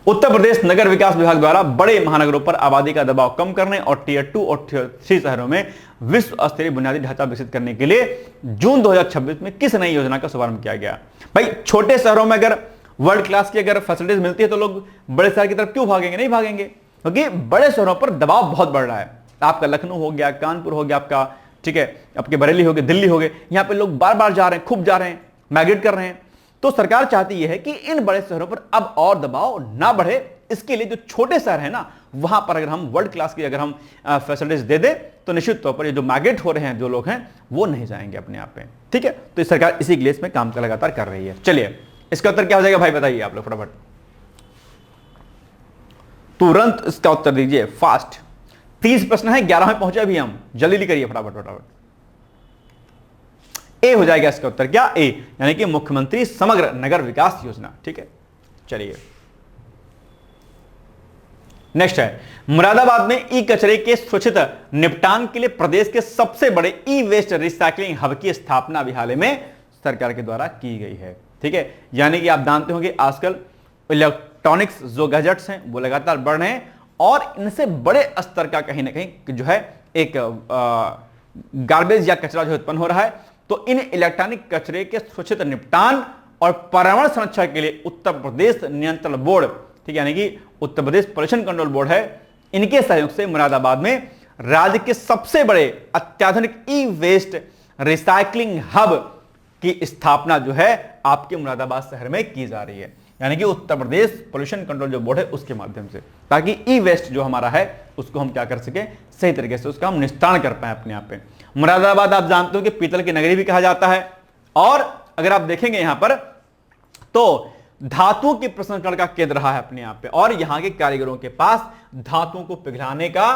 उत्तर प्रदेश नगर विकास विभाग द्वारा बड़े महानगरों पर आबादी का दबाव कम करने और टियर 2 और टियर 3 शहरों में विश्व स्तरीय बुनियादी ढांचा विकसित करने के लिए जून 2026 में किस नई योजना का शुभारंभ किया गया। भाई छोटे शहरों में अगर वर्ल्ड क्लास की अगर फैसिलिटीज मिलती है तो लोग बड़े शहर की तरफ क्यों भागेंगे, नहीं भागेंगे, क्योंकि बड़े शहरों पर दबाव बहुत बढ़ रहा है। आपका लखनऊ हो गया, कानपुर हो गया आपका, ठीक है, आपके बरेली हो गए, दिल्ली हो गए, यहां पे लोग बार बार जा रहे हैं, खूब जा रहे हैं, माइग्रेट कर रहे हैं। तो सरकार चाहती यह है कि इन बड़े शहरों पर अब और दबाव ना बढ़े। इसके लिए जो छोटे शहर है ना, वहां पर अगर हम वर्ल्ड क्लास की अगर हम फैसिलिटीज दे दें तो निश्चित तौर पर ये जो माइग्रेट हो रहे हैं जो लोग हैं वो नहीं जाएंगे अपने आप में। ठीक है, तो सरकार इसी के लिए इसमें काम लगातार कर रही है। चलिए इसका उत्तर क्या हो जाएगा भाई, बताइए आप लोग फटाफट, तुरंत इसका उत्तर दीजिए फास्ट। 30 प्रश्न है, 11 में पहुंचे अभी हम, जल्दी करिए फटाफट फटाफट। ए हो जाएगा इसका उत्तर, क्या ए, यानी कि मुख्यमंत्री समग्र नगर विकास योजना। ठीक है, चलिए नेक्स्ट है, मुरादाबाद में ई कचरे के सुरक्षित निपटान के लिए प्रदेश के सबसे बड़े ई वेस्ट रिसाइकलिंग हब की स्थापना भी हाल ही में सरकार के द्वारा की गई है। ठीक है, यानी कि आप जानते होंगे आजकल इलेक्ट्रॉनिक्स जो गैजेट्स हैं वो लगातार बढ़ रहे हैं और इनसे बड़े स्तर का कहीं ना कहीं जो है एक गार्बेज या कचरा जो उत्पन्न हो रहा है। तो इन इलेक्ट्रॉनिक कचरे के सुरक्षित निपटान और पर्यावरण संरक्षण के लिए उत्तर प्रदेश नियंत्रण बोर्ड, ठीक है, यानी कि Uttar Pradesh pollution control board है, इनके सहयोग से मुरादाबाद में राज्य के सबसे बड़े अत्याधुनिक ई वेस्ट रिसाइकलिंग हब की स्थापना जो है आपके मुरादाबाद शहर में की जा रही है। यानी कि उत्तर प्रदेश पोल्यूशन कंट्रोल जो बोर्ड है उसके माध्यम से, ताकि ई वेस्ट जो हमारा है उसको हम क्या कर सके, सही तरीके से उसका हम निस्तारण कर पाए अपने आप पे। मुरादाबाद आप जानते हो कि पीतल की नगरी भी कहा जाता है। और अगर आप देखेंगे यहां पर तो धातुओं के प्रसंस्करण का केंद्र रहा है अपने आप पे, और यहां के कारीगरों के पास धातुओं को पिघलाने का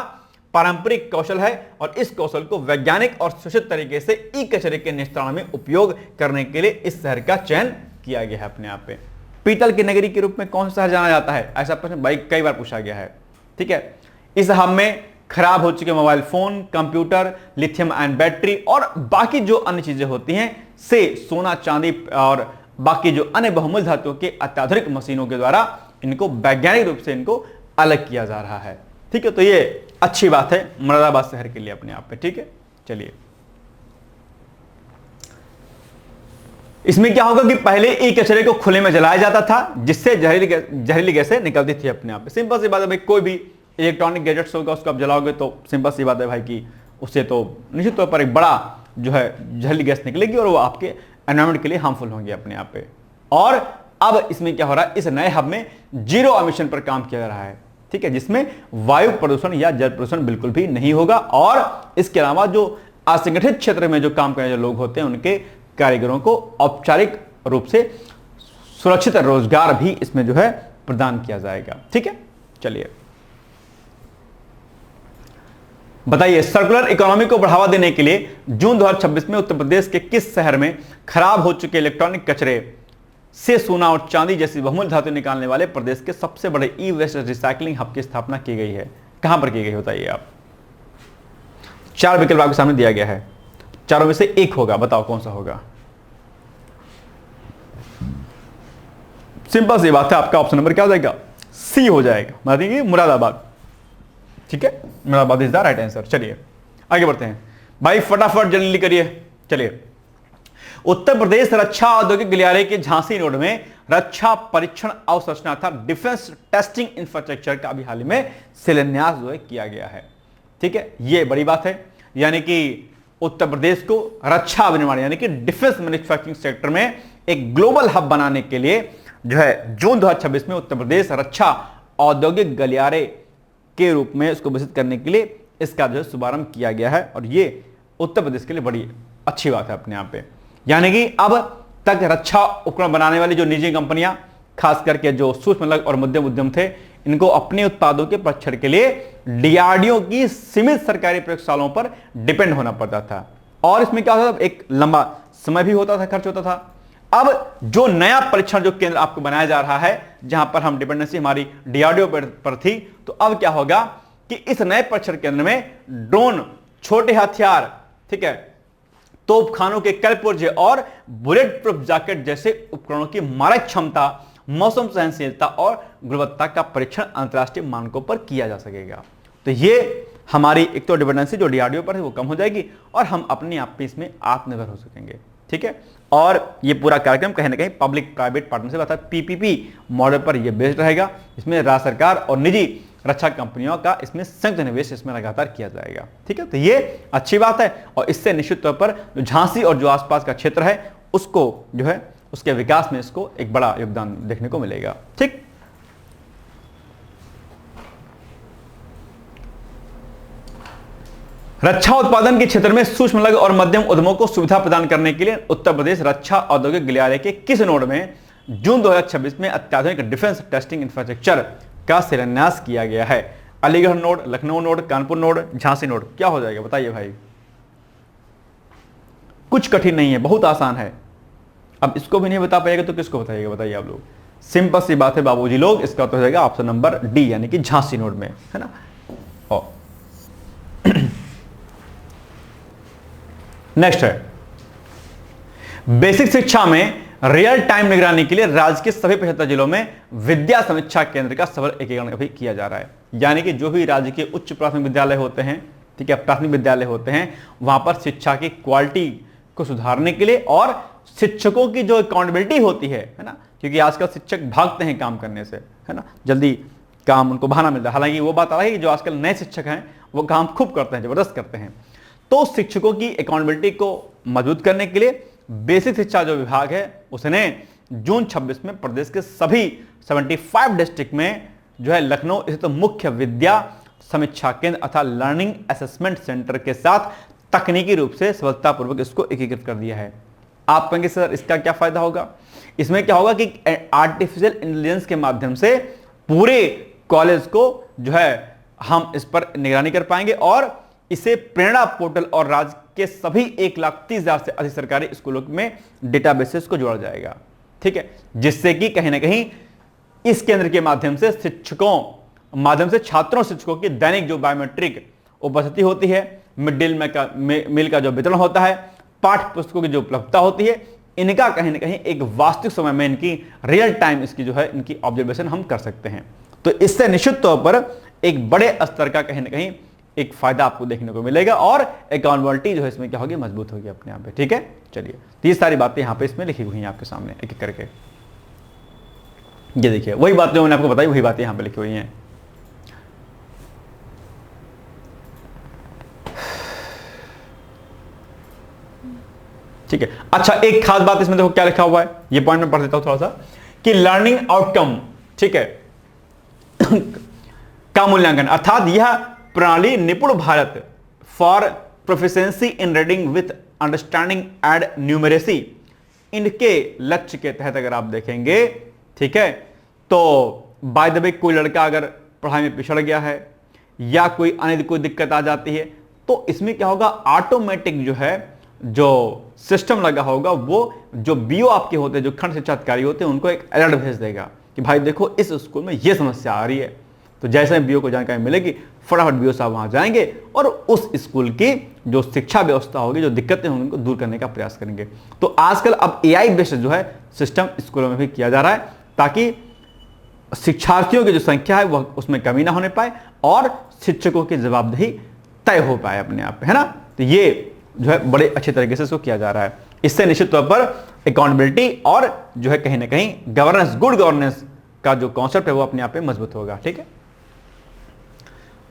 पारंपरिक कौशल है और इस कौशल को वैज्ञानिक और सुरक्षित तरीके से ई कचरे के निस्तारण में उपयोग करने के लिए इस शहर का चयन किया गया है अपने आप पे। पीतल की नगरी के रूप में कौन सा शहर जाना जाता है, ऐसा प्रश्न भाई कई बार पूछा गया है। ठीक है, इस हब में खराब हो चुके mobile phone, computer, lithium ion battery और बाकी जो अन्य चीजें होती हैं से सोना चांदी और बाकी जो अन्य बहुमूल्य धातुओं के अत्याधुनिक मशीनों के द्वारा इनको वैज्ञानिक रूप से इनको अलग किया जा रहा है। ठीक है, तो ये अच्छी बात है मुरादाबाद शहर के लिए अपने आप पे। ठीक है, चलिए इसमें क्या होगा कि पहले ई कचरे को खुले में जलाया जाता था जिससे जहरीली गैसें निकलती थी अपने आप पे। सिंपल सी बात है भाई, कोई भी इलेक्ट्रॉनिक गैजेट्स होगा उसको आप जलाओगे तो सिंपल सी बात है भाई कि उससे तो निश्चित तौर पर एक बड़ा जो है जहरीली गैस निकलेगी और वो आपके एनवायरमेंट के लिए हार्मफुल होंगे अपने आप पे। और अब इसमें क्या हो रहा है, इस नए हब में जीरो एमिशन पर काम किया जा रहा है। ठीक है, जिसमें वायु प्रदूषण या जल प्रदूषण बिल्कुल भी नहीं होगा। और इसके अलावा जो असंगठित क्षेत्र में जो काम करने वाले लोग होते हैं उनके कारीगरों को औपचारिक रूप से सुरक्षित रोजगार भी इसमें जो है प्रदान किया जाएगा। ठीक है, चलिए बताइए, सर्कुलर इकोनॉमी को बढ़ावा देने के लिए जून 2026 में उत्तर प्रदेश के किस शहर में खराब हो चुके इलेक्ट्रॉनिक कचरे से सोना और चांदी जैसी बहुमूल्य धातु निकालने वाले प्रदेश के सबसे बड़े ई वेस्ट रिसाइकलिंग हब की स्थापना की गई है? कहां पर की गई बताइए आप। 4 विकल्प आपके सामने दिया गया है, चारों में से एक होगा, बताओ कौन सा होगा। सिंपल सी बात है, आपका ऑप्शन नंबर क्या हो जाएगा? सी हो जाएगा, मान लीजिए मुरादाबाद। ठीक है, Moradabad is the right answer. चलिए आगे बढ़ते हैं भाई, फटाफट जल्दी करिए। चलिए, उत्तर प्रदेश रक्षा औद्योगिक गलियारे के झांसी रोड में रक्षा परीक्षण अवसंरचना था डिफेंस टेस्टिंग इंफ्रास्ट्रक्चर का अभी हाल ही में शिलान्यास जो है किया गया है। ठीक है, यह बड़ी बात है, यानी कि उत्तर प्रदेश को रक्षा विनिर्माण यानी कि डिफेंस मैन्युफैक्चरिंग सेक्टर में एक ग्लोबल हब बनाने के लिए जो है जून 2026 में उत्तर प्रदेश रक्षा औद्योगिक गलियारे के रूप में इसको विकसित करने के लिए इसका जो है शुभारंभ किया गया है। और ये उत्तर प्रदेश के लिए बड़ी अच्छी बात है अपने आप पे, यानी कि अब तक रक्षा उपकरण बनाने वाली जो निजी कंपनियां, खास करके जो सूक्ष्म लघु और मध्यम उद्यम थे, इनको अपने उत्पादों के परीक्षण के लिए डीआरडीओ की सीमित सरकारी प्रयोगशालाओं पर डिपेंड होना पड़ता था। और इसमें क्या होता था, एक लंबा समय भी होता था, खर्च होता था। अब जो नया परीक्षण जो केंद्र आपको बनाया जा रहा है, जहां पर हम डिपेंडेंसी हमारी डीआरडीओ पर थी, तो अब क्या होगा कि इस नए परीक्षण केंद्र में ड्रोन, छोटे हथियार, ठीक है, तोपखानों के कलपुर्जे और बुलेट प्रूफ जैकेट जैसे उपकरणों की मारक क्षमता, मौसम सहनशीलता और गुणवत्ता का परीक्षण अंतर्राष्ट्रीय मानकों पर किया जा सकेगा। तो ये हमारी एक तो डिपेंडेंसी जो डीआरडीओ पर है वो कम हो जाएगी और हम अपने आप पे इसमें आत्मनिर्भर हो सकेंगे। ठीक है, और ये पूरा कार्यक्रम कहीं ना कहीं पब्लिक प्राइवेट पार्टनरशिप अर्थात पीपीपी मॉडल पर यह बेस्ड रहेगा। इसमें राज्य सरकार और निजी रक्षा कंपनियों का इसमें संयुक्त निवेश इसमें लगातार किया जाएगा। ठीक है, तो ये अच्छी बात है और इससे निश्चित तौर पर जो झांसी और जो आसपास का क्षेत्र है उसको जो है उसके विकास में इसको एक बड़ा योगदान देखने को मिलेगा। ठीक, रक्षा उत्पादन के क्षेत्र में सूक्ष्म लघु और मध्यम उद्यमों को सुविधा प्रदान करने के लिए उत्तर प्रदेश रक्षा औद्योगिक गलियारे के किस नोड में जून 2026 में अत्याधुनिक डिफेंस टेस्टिंग इंफ्रास्ट्रक्चर का शिलान्यास किया गया है? Aligarh node, Lucknow node, Kanpur node, Jhansi node, क्या हो जाएगा बताइए भाई। कुछ कठिन नहीं है, बहुत आसान है। अब इसको भी नहीं बता पाएगा तो किसको बताइएगा बताइए आप लोग। सिंपल सी बात है बाबूजी लोग, इसका उत्तर हो जाएगा ऑप्शन नंबर डी यानी कि झांसी नोड में, है ना। और नेक्स्ट है, बेसिक शिक्षा में रियल टाइम निगरानी के लिए राज्य के सभी 75 जिलों में विद्या समीक्षा केंद्र का सफल एकीकरण अभी किया जा रहा है। यानी कि जो भी राज्य के उच्च प्राथमिक विद्यालय होते हैं, ठीक है, प्राथमिक विद्यालय होते हैं, वहां पर शिक्षा की क्वालिटी को सुधारने के लिए और शिक्षकों की जो अकाउंटेबिलिटी होती है ना, क्योंकि आजकल शिक्षक भागते हैं काम करने से, है ना, जल्दी काम उनको बहाना मिलता है। हालांकि वो बात आ रही है कि जो आजकल नए शिक्षक हैं वो काम खूब करते हैं, जबरदस्त करते हैं। तो शिक्षकों की अकाउंटेबिलिटी को मजबूत करने के लिए बेसिक शिक्षा जो विभाग है उसने जून 26 में प्रदेश के सभी 75 डिस्ट्रिक्ट में जो है लखनऊ स्थित मुख्य विद्या समीक्षा केंद्र अर्थात लर्निंग असेसमेंट सेंटर के साथ तकनीकी रूप से सफलतापूर्वक इसको एकीकृत कर दिया है। आप कहेंगे सर इसका क्या फायदा होगा? इसमें क्या होगा कि आर्टिफिशियल इंटेलिजेंस के माध्यम से पूरे कॉलेज को जो है हम इस पर निगरानी कर पाएंगे और इसे प्रेरणा पोर्टल और राज्य के सभी 1,30,000 से अधिक सरकारी स्कूलों में डेटाबेसेस को जोड़ा जाएगा। ठीक है, जिससे कि कहीं ना कहीं इस केंद्र के माध्यम से छात्रों शिक्षकों की दैनिक जो बायोमेट्रिक उपस्थिति होती है, मिड डे मील का जो वितरण होता है, पाठ्य पुस्तकों की जो उपलब्धता होती है, इनका कहीं ना कहीं एक वास्तविक समय में इनकी रियल टाइम इसकी जो है इनकी ऑब्जर्वेशन हम कर सकते हैं। तो इससे निश्चित तौर पर एक बड़े स्तर का कहीं ना कहीं एक फायदा आपको देखने को मिलेगा और अकाउंटेबिलिटी जो है इसमें क्या होगी, मजबूत होगी अपने आप पे। ठीक है, चलिए, तो ये सारी बातें यहां पे इसमें लिखी हुई हैं आपके सामने एक एक करके। ये देखिए वही बात जो मैंने आपको बताई वही बातें यहां पे लिखी हुई हैं। ठीक है, अच्छा एक खास बात इसमें देखो क्या लिखा हुआ है, ये पॉइंट में पढ़ देता हूं थोड़ा सा कि लर्निंग आउटकम, ठीक है, का मूल्यांकन अर्थात यह प्रणाली निपुण Bharat for proficiency in reading with understanding and numeracy, इनके लक्ष्य के तहत अगर आप देखेंगे, ठीक है, तो बाय द वे कोई लड़का अगर पढ़ाई में पिछड़ गया है या कोई अन्य कोई दिक्कत आ जाती है तो इसमें क्या होगा, ऑटोमेटिक जो है जो सिस्टम लगा होगा वो जो बीओ आपके होते हैं, जो खंड शिक्षा अधिकारी होते हैं, उनको एक अलर्ट भेज देगा कि भाई देखो इस स्कूल में ये समस्या आ रही है। तो जैसे बीओ को जानकारी मिलेगी, फटाफट बीओ साहब वहां जाएंगे और उस स्कूल की जो शिक्षा व्यवस्था होगी, जो दिक्कतें होंगी, उनको दूर करने का प्रयास करेंगे। तो आजकल अब एआई बेस्ड जो है सिस्टम स्कूलों में भी किया जा रहा है, ताकि शिक्षार्थियों की जो संख्या है वह उसमें कमी ना होने पाए और शिक्षकों की जवाबदेही तय हो पाए अपने आप, है ना। तो ये जो है बड़े अच्छे तरीके से इसको किया जा रहा है। इससे निश्चित तौर पर अकाउंटेबिलिटी और जो है कहीं ना कहीं गवर्नेंस, गुड गवर्नेंस का जो कॉन्सेप्ट है वो अपने आप में मजबूत होगा। ठीक है,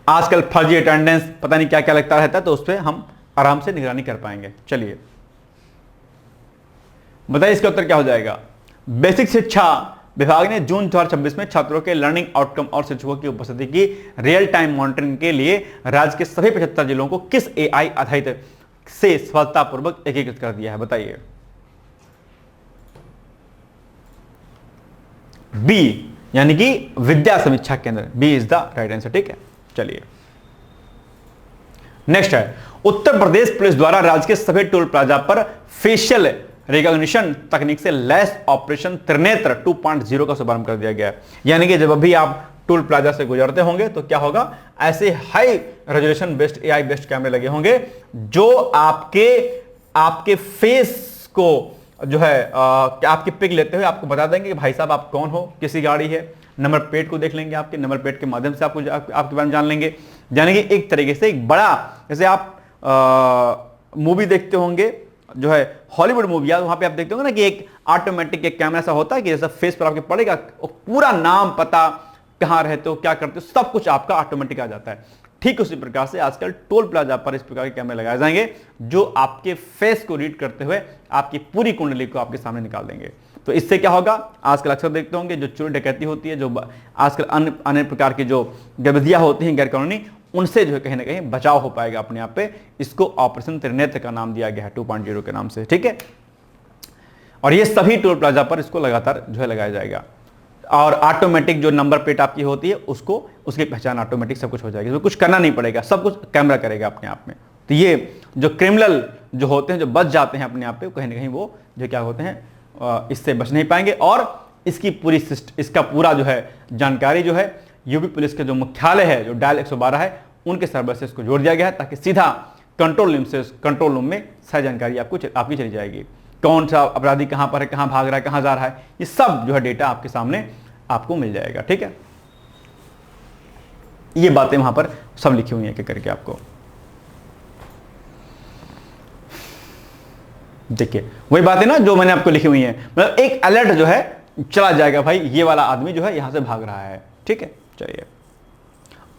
आजकल फर्जी अटेंडेंस पता नहीं क्या क्या लगता रहता है, तो उस पर हम आराम से निगरानी कर पाएंगे। चलिए बताइए इसका उत्तर क्या हो जाएगा। बेसिक शिक्षा विभाग ने जून 2026 में छात्रों के लर्निंग आउटकम और शिक्षकों की उपस्थिति की रियल टाइम मॉनिटरिंग के लिए राज्य के सभी 75 जिलों को किस एआई आधारित से सफलतापूर्वक एकीकृत कर दिया है, बताइए। बी यानी कि Vidya Samiksha Kendra, B is the right answer. ठीक है, चलिए नेक्स्ट है, उत्तर प्रदेश पुलिस द्वारा राज्य के सभी टोल प्लाजा पर फेशियल रिकॉग्निशन तकनीक से लैस ऑपरेशन त्रिनेत्र 2.0 का शुभारंभ कर दिया गया है। यानी कि जब भी आप टोल प्लाजा से गुजरते होंगे तो क्या होगा, ऐसे high resolution based AI based कैमरे लगे होंगे जो आपके फेस को जो है आपकी पिक लेते हुए आपको बता देंगे कि भाई साहब आप कौन हो, किसी गाड़ी है, नंबर प्लेट को देख लेंगे, आपके नंबर प्लेट के माध्यम से आपको आपके बारे में जान लेंगे। यानी कि एक तरीके से एक बड़ा, जैसे आप मूवी देखते होंगे जो है हॉलीवुड मूवी, वहां पे आप देखते होंगे ना कि एक ऑटोमेटिक एक कैमरा ऐसा होता है कि जैसा फेस पर आपके पड़ेगा, पूरा नाम पता, कहां रहते हो, क्या करते हो, सब कुछ आपका ऑटोमेटिक आ जाता है। ठीक उसी प्रकार से आजकल टोल प्लाजा पर इस प्रकार के कैमरे लगाए जाएंगे जो आपके फेस को रीड करते हुए आपकी पूरी कुंडली को आपके सामने निकाल देंगे। तो इससे क्या होगा, आजकल अक्सर देखते होंगे जो चोरी डकैती होती है, जो आजकल अन्य प्रकार की जो गतिविधियां होती हैं गैर कानूनी, उनसे जो है कहीं ना कहीं बचाव हो पाएगा अपने आप पे। इसको ऑपरेशन त्रिनेत्र का नाम दिया गया है 2.0 के नाम से। ठीक है, और ये सभी टोल प्लाजा पर इसको लगातार जो है लगाया जाएगा। और ऑटोमेटिक जो नंबर प्लेट आपकी होती है उसको, उसकी पहचान ऑटोमेटिक सब कुछ हो जाएगी, इसमें कुछ करना नहीं पड़ेगा, सब कुछ कैमरा करेगा अपने आप में। तो ये जो क्रिमिनल जो होते हैं, जो बच जाते हैं अपने आप पे, कहीं ना कहीं वो जो क्या होते हैं इससे बच नहीं पाएंगे। और इसकी पूरी इसका पूरा जो है जानकारी जो है यूपी पुलिस के जो मुख्यालय है, जो डायल 112 है, उनके सर्वर से इसको जोड़ दिया गया है, ताकि सीधा कंट्रोल रूम में सारी जानकारी आपकी चली जाएगी। कौन सा अपराधी कहां पर है, कहां भाग रहा है, कहां जा रहा है, ये सब जो है डेटा आपके सामने आपको मिल जाएगा। ठीक है, ये बातें वहां पर सब लिखी हुई हैं करके आपको देखिए, वही बातें ना जो मैंने आपको लिखी हुई हैं। मतलब एक अलर्ट जो है चला जाएगा, भाई ये वाला आदमी जो है यहां से भाग रहा है। ठीक है, चलिए,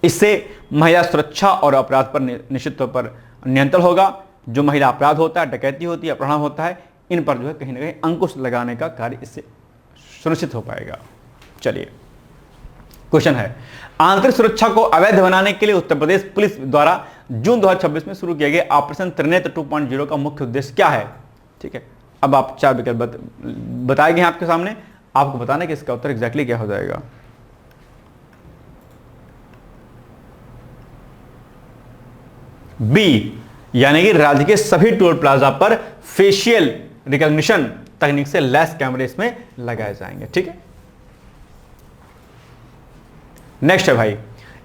इससे महिला सुरक्षा और अपराध पर निश्चित तौर पर नियंत्रण होगा। जो महिला अपराध होता है, डकैती होती है, अपहरण होता है, इन पर जो है कहीं ना कहीं अंकुश लगाने का कार्य इससे सुनिश्चित हो पाएगा। चलिए, क्वेश्चन है, आंतरिक सुरक्षा को अवैध बनाने के लिए उत्तर प्रदेश पुलिस द्वारा जून 2026 में शुरू किए गए ऑपरेशन त्रिनेत्र 2.0 का मुख्य उद्देश्य क्या है। ठीक है, अब आप 4 विकल्प बताए गए आपके सामने, आपको बताना कि इसका उत्तर एग्जैक्टली क्या हो जाएगा। बी यानी कि राज्य के सभी टोल प्लाजा पर फेशियल रिकॉग्निशन तकनीक से लैस कैमरे इसमें लगाए जाएंगे। ठीक है, नेक्स्ट है भाई,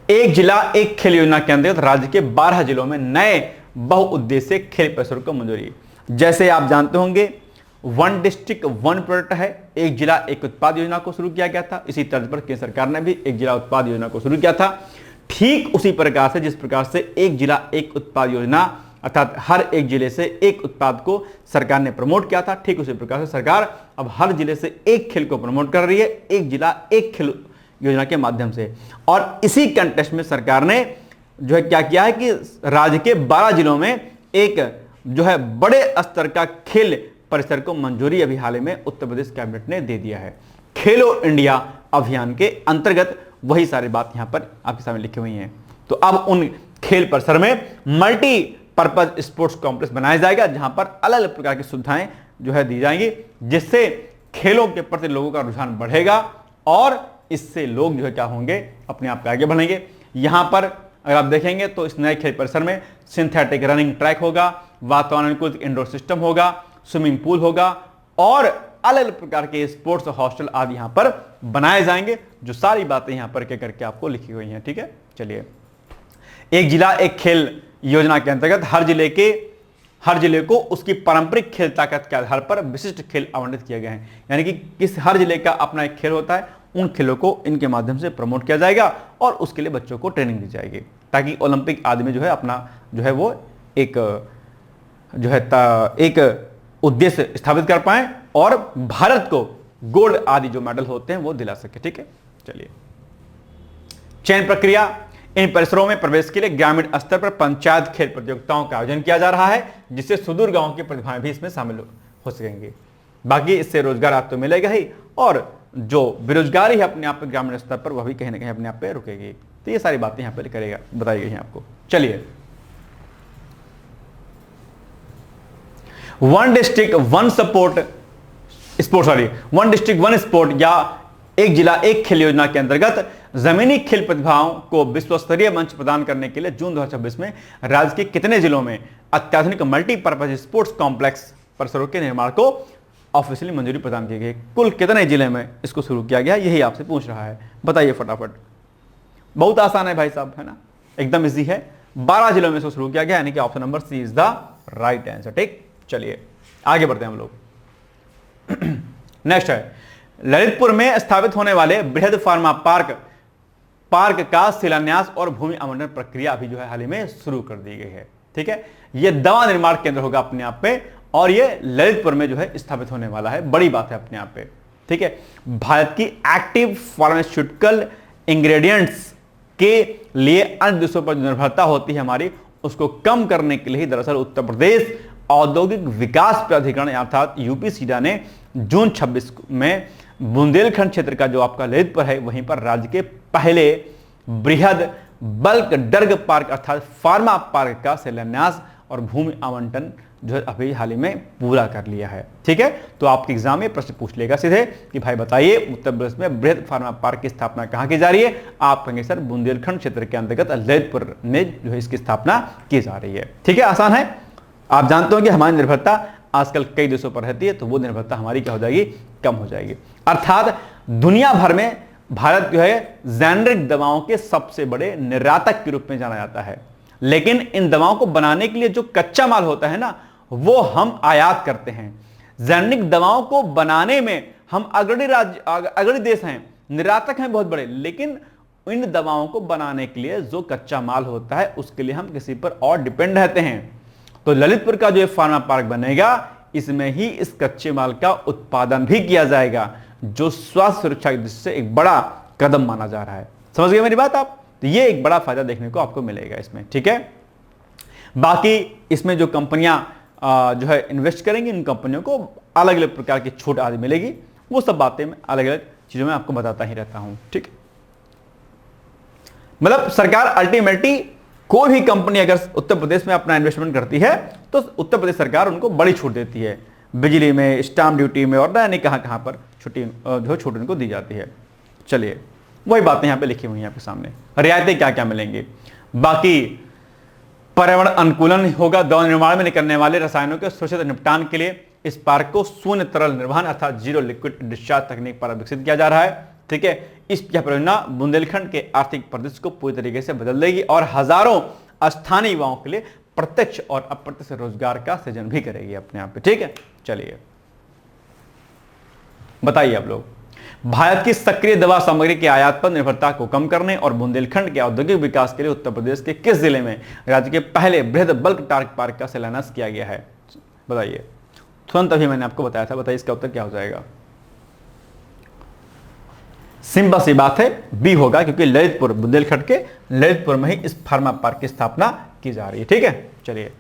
एक जिला एक खेल योजना के अंतर्गत राज्य के 12 जिलों में नए बहुउद्देशीय खेल परिसरों को मंजूरी। जैसे आप जानते होंगे, वन डिस्ट्रिक्ट वन प्रोडक्ट है, एक जिला एक उत्पाद योजना को शुरू किया गया था। इसी तर्ज पर केंद्र सरकार ने भी एक जिला उत्पाद योजना को शुरू किया था। ठीक उसी प्रकार से जिस प्रकार से एक जिला एक उत्पाद योजना, अर्थात हर एक जिले से एक उत्पाद को सरकार ने प्रमोट किया था, ठीक उसी प्रकार से सरकार अब हर जिले से एक खेल को प्रमोट कर रही है, एक जिला एक खेल योजना के माध्यम से। और इसी कंटेक्स्ट में सरकार ने जो है क्या किया है कि राज्य के 12 जिलों में एक जो है बड़े स्तर का खेल परिसर को मंजूरी अभी हाल ही में उत्तर प्रदेश कैबिनेट ने दे दिया है। खेलो इंडिया अभियान के अंतर्गत वही सारी बात यहां पर आपके सामने लिखी हुई हैं। तो अब उन खेल परिसर में मल्टीपर्पज स्पोर्ट्स कॉम्प्लेक्स बनाया जाएगा, जहां पर अलग अलग प्रकार की सुविधाएं जो है दी जाएंगी, जिससे खेलों के प्रति लोगों का रुझान बढ़ेगा और इससे लोग जो है क्या होंगे, अपने आप पे आगे बढ़ेंगे। यहां पर अगर आप देखेंगे तो इस नए खेल परिसर में सिंथेटिक रनिंग ट्रैक होगा, वातावरणीकृत इंडोर सिस्टम होगा, स्विमिंग पूल होगा और अलग अलग प्रकार के स्पोर्ट्स हॉस्टल आदि यहां पर बनाए जाएंगे, जो सारी बातें यहां पर करके आपको लिखी हुई हैं। ठीक है, चलिए, एक जिला एक खेल योजना के अंतर्गत हर जिले को उसकी पारंपरिक खेल ताकत के आधार पर विशिष्ट खेल आवंटित किए गए हैं। यानी कि हर जिले का अपना एक खेल होता है, उन खेलों को इनके माध्यम से प्रमोट किया जाएगा और उसके लिए बच्चों को ट्रेनिंग दी जाएगी, ताकि ओलंपिक आदि में जो है अपना जो है वो एक उद्देश्य स्थापित कर पाए और भारत को गोल्ड आदि जो मेडल होते हैं वो दिला सके। ठीक है, चलिए, चयन प्रक्रिया। इन परिसरों में प्रवेश के लिए ग्रामीण स्तर पर पंचायत खेल प्रतियोगिताओं का आयोजन किया जा रहा है, जिससे सुदूर गांव की प्रतिभाएं भी इसमें शामिल हो सकेंगी। बाकी इससे रोजगार आपको मिलेगा ही, और जो बेरोजगारी है अपने आप पे ग्रामीण स्तर पर, वह भी कहीं ना कहीं अपने आप पे रुकेगी। तो ये सारी बातें यहां पर करेगा, बताई गई हैं आपको। चलिए, वन डिस्ट्रिक्ट वन स्पोर्ट या एक जिला एक खेल योजना के अंतर्गत जमीनी खेल प्रतिभाओं को विश्व स्तरीय मंच प्रदान करने के लिए जून 2026 में राज्य के कितने जिलों में अत्याधुनिक मल्टीपर्पज स्पोर्ट्स कॉम्प्लेक्स परिसरों के निर्माण को ऑफिशियली मंजूरी प्रदान की गई? कुल कितने जिले में इसको शुरू किया गया, यही आपसे पूछ रहा है, बताइए फटाफट। बहुत आसान है भाई साहब, है ना, एकदम इजी है। 12 जिलों में इसको शुरू किया गया, यानी कि option number C is the right answer. ठीक, चलिए आगे बढ़ते हैं हम लोग। नेक्स्ट है, ललितपुर में स्थापित होने वाले बृहद फार्मा पार्क का शिलान्यास और भूमि आवंटन प्रक्रिया अभी जो है हाल ही में शुरू कर दी गई है। ठीक है, यह दवा निर्माण केंद्र होगा अपने आप पे, और यह ललितपुर में जो है स्थापित होने वाला है, बड़ी बात है अपने आप पे। ठीक है, भारत की एक्टिव फार्मास्यूटिकल इंग्रेडिएंट्स के लिए अन्य देशों पर निर्भरता होती है हमारी, उसको कम करने के लिए ही दरअसल उत्तर प्रदेश औद्योगिक विकास प्राधिकरण अर्थात यूपीसीडा ने जून 26 में बुंदेलखंड क्षेत्र का जो आपका ललितपुर है, वहीं पर राज्य के पहले बृहद बल्क ड्रग पार्क अर्थात फार्मा पार्क का शिलान्यास और भूमि आवंटन जो है अभी हाल ही में पूरा कर लिया है। ठीक है, तो आपके एग्जाम में प्रश्न पूछ लेगा सीधे कि भाई बताइए उत्तर प्रदेश में बृहद फार्मा पार्क की स्थापना कहां की जा रही है? आप कहेंगे सर बुंदेलखंड क्षेत्र के अंतर्गत ललितपुर में जो है इसकी स्थापना की जा रही है। ठीक है, आसान है। आप जानते हो कि हमारी निर्भरता आजकल कई देशों पर रहती है, तो वो निर्भरता हमारी क्या हो जाएगी? कम हो जाएगी। अर्थात दुनिया भर में भारत जो है जेनरिक दवाओं के सबसे बड़े निर्यातक के रूप में जाना जाता है, लेकिन इन दवाओं को बनाने के लिए जो कच्चा माल होता है ना, वो हम आयात करते हैं। जेनरिक दवाओं को बनाने में हम अग्रणी देश हैं, निर्यातक हैं बहुत बड़े, लेकिन इन दवाओं को बनाने के लिए जो कच्चा माल होता है उसके लिए हम किसी पर और डिपेंड रहते हैं। तो ललितपुर का जो फार्मा पार्क बनेगा, इसमें ही इस कच्चे माल का उत्पादन भी किया जाएगा, जो स्वास्थ्य सुरक्षा की दृष्टि से एक बड़ा कदम माना जा रहा है। समझ गए मेरी बात आप? तो ये एक बड़ा फायदा देखने को आपको मिलेगा इसमें। ठीक है, बाकी इसमें जो कंपनियां जो है इन्वेस्ट करेंगी, इन कंपनियों को अलग अलग प्रकार की छूट आदि मिलेगी, वो सब बातें मैं अलग अलग चीजों में आपको बताता ही रहता हूं। ठीक, मतलब सरकार अल्टीमेटली कोई भी कंपनी अगर उत्तर प्रदेश में अपना इन्वेस्टमेंट करती है तो उत्तर प्रदेश सरकार उनको बड़ी छूट देती है, बिजली में, स्टाम्प ड्यूटी में, और नहीं कहां पर छूट उनको दी जाती है। चलिए वही बातें यहां पे लिखी हुई हैं आपके सामने, रियायतें क्या क्या मिलेंगी। बाकी पर्यावरण अनुकूलन होगा, दवा निर्माण में निकलने वाले रसायनों के सुरक्षित निपटान के लिए इस पार्क को शून्य तरल निर्वहन अर्थात जीरो लिक्विड डिस्चार्ज तकनीक पर विकसित किया जा रहा है। ठीक है, इस परियोजना बुंदेलखंड के आर्थिक परिदृश्य को पूरी तरीके से बदल देगी और हजारों स्थानीय युवाओं के लिए प्रत्यक्ष और अप्रत्यक्ष रोजगार का सृजन भी करेगी अपने आप पे। ठीक है, चलिए बताइए आप लोग, भारत की सक्रिय दवा सामग्री के आयात पर निर्भरता को कम करने और बुंदेलखंड के औद्योगिक विकास के लिए उत्तर प्रदेश के किस जिले में राज्य के पहले बृहद बल्क टार्क पार्क का शिलान्यास किया गया है? बताइए, तुरंत अभी मैंने आपको बताया था, बताइए इसका उत्तर क्या हो जाएगा? सिंपल सी बात है, बी होगा, क्योंकि ललितपुर, बुंदेलखंड के ललितपुर में ही इस फार्मा पार्क की स्थापना की जा रही है। ठीक है, चलिए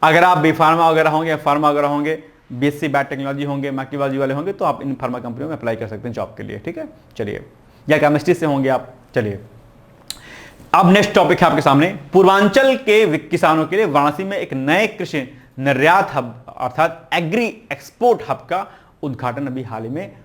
अगर आप बी फार्मा वगैरह होंगे, फार्मा वगैरह होंगे, बीएससी बायोटेक्नोलॉजी होंगे, माइक्रोबायोलॉजी वाले होंगे, तो आप इन फार्मा कंपनियों में अप्लाई कर सकते हैं जॉब के लिए। ठीक है, चलिए, या केमिस्ट्री से होंगे आप। चलिए अब नेक्स्ट टॉपिक है आपके सामने, पूर्वांचल के किसानों के लिए वाराणसी में एक नए कृषि निर्यात हब अर्थात एग्री एक्सपोर्ट हब का उद्घाटन अभी हाल ही में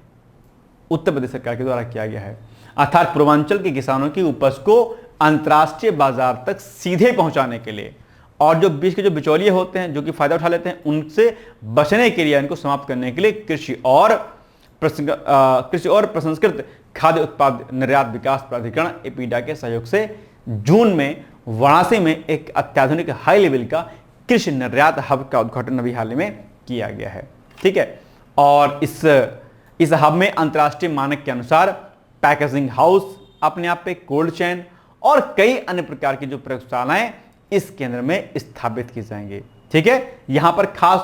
उत्तर प्रदेश सरकार के द्वारा किया गया है। अर्थात पूर्वांचल के किसानों की उपज को अंतर्राष्ट्रीय बाजार तक सीधे पहुंचाने के लिए और जो बीच के जो बिचौलिए होते हैं जो कि फायदा उठा लेते हैं उनसे बचने के लिए, इनको समाप्त करने के लिए कृषि और प्रसंस्कृत खाद्य उत्पाद निर्यात विकास प्राधिकरण एपीडा के सहयोग से जून में वाराणसी में एक अत्याधुनिक हाई लेवल का कृषि निर्यात हब का उद्घाटन अभी हाल में किया गया है। ठीक है, और इस हब में अंतर्राष्ट्रीय मानक के अनुसार पैकेजिंग हाउस, अपने आप पे कोल्ड चेन और कई अन्य प्रकार की जो प्रयोगशालाएं इस केंद्र में स्थापित की जाएंगी। ठीक है, यहां पर खास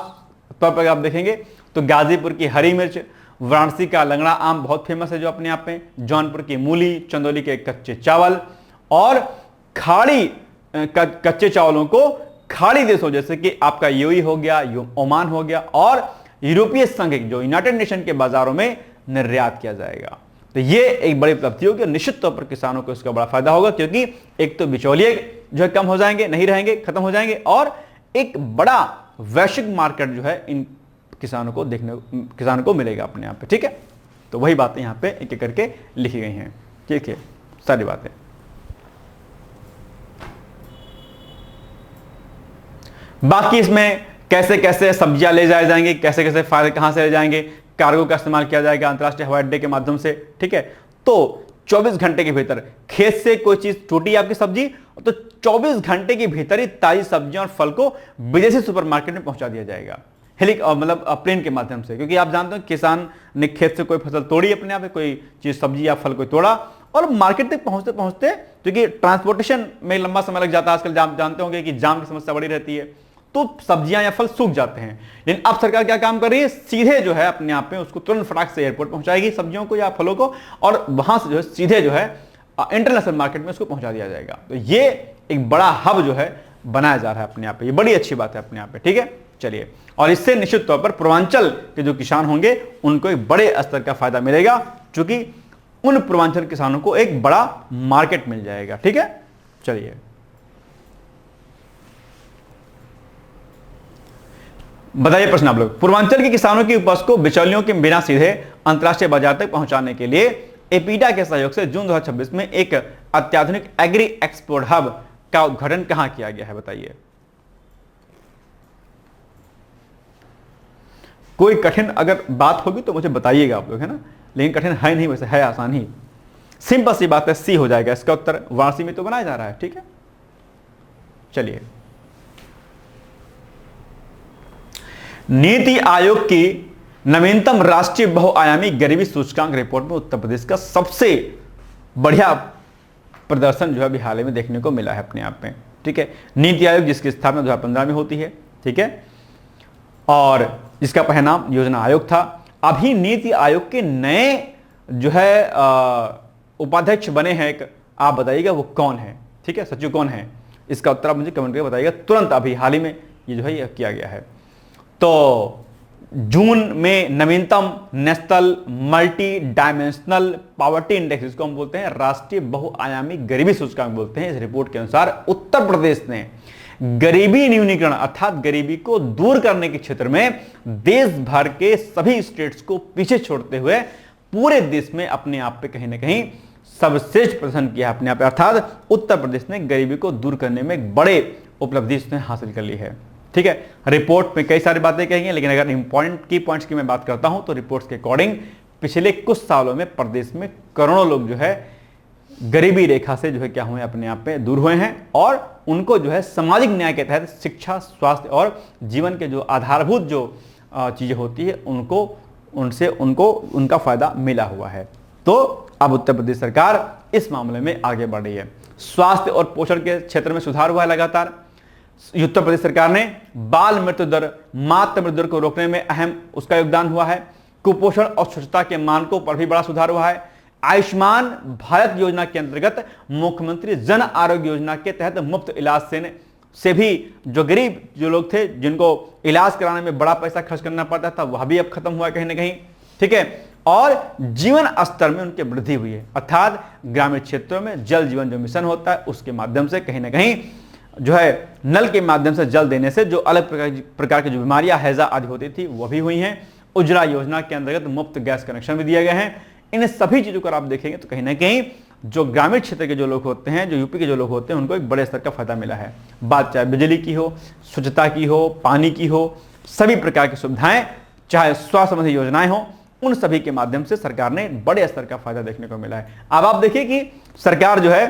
तौर पर आप देखेंगे तो गाजीपुर की हरी मिर्च, वाराणसी का लंगड़ा आम बहुत फेमस है जो अपने आप में, जौनपुर की मूली, चंदौली के कच्चे चावल और कच्चे चावलों को खाड़ी देशों जैसे कि आपका यूएई हो गया, ओमान हो गया और यूरोपीय संघ जो यूनाइटेड नेशन के बाजारों में निर्यात किया जाएगा। तो ये एक बड़ी उपलब्धि होगी और निश्चित तौर पर किसानों को इसका बड़ा फायदा होगा, क्योंकि एक तो बिचौलिए जो है कम हो जाएंगे, नहीं रहेंगे, खत्म हो जाएंगे और एक बड़ा वैश्विक मार्केट जो है इन किसानों को मिलेगा अपने आप पे। ठीक है, तो वही बातें यहां पे एक एक करके लिखी गई हैं। ठीक है, सारी बातें। बाकी इसमें कैसे कैसे सब्जियां ले जाए जाएंगे, कैसे कैसे फायदे कहां से ले जाएंगे, कार्गो का इस्तेमाल किया जाएगा अंतरराष्ट्रीय हवाई अड्डे के माध्यम से। ठीक है, तो 24 घंटे के भीतर खेत से कोई चीज टूटी आपकी सब्जी तो 24 घंटे के भीतर ही ताजी सब्जियां और फल को विदेशी सुपरमार्केट में पहुंचा दिया जाएगा, मतलब प्लेन के माध्यम से। क्योंकि आप जानते हो किसान ने खेत से कोई फसल तोड़ी, अपने आप कोई चीज सब्जी या फल कोई तोड़ा और मार्केट तक पहुंचते पहुंचते, क्योंकि ट्रांसपोर्टेशन में लंबा समय लग जाता है, आजकल जानते होंगे कि जाम की समस्या बड़ी रहती है, तो सब्जियां या फल सूख जाते हैं। लेकिन अब सरकार क्या काम कर रही है, सीधे जो है अपने आप में उसको तुरंत फटाक से एयरपोर्ट पहुंचाएगी सब्जियों को या फलों को, और वहां से जो है सीधे जो है इंटरनेशनल मार्केट में उसको पहुंचा दिया जाएगा। तो ये एक बड़ा हब जो है बनाया जा रहा है अपने आप पे, ये बड़ी अच्छी बात है अपने आप पे। ठीक है, चलिए, और इससे निश्चित तौर पर पूर्वांचल के जो किसान होंगे उनको एक बड़े स्तर का फायदा मिलेगा, क्योंकि उन पूर्वांचल किसानों को एक बड़ा मार्केट मिल जाएगा। ठीक है, चलिए, बताइए प्रश्न आप लोग। पूर्वांचल के किसानों की उपज को बिचौलियों के बिना सीधे अंतरराष्ट्रीय बाजार तक पहुंचाने के लिए एपीडा के सहयोग से जून 2026 में एक अत्याधुनिक एग्री एक्सपोर्ट हब का उद्घाटन कहां किया गया है, बताइए। कोई कठिन अगर बात होगी तो मुझे बताइएगा आप लोग, है ना, लेकिन कठिन है नहीं, वैसे है आसान ही, सिंपल सी बात है, सी हो जाएगा इसका उत्तर। वाराणसी में तो बनाया जा रहा है। ठीक है, चलिए, नीति आयोग की नवीनतम राष्ट्रीय बहुआयामी गरीबी सूचकांक रिपोर्ट में उत्तर प्रदेश का सबसे बढ़िया प्रदर्शन जो है अभी हाल ही में देखने को मिला है अपने आप में। ठीक है, नीति आयोग जिसकी स्थापना 2015 में होती है, ठीक है, और जिसका पहला नाम योजना आयोग था। अभी नीति आयोग के नए जो है उपाध्यक्ष बने हैं एक, आप बताइएगा वो कौन है। ठीक है, सचिव कौन है, इसका उत्तर आप मुझे कमेंट करके बताइएगा तुरंत। अभी हाल ही में ये जो है ये किया गया है। तो जून में नवीनतम national multi dimensional poverty index, जिसको हम बोलते हैं राष्ट्रीय बहुआयामी गरीबी सूचकांक बोलते हैं, इस रिपोर्ट के अनुसार उत्तर प्रदेश ने गरीबी न्यूनीकरण अर्थात गरीबी को दूर करने के क्षेत्र में देश भर के सभी स्टेट्स को पीछे छोड़ते हुए पूरे देश में अपने आप पे कहीं ना कहीं सर्वश्रेष्ठ प्रदर्शन किया अपने आप, अर्थात उत्तर प्रदेश ने गरीबी को दूर करने में एक बड़े उपलब्धि इसने हासिल कर ली है। ठीक है, रिपोर्ट में कई सारी बातें कही हैं, लेकिन अगर इंपॉर्टेंट की पॉइंट्स की मैं बात करता हूं तो रिपोर्ट्स के अकॉर्डिंग पिछले कुछ सालों में प्रदेश में करोड़ों लोग जो है गरीबी रेखा से जो है क्या हुए अपने आप में दूर हुए हैं, और उनको जो है सामाजिक न्याय के तहत शिक्षा, स्वास्थ्य और जीवन के जो आधारभूत जो चीजें होती है उनको उनका फायदा मिला हुआ है। तो अब उत्तर प्रदेश सरकार इस मामले में आगे बढ़ रही है। स्वास्थ्य और पोषण के क्षेत्र में सुधार हुआ है लगातार। उत्तर प्रदेश सरकार ने बाल मृत्यु दर, मातृ मृत्यु दर को रोकने में अहम उसका योगदान हुआ है। कुपोषण और स्वच्छता के मानकों पर भी बड़ा सुधार हुआ है। आयुष्मान भारत योजना के अंतर्गत मुख्यमंत्री जन आरोग्य योजना के तहत मुफ्त इलाज से भी जो गरीब जो लोग थे जिनको इलाज कराने में बड़ा पैसा खर्च करना पड़ता था वह भी अब खत्म हुआ कहीं ना कहीं। ठीक है, और जीवन स्तर में उनकी वृद्धि हुई है, अर्थात ग्रामीण क्षेत्रों में जल जीवन जो मिशन होता है उसके माध्यम से कहीं ना कहीं जो है नल के माध्यम से जल देने से जो अलग प्रकार की जो बीमारियां हैजा आदि होती थी वह भी हुई हैं। उज्ज्वला योजना के अंतर्गत मुफ्त गैस कनेक्शन भी दिए गए हैं। इन सभी चीजों को आप देखेंगे तो कहीं ना कहीं जो ग्रामीण क्षेत्र के जो लोग होते हैं, जो यूपी के जो लोग होते हैं, उनको एक बड़े स्तर का फायदा मिला है। बात चाहे बिजली की हो, स्वच्छता की हो, पानी की हो, सभी प्रकार की सुविधाएं, चाहे स्वास्थ्य संबंधी योजनाएं हो, उन सभी के माध्यम से सरकार ने बड़े स्तर का फायदा देखने को मिला है। अब आप देखिए कि सरकार जो है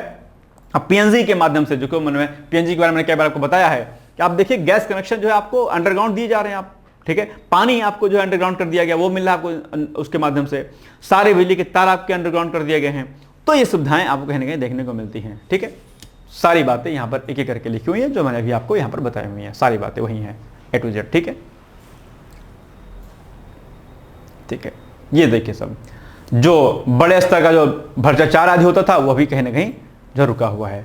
पीएनजी के माध्यम से, जो मैंने पीएनजी के बारे में कई बार आपको बताया है कि आप देखिए गैस कनेक्शन जो है आपको अंडरग्राउंड दिए जा रहे हैं आप, ठीक है, पानी आपको जो है अंडरग्राउंड कर दिया गया, वो मिल रहा है आपको उसके माध्यम से, सारे बिजली के तार आपके अंडरग्राउंड कर दिए गए हैं। तो ये सुविधाएं आपको कहीं ना कहीं देखने को मिलती हैं, ठीक है। सारी बातें यहां पर एक एक करके लिखी हुई है, जो मैंने अभी आपको यहां पर बताई हुई है, सारी बातें वही हैं A to Z, ठीक है, ठीक है। ये देखिए सब जो बड़े स्तर का जो भ्रष्टाचार आदि होता था वो भी कहीं ना कहीं जो रुका हुआ है,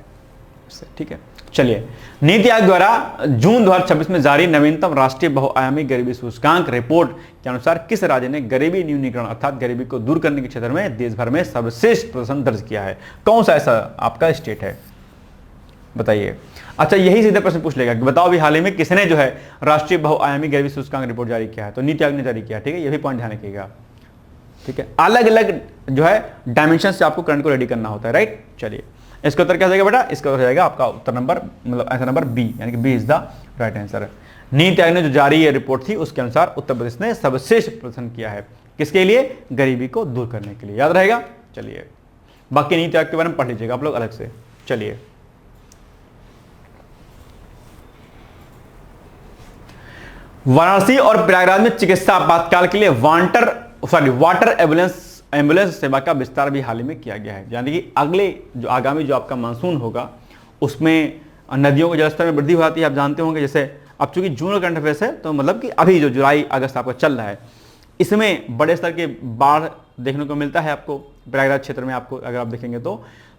ठीक है। चलिए, नीति आयोग द्वारा जून 2026 में जारी नवीनतम राष्ट्रीय बहुआयामी गरीबी सूचकांक रिपोर्ट के अनुसार किस राज्य ने गरीबी न्यूनीकरण अर्थात गरीबी को दूर करने के क्षेत्र में देश भर में सर्वश्रेष्ठ प्रदर्शन दर्ज किया है? कौन सा ऐसा आपका स्टेट है, बताइए। अच्छा, यही सीधा प्रश्न पूछ लेगा कि बताओ अभी हाल ही में किसने जो है राष्ट्रीय बहुआयामी गरीबी सूचकांक रिपोर्ट जारी किया है? तो नीति आयोग ने जारी किया, ठीक है, ये भी पॉइंट ध्यान रखिएगा, ठीक है। अलग अलग जो है डायमेंशन से आपको करंट को रेडी करना होता है, राइट। चलिए, इसका उत्तर क्या जाएगा बेटा? इसका उत्तर जाएगा आपका उत्तर नंबर, मतलब आंसर नंबर बी, यानी कि B is the right answer. NITI Aayog ने जो जारी ये रिपोर्ट थी उसके अनुसार उत्तर प्रदेश ने सर्वश्रेष्ठ प्रदर्शन किया है, किसके लिए? गरीबी को दूर करने के लिए, याद रहेगा। चलिए, बाकी नीति आयोग के बारे में पढ़ लीजिएगा आप लोग अलग से। चलिए, वाराणसी और प्रयागराज में चिकित्सा आपातकाल के लिए वाटर एम्बुलेंस सेवा का विस्तार भी हाल ही में किया गया है। यानी कि आगामी जो आपका मानसून होगा उसमें नदियों के जलस्तर में वृद्धि हो जाती है, आप जानते होंगे। जैसे अब चूंकि जून का करंट अफेयर्स है, तो मतलब कि अभी जो जुलाई अगस्त आपका चल रहा है, इसमें बड़े स्तर के बाढ़ देखने को मिलता है आपको प्रयागराज क्षेत्र में। आपको अगर आप देखेंगे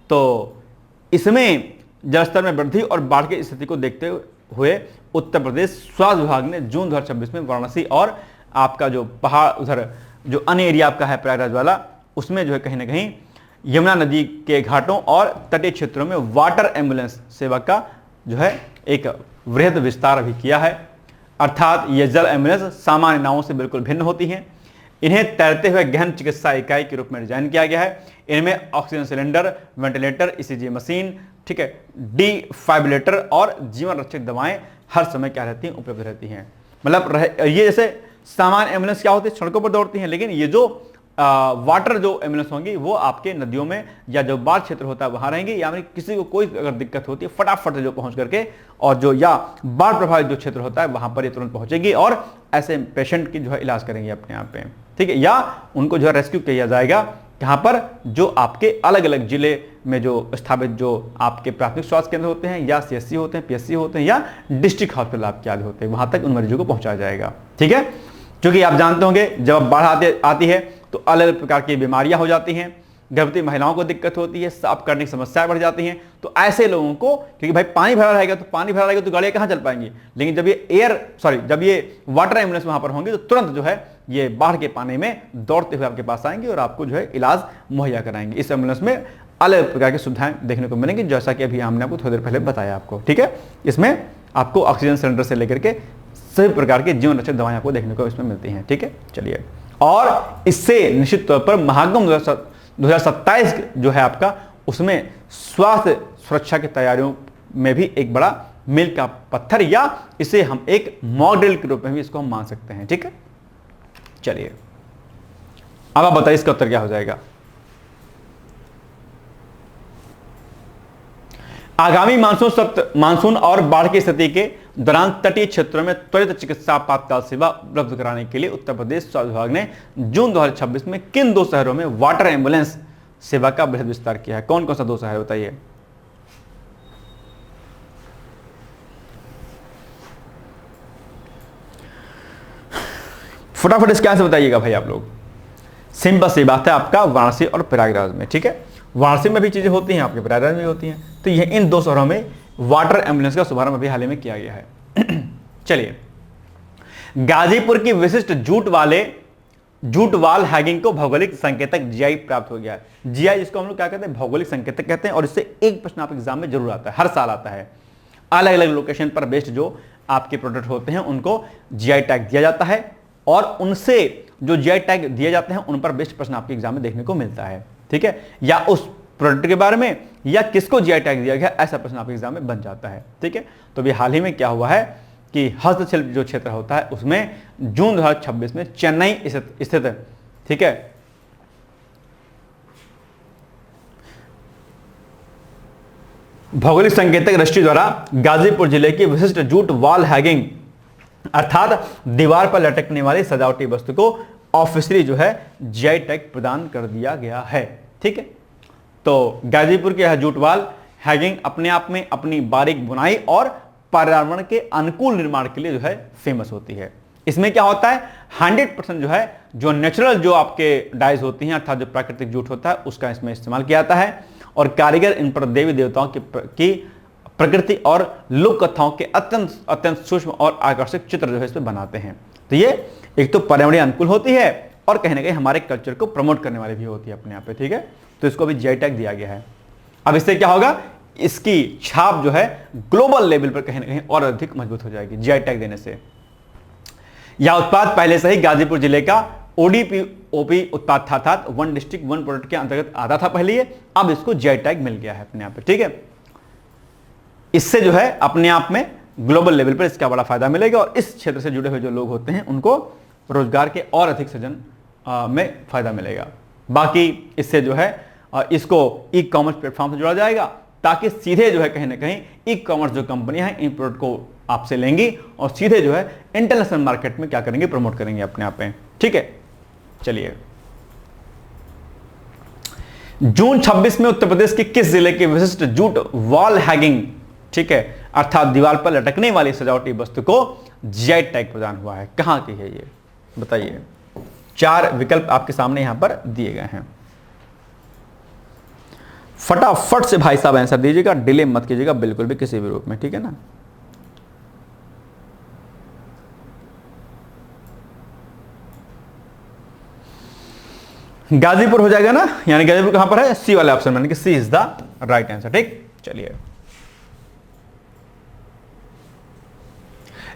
तो इसमें जलस्तर में वृद्धि और बाढ़ की स्थिति को देखते हुए उत्तर प्रदेश स्वास्थ्य विभाग ने जून 2026 में वाराणसी और आपका जो पहाड़ उधर जो अन्य एरिया आपका है प्रयागराज वाला, उसमें जो है कहीं ना कहीं यमुना नदी के घाटों और तटीय क्षेत्रों में वाटर एम्बुलेंस सेवा का जो है एक वृहद विस्तार अभी किया है। अर्थात ये जल एम्बुलेंस सामान्य नावों से बिल्कुल भिन्न होती हैं। इन्हें तैरते हुए गहन चिकित्सा इकाई के रूप में डिजाइन किया गया है। इनमें oxygen cylinder, ventilator, ECG machine, ठीक है, डिफाइब्रिलेटर और जीवन रक्षक दवाएं हर समय क्या रहती हैं? उपलब्ध रहती हैं। मतलब ये जैसे सामान्य एम्बुलेंस क्या होती है, सड़कों पर दौड़ती हैं, लेकिन ये जो वाटर जो एम्बुलेंस होंगी वो आपके नदियों में या जो बाढ़ क्षेत्र होता है वहां रहेंगी, या किसी को कोई अगर दिक्कत होती है फटाफट जो पहुंच करके, और जो या बाढ़ प्रभावित जो क्षेत्र होता है वहां पर ये तुरंत पहुंचेगी और ऐसे पेशेंट की जो है इलाज करेंगे अपने आप पे, ठीक है, या उनको जो है रेस्क्यू किया जाएगा। यहाँ पर जो आपके अलग अलग जिले में जो स्थापित जो आपके प्राथमिक स्वास्थ्य केंद्र होते हैं, या सीएससी होते हैं, पीएससी होते हैं, या डिस्ट्रिक्ट हॉस्पिटल आपके आदि होते हैं, वहां तक उन मरीजों को पहुंचाया जाएगा, ठीक है। क्योंकि आप जानते होंगे जब बाढ़ आती है तो अलग अलग प्रकार की बीमारियां हो जाती हैं, गर्भवती महिलाओं को दिक्कत होती है, साफ करने की समस्याएं बढ़ जाती हैं। तो ऐसे लोगों को, क्योंकि भाई पानी भरा रहेगा तो गाड़ियां कहां चल पाएंगी, लेकिन जब ये वाटर एम्बुलेंस वहां पर होंगी तो तुरंत जो है ये बाढ़ के पानी में दौड़ते हुए आपके पास आएंगे और आपको जो है इलाज मुहैया कराएंगे। इस एम्बुलेंस में अलग प्रकार की सुविधाएं देखने को मिलेंगी, जैसा कि अभी हमने आपको थोड़ी देर पहले बताया आपको, ठीक है। इसमें आपको ऑक्सीजन सिलेंडर से लेकर के सभी प्रकार के जीवन रक्षक दवाएं आपको देखने को इसमें मिलती हैं, ठीक है। चलिए, और इससे निश्चित तौर पर महाकुंभ 2027 जो है आपका, उसमें स्वास्थ्य सुरक्षा की तैयारियों में भी एक बड़ा मील का पत्थर, या इसे हम एक मॉडल के रूप में भी इसको हम मान सकते हैं, ठीक है। चलिए, अब आप बताइए इसका उत्तर क्या हो जाएगा। आगामी मानसून और बाढ़ की स्थिति के दौरान तटीय क्षेत्रों में त्वरित चिकित्सा आपातकाल सेवा उपलब्ध कराने के लिए उत्तर प्रदेश स्वास्थ्य विभाग ने जून 2026 में किन 2 शहरों में वाटर एम्बुलेंस सेवा का बृहद विस्तार किया है? कौन कौन सा 2 शहर बताइए। फटाफट इसके आंसर बताइएगा भाई आप लोग। सिंपल सी बात है, आपका वाराणसी और प्रयागराज में, ठीक है। वाराणसी में भी चीजें होती हैं, आपके प्रयागराज में भी होती हैं। तो ये इन 2 शहरों में वाटर एम्बुलेंस का शुभारंभ अभी हाल ही में किया गया है। चलिए, गाजीपुर की विशिष्ट जूट वाल हैगिंग को भौगोलिक संकेतक जीआई प्राप्त हो गया है। जीआई जिसको हम लोग क्या कहते हैं? भौगोलिक संकेतक कहते हैं। और इससे एक प्रश्न आपके एग्जाम में जरूर आता है, हर साल आता है। अलग अलग लोकेशन पर बेस्ड जो आपके प्रोडक्ट होते हैं उनको जीआई टैग दिया जाता है, और उनसे जो जीआई टैग दिए जाते हैं उन पर बेस्ड प्रश्न आपके एग्जाम में देखने को मिलता है, ठीक है। या उस प्रोडक्ट के बारे में या किसको जीआई टैग दिया गया, ऐसा प्रश्न आपके एग्जाम में बन जाता है। ठीक है, तो अभी हाल ही में क्या हुआ है कि हस्तशिल्प जो क्षेत्र होता है उसमें जून 2026 में चेन्नई स्थित है, ठीक है, भौगोलिक संकेतक दृष्टि द्वारा गाजीपुर जिले की विशिष्ट जूट वॉल हैगिंग अर्थात दीवार पर लटकने वाली सजावटी वस्तु को ऑफिशियली जो है जीआई टैग प्रदान कर दिया गया है। ठीक है, तो गाजीपुर के यह जूट वॉल हैगिंग अपने आप में अपनी बारीक बुनाई और पर्यावरण के अनुकूल निर्माण के लिए जो है फेमस होती है। इसमें क्या होता है 100% जो है जो नेचुरल जो आपके डाइज होती हैं अर्थात जो प्राकृतिक जूट होता है उसका इसमें इस्तेमाल किया जाता है और कारीगर इन पर देवी देवताओं की प्रकृति और लोक कथाओं के अत्यंत सूक्ष्म और आकर्षक चित्र जो है इस पर बनाते हैं। तो ये एक तो पर्यावरणीय अनुकूल होती है और कहीं ना कहीं हमारे कल्चर को प्रमोट करने वाली भी होती है अपने आप पे। ठीक है, तो इसको भी जीआई टैग दिया गया है। अब इससे क्या होगा, इसकी छाप जो है ग्लोबल लेवल पर कहीं ना कहीं और अधिक मजबूत हो जाएगी जीआई टैग देने से। यह उत्पाद पहले से ही गाजीपुर जिले का ओडीपीओपी उत्पाद था अर्थात वन डिस्ट्रिक्ट वन प्रोडक्ट के अंतर्गत आता था पहले ये, अब इसको जीआई टैग मिल गया है अपने आप पे। ठीक है, इससे जो है अपने आप में ग्लोबल लेवल पर इसका बड़ा फायदा मिलेगा और इस क्षेत्र से जुड़े हुए जो लोग होते हैं उनको रोजगार के और अधिक सृजन में फायदा मिलेगा। बाकी इससे जो है इसको ई कॉमर्स प्लेटफॉर्म से जोड़ा जाएगा ताकि सीधे जो है कहीं ना कहीं ई कॉमर्स जो कंपनियां हैं इन प्रोडक्ट को आपसे लेंगी और सीधे जो है इंटरनेशनल मार्केट में क्या करेंगे, प्रमोट करेंगे अपने आप में। ठीक है, चलिए जून 26 में उत्तर प्रदेश के किस जिले के विशिष्ट जूट वॉल हैगिंग, ठीक है, अर्थात दीवार पर लटकने वाली सजावटी वस्तु को जीआई टैग प्रदान हुआ है? कहां की है ये बताइए। 4 विकल्प आपके सामने यहां पर दिए गए हैं, फटाफट से भाई साहब आंसर दीजिएगा, डिले मत कीजिएगा बिल्कुल भी किसी भी रूप में। ठीक है ना, गाजीपुर हो जाएगा ना, यानी गाजीपुर कहां पर है, सी वाले ऑप्शन में, सी इज द राइट आंसर। ठीक, चलिए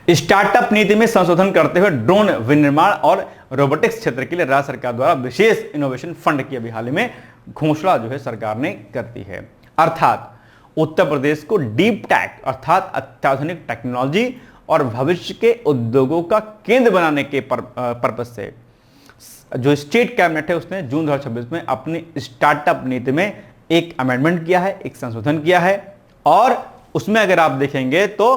स्टार्टअप नीति में संशोधन करते हुए ड्रोन विनिर्माण और रोबोटिक्स क्षेत्र के लिए राज्य सरकार द्वारा विशेष इनोवेशन फंड की अभी हाल ही में घोषणा जो है सरकार ने कर दी है। अर्थात उत्तर प्रदेश को डीप टेक अर्थात अत्याधुनिक टेक्नोलॉजी और भविष्य के उद्योगों का केंद्र बनाने के पर्पस से जो स्टेट कैबिनेट है उसने जून 2026 में अपनी स्टार्टअप नीति में एक अमेंडमेंट किया है, एक संशोधन किया है और उसमें अगर आप देखेंगे तो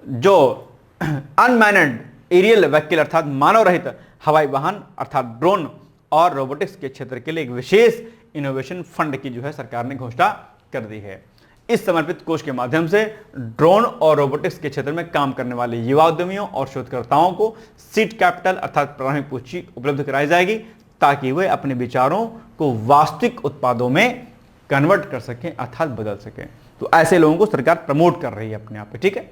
जो अनमैन्ड एरियल व्हीकल अर्थात मानव रहित हवाई वाहन अर्थात ड्रोन और रोबोटिक्स के क्षेत्र के लिए एक विशेष इनोवेशन फंड की जो है सरकार ने घोषणा कर दी है। इस समर्पित कोष के माध्यम से ड्रोन और रोबोटिक्स के क्षेत्र में काम करने वाले युवा उद्यमियों और शोधकर्ताओं को सीड कैपिटल अर्थात प्रारंभिक पूंजी उपलब्ध कराई जाएगी ताकि वे अपने विचारों को वास्तविक उत्पादों में कन्वर्ट कर सकें अर्थात बदल सकें। तो ऐसे लोगों को सरकार प्रमोट कर रही है अपने आप पे। ठीक है,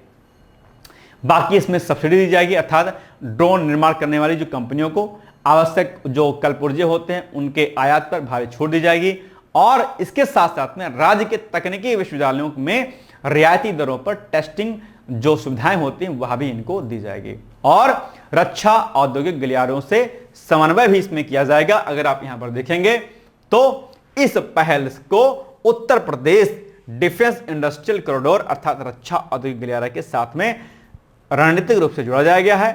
बाकी इसमें सब्सिडी दी जाएगी अर्थात ड्रोन निर्माण करने वाली जो कंपनियों को आवश्यक जो कलपुर्जे होते हैं उनके आयात पर भारी छूट दी जाएगी और इसके साथ साथ में राज्य के तकनीकी विश्वविद्यालयों में रियायती दरों पर टेस्टिंग जो सुविधाएं होती हैं वह भी इनको दी जाएगी और रक्षा औद्योगिक गलियारों से समन्वय भी इसमें किया जाएगा। अगर आप यहां पर देखेंगे तो इस पहल को Uttar Pradesh defence industrial corridor अर्थात रक्षा औद्योगिक गलियारा के साथ में रणनीतिक रूप से जोड़ा जाया गया है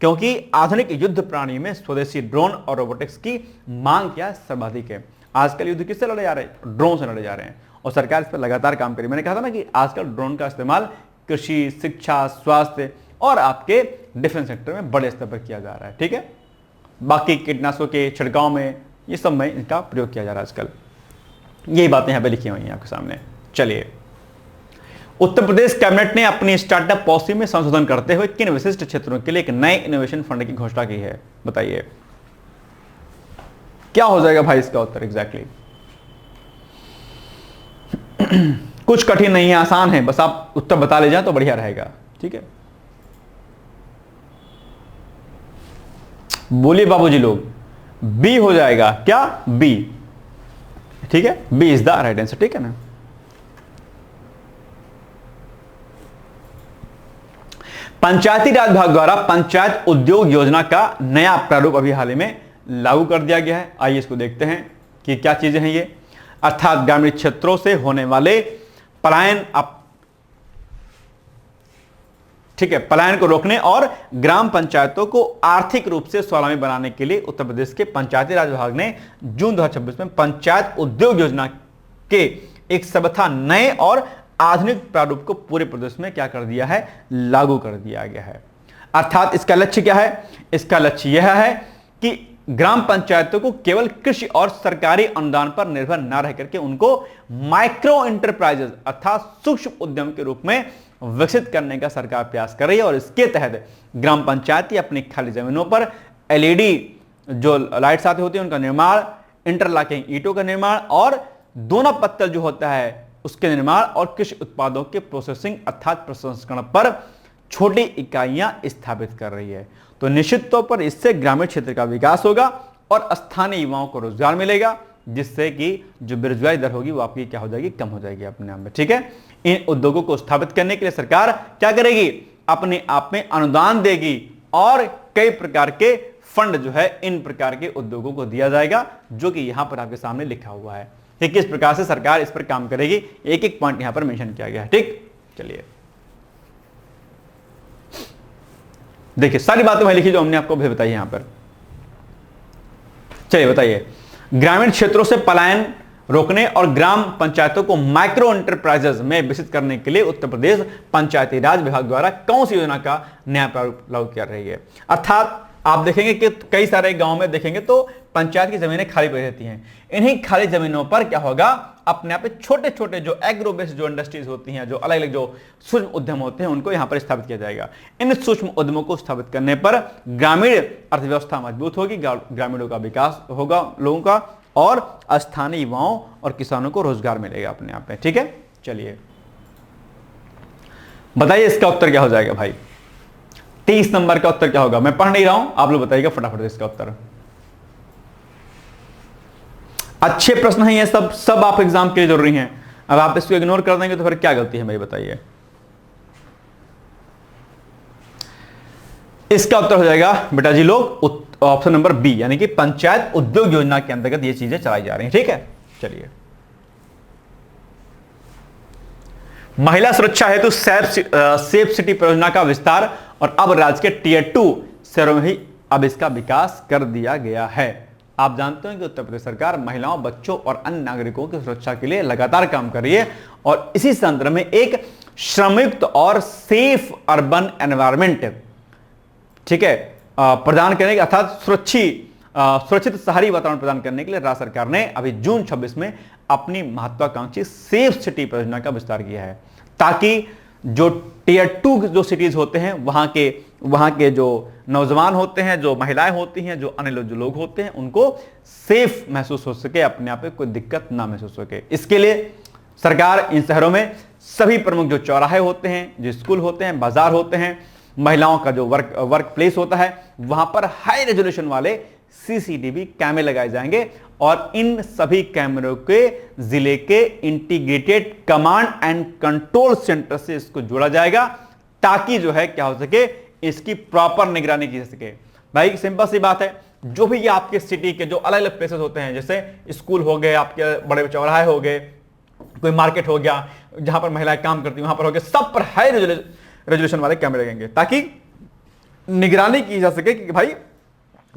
क्योंकि आधुनिक युद्ध प्रणाली में स्वदेशी ड्रोन और रोबोटिक्स की मांग क्या सर्वाधिक है। आजकल युद्ध किससे लड़े जा रहे हैं, ड्रोन से लड़े जा रहे हैं और सरकार इस पर लगातार काम करी। मैंने कहा था ना कि आजकल ड्रोन का इस्तेमाल कृषि, शिक्षा, स्वास्थ्य और आपके डिफेंस सेक्टर में बड़े स्तर पर किया जा रहा है। ठीक है, बाकी कीटनाशकों के छिड़काव में ये सब में इनका प्रयोग किया जा रहा है आजकल। यही बातें यहां पर लिखी हुई हैं आपके सामने। चलिए, उत्तर प्रदेश कैबिनेट ने अपनी स्टार्टअप पॉलिसी में संशोधन करते हुए किन विशिष्ट क्षेत्रों के लिए एक नए इनोवेशन फंड की घोषणा की है बताइए। क्या हो जाएगा भाई इसका उत्तर एग्जैक्टली? कुछ कठिन नहीं है, आसान है, बस आप उत्तर बता ले जाए तो बढ़िया रहेगा। ठीक है, बोलिए बाबूजी लोग, बी हो जाएगा क्या? बी। ठीक है, B is the right answer. ठीक है ना, पंचायती राज विभाग द्वारा पंचायत उद्योग योजना का नया प्रारूप अभी हाल ही में लागू कर दिया गया है। आइए इसको देखते हैं कि क्या चीजें हैं ये। अर्थात ग्रामीण क्षेत्रों से होने वाले पलायन ठीक है, पलायन को रोकने और ग्राम पंचायतों को आर्थिक रूप से स्वावलंबी बनाने के लिए उत्तर प्रदेश के पंचायती राज विभाग ने जून 2026 में पंचायत उद्योग योजना के एक सर्वथा नए और आधुनिक प्रारूप को पूरे प्रदेश में क्या कर दिया है, लागू कर दिया गया है। अर्थात इसका लक्ष्य क्या है, इसका लक्ष्य यह है कि ग्राम पंचायतों को केवल कृषि और सरकारी अनुदान पर निर्भर न रह करके उनको माइक्रो एंटरप्राइजेस अर्थात सूक्ष्म उद्यम के रूप में विकसित करने का सरकार प्रयास कर रही है। और इसके तहत ग्राम पंचायती अपनी खाली जमीनों पर एलईडी जो लाइट्स आती होती है उनका निर्माण, इंटरलॉकिंग ईंटों का निर्माण और दोना पत्तल जो होता है उसके निर्माण और कृषि उत्पादों के प्रोसेसिंग अर्थात प्रसंस्करण पर छोटी इकाइयां स्थापित कर रही है। तो निश्चित तौर पर इससे ग्रामीण क्षेत्र का विकास होगा और स्थानीय युवाओं को रोजगार मिलेगा, जिससे कि जो बेरोजगारी दर होगी वो आपकी क्या हो जाएगी, कम हो जाएगी अपने आप में। ठीक है, इन उद्योगों को स्थापित करने के लिए सरकार क्या करेगी, अपने आप में अनुदान देगी और कई प्रकार के फंड जो है इन प्रकार के उद्योगों को दिया जाएगा, जो कि यहां पर आपके सामने लिखा हुआ है कि किस प्रकार से सरकार इस पर काम करेगी। एक एक पॉइंट यहां पर मेंशन किया गया है। ठीक, चलिए देखिए सारी बातें वही लिखी जो हमने आपको भी बताई यहां पर। चलिए बताइए, ग्रामीण क्षेत्रों से पलायन रोकने और ग्राम पंचायतों को माइक्रो एंटरप्राइजेज में विकसित करने के लिए उत्तर प्रदेश पंचायती राज विभाग द्वारा कौन सी योजना का नया प्रारूप लागू कर रही है। अर्थात आप देखेंगे कि कई सारे गांव में देखेंगे तो पंचायत की जमीनें खाली पड़ी रहती हैं। इन्हीं खाली जमीनों पर क्या होगा, अपने आप छोटे छोटे जो एग्रो बेस्ड जो इंडस्ट्रीज होती हैं, जो अलग अलग जो सूक्ष्म उद्यम होते हैं, उनको यहां पर स्थापित किया जाएगा। इन सूक्ष्म उद्यमों को स्थापित करने पर ग्रामीण अर्थव्यवस्था मजबूत होगी, ग्रामीणों का विकास होगा लोगों का, और स्थानीय युवाओं और किसानों को रोजगार मिलेगा अपने आप में। ठीक है, चलिए बताइए इसका उत्तर क्या हो जाएगा भाई। 30 नंबर का उत्तर क्या होगा, मैं पढ़ नहीं रहा हूं, आप लोग बताइएगा फटाफट इसका उत्तर। अच्छे प्रश्न हैं ये सब आप एग्जाम के लिए जरूरी हैं। अब आप इसको इग्नोर कर देंगे तो फिर क्या गलती है भाई, बताइए। इसका उत्तर हो जाएगा बेटा जी लोग ऑप्शन नंबर बी, यानी कि पंचायत उद्योग योजना के अंतर्गत ये चीजें चलाई जा रही हैं। ठीक है, चलिए महिला सुरक्षा हेतु सेफ सिटी परियोजना का विस्तार और अब राज्य के टियर 2 शहरों में ही अब इसका विकास कर दिया गया है। आप जानते हैं कि उत्तर प्रदेश सरकार महिलाओं, बच्चों और अन्य नागरिकों की सुरक्षा के लिए लगातार काम कर रही है और इसी संदर्भ में एक श्रमयुक्त और सेफ अर्बन एनवायरनमेंट, ठीक है, प्रदान करने के अर्थात सुरक्षित शहरी वातावरण प्रदान करने के लिए राज्य सरकार ने अभी जून 26 में अपनी महत्वाकांक्षी सेफ सिटी परियोजना का विस्तार किया है, ताकि जो टियर 2 जो सिटीज होते हैं वहां के जो नौजवान होते हैं, जो महिलाएं होती हैं, जो अन्य जो लोग होते हैं, उनको सेफ महसूस हो सके, अपने आप में कोई दिक्कत ना महसूस हो सके। इसके लिए सरकार इन शहरों में सभी प्रमुख जो चौराहे होते हैं, जो स्कूल होते हैं, बाजार होते हैं, महिलाओं का जो वर्क प्लेस होता है, वहां पर हाई रेजोल्यूशन वाले सीसीटीवी कैमरे लगाए जाएंगे और इन सभी कैमरों के जिले के integrated command and control centre से इसको जोड़ा जाएगा, ताकि जो है क्या हो सके, इसकी प्रॉपर निगरानी की जा सके। भाई सिंपल सी बात है, जो भी ये आपके सिटी के जो अलग अलग प्लेसेस होते हैं, जैसे स्कूल हो गए, आपके बड़े चौराहे हो गए, कोई मार्केट हो गया जहां पर महिलाएं काम करती हैं, वहां पर हो गए, सब पर हाई रेजोल्यूशन वाले कैमरे लगेंगे, ताकि निगरानी की जा सके कि भाई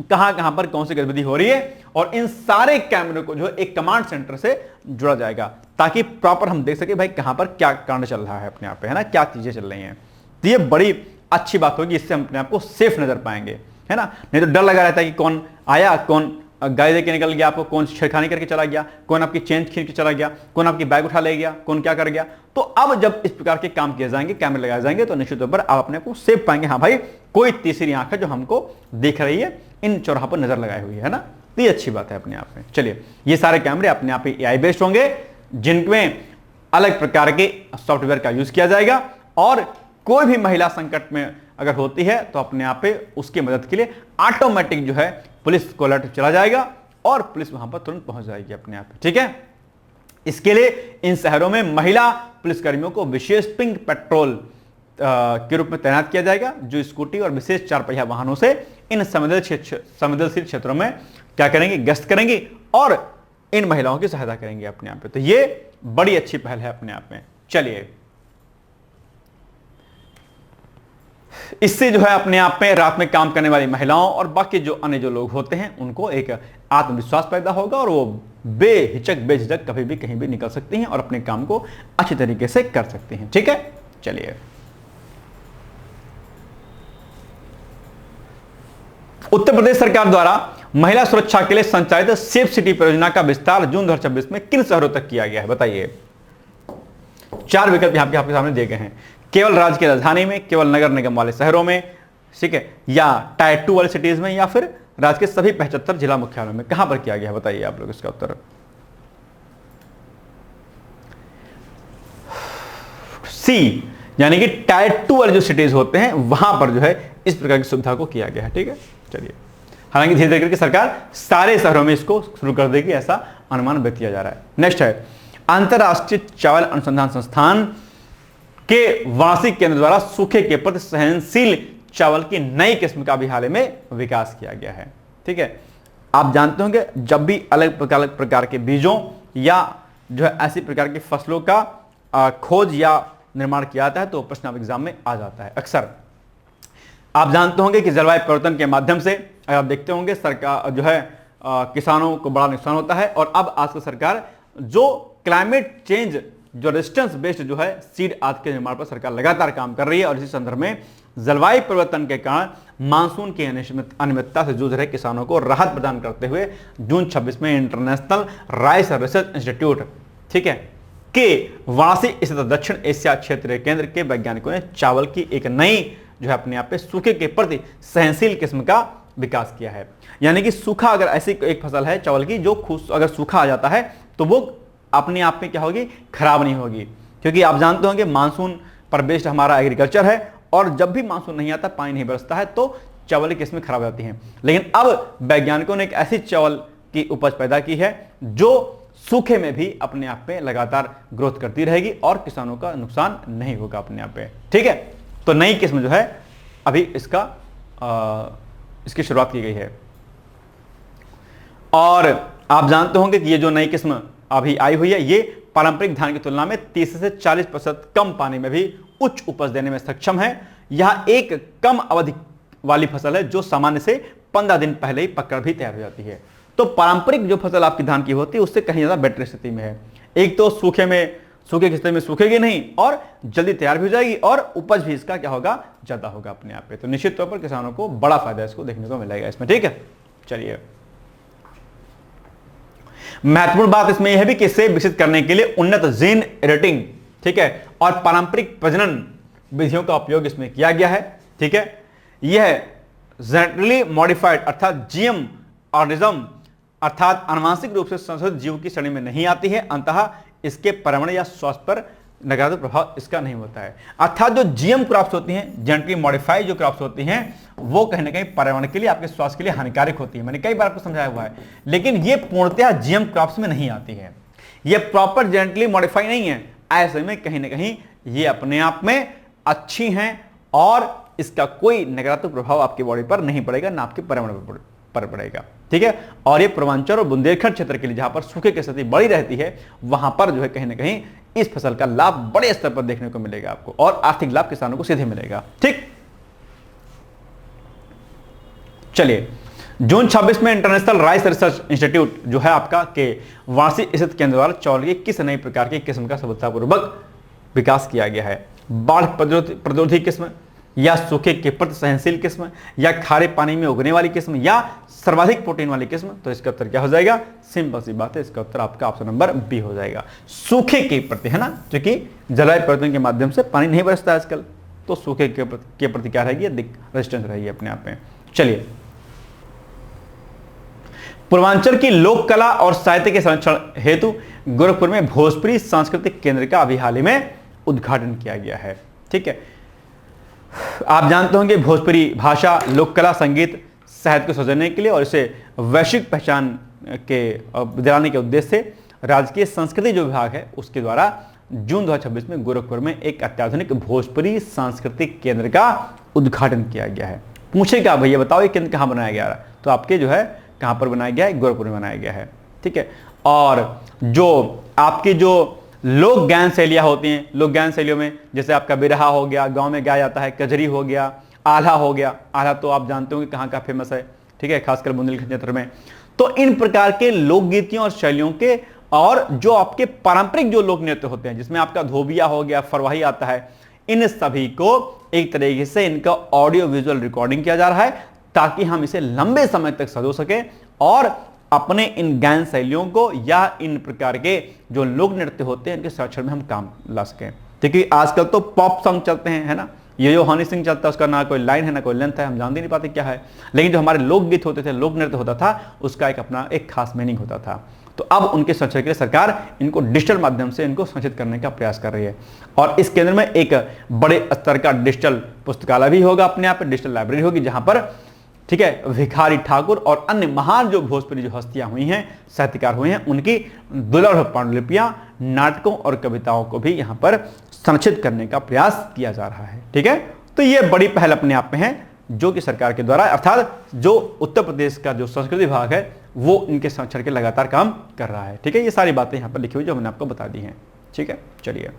कहां कहां पर कौन सी गतिविधि हो रही है। और इन सारे कैमरों को जो एक कमांड सेंटर से जुड़ा जाएगा, ताकि प्रॉपर हम देख सके भाई कहां पर क्या कांड चल रहा है अपने आप पे, है ना, क्या चीजें चल रही हैं। तो ये बड़ी अच्छी बात होगी, इससे हम अपने आप को सेफ नजर पाएंगे, है ना। नहीं तो डर लगा रहता है कि कौन आया, कौन गाड़ी देके निकल गया, आपको कौन छेड़खानी करके चला गया, कौन आपकी चेन खींच के चला गया, कौन आपकी बैग उठा ले गया, कौन क्या कर गया। तो अब जब इस प्रकार के काम किए जाएंगे, कैमरे लगाए जाएंगे, तो निश्चित तौर पर आप अपने को सेफ पाएंगे। हाँ भाई, कोई तीसरी आंख है जो हमको देख रही है, इन चौराहों पर नजर लगाई हुई है ना। तो ये अच्छी बात है अपने आप में। चलिए, ये सारे कैमरे अपने आप ही AI बेस्ड होंगे, जिनमें अलग प्रकार के सॉफ्टवेयर का यूज किया जाएगा और कोई भी महिला संकट में अगर होती है तो अपने आप पे उसकी मदद के लिए ऑटोमेटिक जो है पुलिस को अलर्ट चला जाएगा और पुलिस वहां पर तुरंत पहुंच जाएगी अपने आप पे। ठीक है, इसके लिए इन शहरों में महिला पुलिसकर्मियों को विशेष पिंक पेट्रोल के रूप में तैनात किया जाएगा, जो स्कूटी और विशेष 4 पहिया वाहनों से इन संवेदनशील क्षेत्रों में क्या करेंगे, गश्त करेंगे और इन महिलाओं की सहायता करेंगे अपने आप पे। तो ये बड़ी अच्छी पहल है अपने आप में। चलिए, इससे जो है अपने आप में रात में काम करने वाली महिलाओं और बाकी जो अन्य जो लोग होते हैं उनको एक आत्मविश्वास पैदा होगा और वो बेहिचक बेझिझक कभी भी कहीं भी निकल सकती हैं और अपने काम को अच्छी तरीके से कर सकती हैं। ठीक है, चलिए, उत्तर प्रदेश सरकार द्वारा महिला सुरक्षा के लिए संचालित सेफ सिटी परियोजना का विस्तार जून 2026 में किन शहरों तक किया गया है, बताइए। 4 विकल्प यहां पे आपके सामने दिए गए हैं। केवल राज्य की राजधानी में, केवल नगर निगम वाले शहरों में, ठीक है, या टायर 2 वाले सिटीज में, या फिर राज्य के सभी 75 जिला मुख्यालयों में। कहां पर किया गया है बताइए आप लोग इसका उत्तर। सी, यानी कि टायर 2 वाले जो सिटीज होते हैं वहां पर जो है इस प्रकार की सुविधा को किया गया है। ठीक है, चलिए, हालांकि धीरे धीरे करके सरकार सारे शहरों में इसको शुरू कर देगी, ऐसा अनुमान व्यक्त किया जा रहा है। नेक्स्ट है, अंतरराष्ट्रीय चावल अनुसंधान संस्थान के वार्षिक केंद्र द्वारा सूखे के प्रति सहनशील चावल की नई किस्म का भी हाल ही में विकास किया गया है। ठीक है, आप जानते होंगे जब भी अलग प्रकार के बीजों या जो है ऐसी प्रकार की फसलों का खोज या निर्माण किया जाता है तो प्रश्न आप एग्जाम में आ जाता है अक्सर। आप जानते होंगे कि जलवायु परिवर्तन के माध्यम से आप देखते होंगे सरकार जो है किसानों को बड़ा नुकसान होता है और अब आजकल सरकार जो क्लाइमेट चेंज जो रेजिस्टेंस बेस्ड जो है सीड आदि के निर्माण पर सरकार लगातार काम कर रही है और इसी संदर्भ में जलवायु परिवर्तन के कारण मानसून की अनियमितता से जूझ रहे किसानों को राहत प्रदान करते हुए जून 26 में इंटरनेशनल राइस रिसर्च इंस्टीट्यूट, ठीक है, के वाराणसी स्थित दक्षिण एशिया क्षेत्रीय केंद्र के वैज्ञानिकों ने चावल की एक नई जो है अपने आप पे सूखे के प्रति सहनशील किस्म का विकास किया है। यानी कि सूखा, अगर ऐसी एक फसल है चावल की जो अगर सूखा आ जाता है तो वो अपने आप में क्या होगी, खराब नहीं होगी, क्योंकि आप जानते होंगे मानसून पर बेस्ड हमारा एग्रीकल्चर है और जब भी मानसून नहीं आता, पानी नहीं बरसता है तो चावल की किस्में खराब हो जाती हैं। लेकिन अब वैज्ञानिकों ने एक ऐसी चावल की उपज पैदा की है जो सूखे में भी अपने आप पे लगातार ग्रोथ करती रहेगी और किसानों का नुकसान नहीं होगा अपने आप पे। ठीक है, तो नई किस्म जो है अभी इसकी शुरुआत की गई है और आप जानते होंगे कि ये जो नई किस्म अभी आई हुई है ये पारंपरिक धान की तुलना में 30 से 40% कम पानी में भी उच्च उपज देने में सक्षम है। यह एक कम अवधि वाली फसल है जो सामान्य से 15 दिन पहले ही पककर भी तैयार हो जाती है। तो पारंपरिक जो फसल आपकी धान की होती है उससे कहीं ज्यादा बेटर स्थिति में है। एक तो सूखे की स्थिति में सूखेगी नहीं और जल्दी तैयार भी हो जाएगी और उपज भी इसका क्या होगा, ज्यादा होगा अपने आप पे। तो निश्चित तौर पर किसानों को बड़ा फायदा इसको देखने को मिलेगा इसमें। ठीक है, चलिए, महत्वपूर्ण बात इसमें यह है भी कि इसे विकसित करने के लिए उन्नत जीन एडिटिंग, ठीक है, और पारंपरिक प्रजनन विधियों का उपयोग इसमें किया गया है। ठीक है, यह जेनेटिकली मॉडिफाइड अर्थात जीएम ऑर्गेनिज्म अर्थात आनुवंशिक रूप से संशोधित जीव की श्रेणी में नहीं आती है। अंततः इसके पर्यावरण या स्वास्थ्य पर नकारात्मक प्रभाव इसका नहीं होता है। अर्थात जो जीएम क्रॉप्स होती हैं, जेनेटिकली मॉडिफाइड जो क्रॉप्स होती हैं, वो कहीं ना कहीं पर्यावरण के लिए, आपके स्वास्थ्य के लिए हानिकारक होती है। मैंने कई बार आपको समझाया हुआ है, लेकिन ये पूर्णतः जीएम क्रॉप्स में नहीं आती है। ये प्रॉपर जेनेटिकली मॉडिफाई नहीं है। ऐसे में कहीं ना कहीं ये अपने आप में अच्छी हैं और इसका कोई नकारात्मक प्रभाव आपकी बॉडी पर नहीं पड़ेगा, ना आपके पर्यावरण पर पड़ेगा। ठीक है, और ये पूर्वांचल और बुंदेलखंड क्षेत्र के लिए जहां पर सूखे की स्थिति बड़ी रहती है वहां पर जो है कहीं ना कहीं इस फसल का लाभ बड़े स्तर पर देखने को मिलेगा आपको और आर्थिक लाभ किसानों को सीधे मिलेगा। ठीक, चलिए, जून 26 में इंटरनेशनल राइस रिसर्च इंस्टीट्यूट जो है आपका के वाराणसी स्थित केंद्र द्वारा चावल की किस नई प्रकार की किस्म का सफलतापूर्वक विकास किया गया है। बाढ़ प्रतिरोधी किस्म या सूखे के प्रति सहनशील किस्म या खारे पानी में उगने वाली किस्म या सर्वाधिक प्रोटीन वाली किस्म। तो इसका उत्तर क्या हो जाएगा, सिंपल सी बात है, इसका उत्तर आपका ऑप्शन नंबर बी हो जाएगा, सूखे के प्रति, है ना, क्योंकि जलवायु परिवर्तन के माध्यम से पानी नहीं बरसता आजकल, तो सूखे के प्रति क्या रहेगी, रेजिस्टेंस रहेगी अपने आप में। चलिए, पूर्वांचल की लोक कला और साहित्य के संरक्षण हेतु गोरखपुर में भोजपुरी सांस्कृतिक केंद्र का अभी हाल ही में उद्घाटन किया गया है। ठीक है, आप जानते होंगे भोजपुरी भाषा, लोक कला, संगीत, साहित्य को सजने के लिए और इसे वैश्विक पहचान के दिलाने के उद्देश्य से राजकीय संस्कृति जो विभाग है उसके द्वारा जून 2026 में गोरखपुर में एक अत्याधुनिक भोजपुरी सांस्कृतिक केंद्र का उद्घाटन किया गया है। पूछेगा भैया बताओ ये केंद्र कहाँ बनाया गया है, तो आपके जो है कहाँ पर बनाया गया है, गोरखपुर में बनाया गया है। ठीक है, और जो आपकी जो लोक ज्ञान शैलियाँ होती हैं, लोक ज्ञान शैलियों में जैसे आपका बिरहा हो गया, गांव में गाया जाता है, कजरी हो गया, आल्हा हो गया। आल्हा तो आप जानते हो कि कहाँ का फेमस है, ठीक है, खासकर बुंदेलखंड क्षेत्र में। तो इन प्रकार के लोकगीतियों और शैलियों के और जो आपके पारंपरिक जो लोक नृत्य होते हैं जिसमें आपका धोबिया हो गया, फरवाही आता है, इन सभी को एक तरीके से इनका ऑडियो विजुअल रिकॉर्डिंग किया जा रहा है ताकि हम इसे लंबे समय तक सजो सके और अपने इन ज्ञान शैलियों को या इन प्रकार के जो लोक नृत्य होते हैं इनके संरक्षण में हम काम ला सकें। क्योंकि आजकल तो पॉप सॉन्ग चलते हैं, है ना, ये जो हनी सिंह चलता है उसका ना कोई लाइन है ना कोई लेंथ है, हम जान ही नहीं पाते क्या है। लेकिन जो हमारे लोकगीत होते थे, लोक नृत्य होता था, उसका एक अपना एक खास मीनिंग होता था। तो अब उनके संरक्षण के लिए सरकार इनको डिजिटल माध्यम से इनको संरक्षित करने का प्रयास कर रही है और इस केंद्र में एक बड़े स्तर का डिजिटल पुस्तकालय भी होगा, अपने आप डिजिटल लाइब्रेरी होगी जहां पर, ठीक है, भिखारी ठाकुर और अन्य महान जो भोजपुरी जो हस्तियां हुई हैं, साहित्यकार हुए हैं, उनकी दुर्लभ पांडुलिपियां, नाटकों और कविताओं को भी यहां पर संरक्षित करने का प्रयास किया जा रहा है। ठीक है, तो यह बड़ी पहल अपने आप में है जो कि सरकार के द्वारा अर्थात जो उत्तर प्रदेश का जो संस्कृति विभाग है वो इनके संरक्षण के लगातार काम कर रहा है। ठीक है, ये सारी बातें यहां पर लिखी हुई जो मैंने आपको बता दी हैं। ठीक है, चलिए,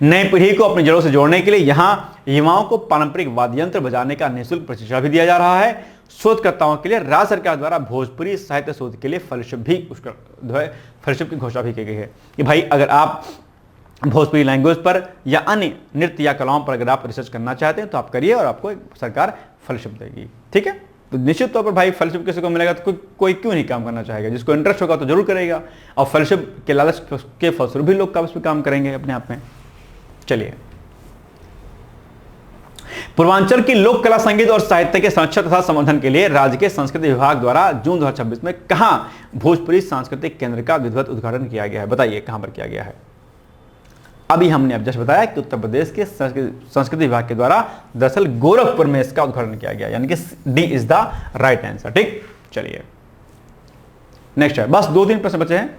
नई पीढ़ी को अपनी जड़ों से जोड़ने के लिए यहां युवाओं को पारंपरिक वाद्य यंत्र बजाने का निःशुल्क प्रशिक्षण भी दिया जा रहा है। शोधकर्ताओं के लिए राज्य सरकार द्वारा भोजपुरी साहित्य शोध के लिए फेलोशिप की घोषणा भी की गई है कि भाई अगर आप भोजपुरी लैंग्वेज पर या अन्य नृत्य या कलाओं पर अगर आप रिसर्च करना चाहते हैं तो आप करिए और आपको सरकार फेलोशिप देगी। ठीक है, तो निश्चित तौर पर भाई फेलोशिप किसी को मिलेगा तो कोई क्यों नहीं काम करना चाहेगा, जिसको इंटरेस्ट होगा तो जरूर करेगा और फेलोशिप के लालच के फलस्वरूप भी लोग उस पर काम करेंगे अपने आप में। चलिए, पूर्वांचल की लोक कला, संगीत और साहित्य के संरक्षण तथा संवर्धन के लिए राज्य के संस्कृति विभाग द्वारा जून 2026 में कहां भोजपुरी सांस्कृतिक केंद्र का विधिवत उद्घाटन किया गया है? बताइए कहां पर किया गया है? अभी हमने अब जस्ट बताया कि उत्तर प्रदेश के संस्कृति विभाग के द्वारा दरअसल गोरखपुर में इसका उद्घाटन किया गया, यानी कि D is the right answer. ठीक, चलिए नेक्स्ट है, बस 2-3 प्रश्न बचे हैं।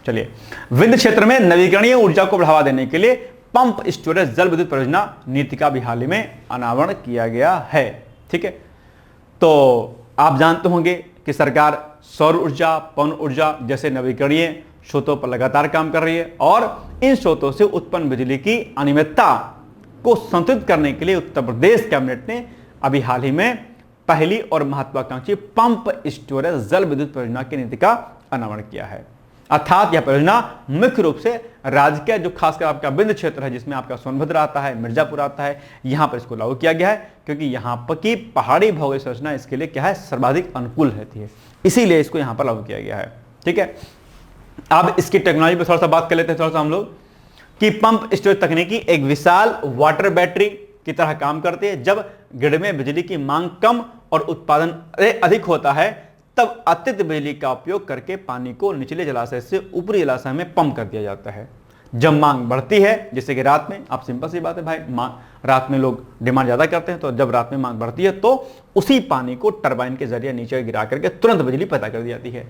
चलिए, विंध्य क्षेत्र में नवीकरणीय ऊर्जा को बढ़ावा देने के लिए पंप स्टोरेज जल विद्युत परियोजना नीति का भी हाल ही में अनावरण किया गया है। ठीक है, तो आप जानते होंगे कि सरकार सौर ऊर्जा, पवन ऊर्जा जैसे नवीकरणीय स्रोतों पर लगातार काम कर रही है और इन स्रोतों से उत्पन्न बिजली की अनियमितता को संतुलित करने के लिए उत्तर प्रदेश कैबिनेट ने अभी हाल ही में पहली और महत्वाकांक्षी पंप स्टोरेज जल विद्युत परियोजना की नीति का अनावरण किया है। अर्थात यह परियोजना मुख्य रूप से राज्य के जो खासकर आपका विंध्य क्षेत्र है जिसमें आपका सोनभद्र आता है, मिर्जापुर आता है, यहां पर इसको लागू किया गया है क्योंकि यहां पर की पहाड़ी भौगोलिक संरचना इसके लिए क्या है, सर्वाधिक अनुकूल रहती है, इसीलिए इसको यहां पर लागू किया गया है। ठीक है, अब इसकी टेक्नोलॉजी पर थोड़ा सा बात कर लेते हैं थोड़ा सा हम लोग कि पंप स्टोरेज तकनीकी एक विशाल वाटर बैटरी की तरह काम करती है। जब ग्रिड में बिजली की मांग कम और उत्पादन अधिक होता है तब अतिरिक्त बिजली का उपयोग करके पानी को निचले जलाशय से ऊपरी जलाशय में पंप कर दिया जाता है। जब मांग बढ़ती है, जैसे कि रात में, आप सिंपल सी बात है भाई, रात में लोग डिमांड ज्यादा करते हैं, तो जब रात में मांग बढ़ती है तो उसी पानी को टरबाइन के जरिए नीचे गिरा करके तुरंत बिजली पैदा कर दी जाती है।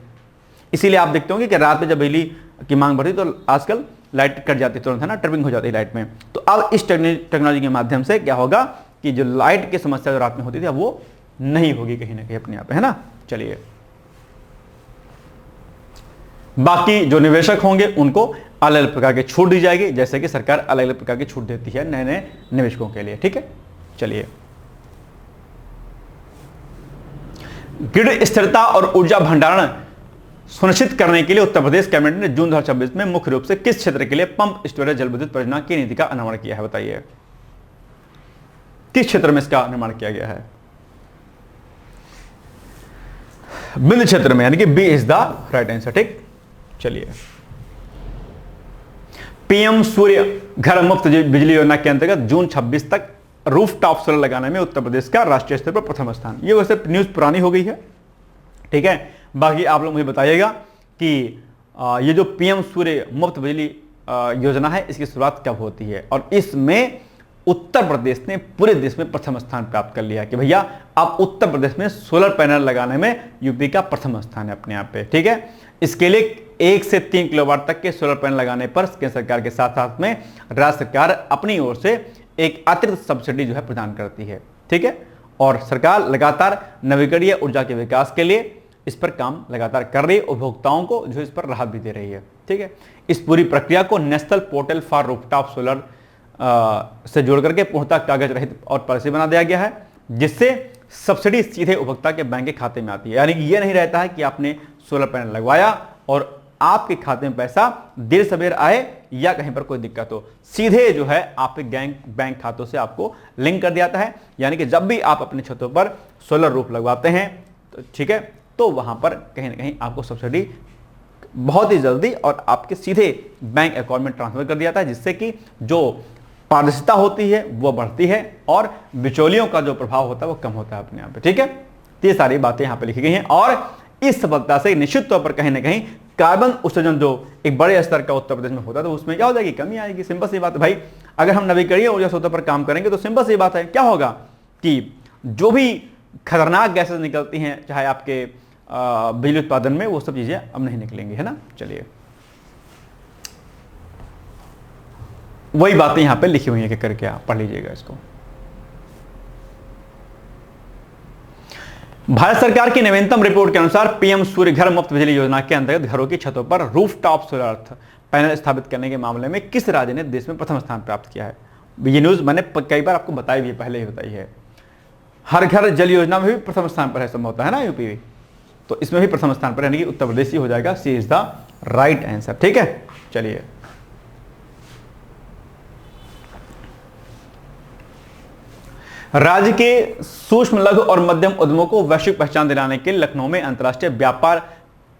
इसीलिए आप देखते होंगे कि रात में जब बिजली की मांग बढ़ती है तो आजकल लाइट कट जाती है तुरंत, है ना, ट्रिपिंग हो जाती है लाइट में। तो अब इस टेक्नोलॉजी के माध्यम से क्या होगा कि जो लाइट की समस्या जो रात में होती थी अब वो नहीं होगी कहीं ना कहीं अपने आप, है ना। चलिए, बाकी जो निवेशक होंगे उनको अलग अलग प्रकार की छूट दी जाएगी, जैसे कि सरकार अलग अलग प्रकार की छूट देती है नए नए निवेशकों के लिए। ठीक है, चलिए, ग्रिड स्थिरता और ऊर्जा भंडारण सुनिश्चित करने के लिए उत्तर प्रदेश कैबिनेट ने जून 2026 में मुख्य रूप से किस क्षेत्र के लिए पंप स्टोरेज जल विद्युत परियोजना की नीति का अनावरण किया है? बताइए किस क्षेत्र में इसका निर्माण किया गया है? विंध्य क्षेत्र में, यानी कि B is the right answer. ठीक, चलिए, पीएम सूर्य घर मुफ्त बिजली योजना के अंतर्गत जून 26 तक रूफटॉप सोलर लगाने में उत्तर प्रदेश का राष्ट्रीय स्तर पर प्रथम स्थान। ये वैसे न्यूज पुरानी हो गई है, ठीक है, बाकी आप लोग मुझे बताइएगा कि ये जो पीएम सूर्य मुफ्त बिजली योजना है इसकी शुरुआत कब होती है, और इसमें उत्तर प्रदेश ने पूरे देश में प्रथम स्थान प्राप्त कर लिया कि भैया अब उत्तर प्रदेश में सोलर पैनल लगाने में यूपी का प्रथम स्थान है अपने आप पे। ठीक है, इसके लिए 1 से 3 किलोवाट तक के सोलर पैनल लगाने पर केंद्र सरकार के साथ साथ में राज्य सरकार अपनी ओर से एक अतिरिक्त सब्सिडी जो है प्रदान करती है। ठीक है, और सरकार लगातार नवीकरणीय ऊर्जा के विकास के लिए इस पर काम लगातार कर रही है, उपभोक्ताओं को जो इस पर राहत भी दे रही है। ठीक है, इस पूरी प्रक्रिया को national portal for rooftop solar से जोड़ करके पूर्णतः कागज रहित और पारदर्शी बना दिया गया है, जिससे सब्सिडी सीधे उपभोक्ता के बैंक के खाते में आती है। यानी कि ये नहीं रहता है कि आपने सोलर पैनल लगवाया और आपके खाते में पैसा देर सवेर आए या कहीं पर कोई दिक्कत हो, सीधे जो है आपके बैंक खातों से आपको लिंक कर दिया जाता है। यानी कि जब भी आप अपने छतों पर सोलर रूफ लगवाते हैं तो ठीक है, तो वहां पर कहीं ना कहीं आपको सब्सिडी बहुत ही जल्दी और आपके सीधे बैंक अकाउंट में ट्रांसफर कर दिया जाता है, जिससे कि जो पारदर्शिता होती है वो बढ़ती है और बिचौलियों का जो प्रभाव होता है वो कम होता है अपने आप पे। ठीक है, तो ये सारी बातें यहाँ पे लिखी गई हैं और इस सफलता से निश्चित तौर पर कहीं ना कहीं कार्बन उत्सर्जन जो एक बड़े स्तर का उत्तर प्रदेश में होता है तो उसमें क्या हो जाएगी, कमी आएगी। सिंपल सी बात है भाई, अगर हम नवीकरणीय ऊर्जा स्रोतों पर काम करेंगे तो सिंपल सी बात है क्या होगा कि जो भी खतरनाक गैसेस निकलती हैं चाहे आपके बिजली उत्पादन में, वो सब चीजें अब नहीं निकलेंगी, है ना। चलिए, वही बातें यहां पे लिखी हुई है कि करके आप पढ़ लीजिएगा इसको। भारत सरकार की नवीनतम रिपोर्ट के अनुसार पीएम सूर्य घर मुफ्त बिजली योजना के अंतर्गत घरों की छतों पर रूफटॉप सोलर पैनल स्थापित करने के मामले में किस राज्य ने देश में प्रथम स्थान प्राप्त किया है। ये न्यूज मैंने कई बार आपको बताई भी है, पहले ही बताई है। हर घर जल योजना में भी प्रथम स्थान पर है संभवतः, है ना यूपी, तो इसमें भी प्रथम स्थान पर, यानी कि उत्तर प्रदेश ही हो जाएगा। सी इज द राइट आंसर। ठीक है, चलिए राज्य के सूक्ष्म लघु और मध्यम उद्यमों को वैश्विक पहचान दिलाने के लिए लखनऊ में अंतर्राष्ट्रीय व्यापार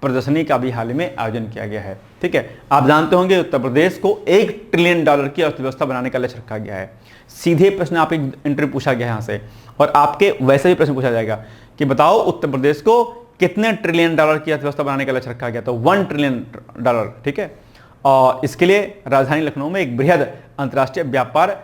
प्रदर्शनी का भी हाल ही में आयोजन किया गया है। ठीक है, आप जानते होंगे उत्तर प्रदेश को $1 ट्रिलियन की अर्थव्यवस्था बनाने का लक्ष्य रखा गया है। सीधे प्रश्न आप एक इंटरव्यू पूछा गया यहां से, और आपके वैसे भी प्रश्न पूछा जाएगा कि बताओ उत्तर प्रदेश को कितने $1 ट्रिलियन की अर्थव्यवस्था बनाने का लक्ष्य रखा गया, तो $1 ट्रिलियन। ठीक है, और इसके लिए राजधानी लखनऊ में एक बृहद अंतर्राष्ट्रीय व्यापार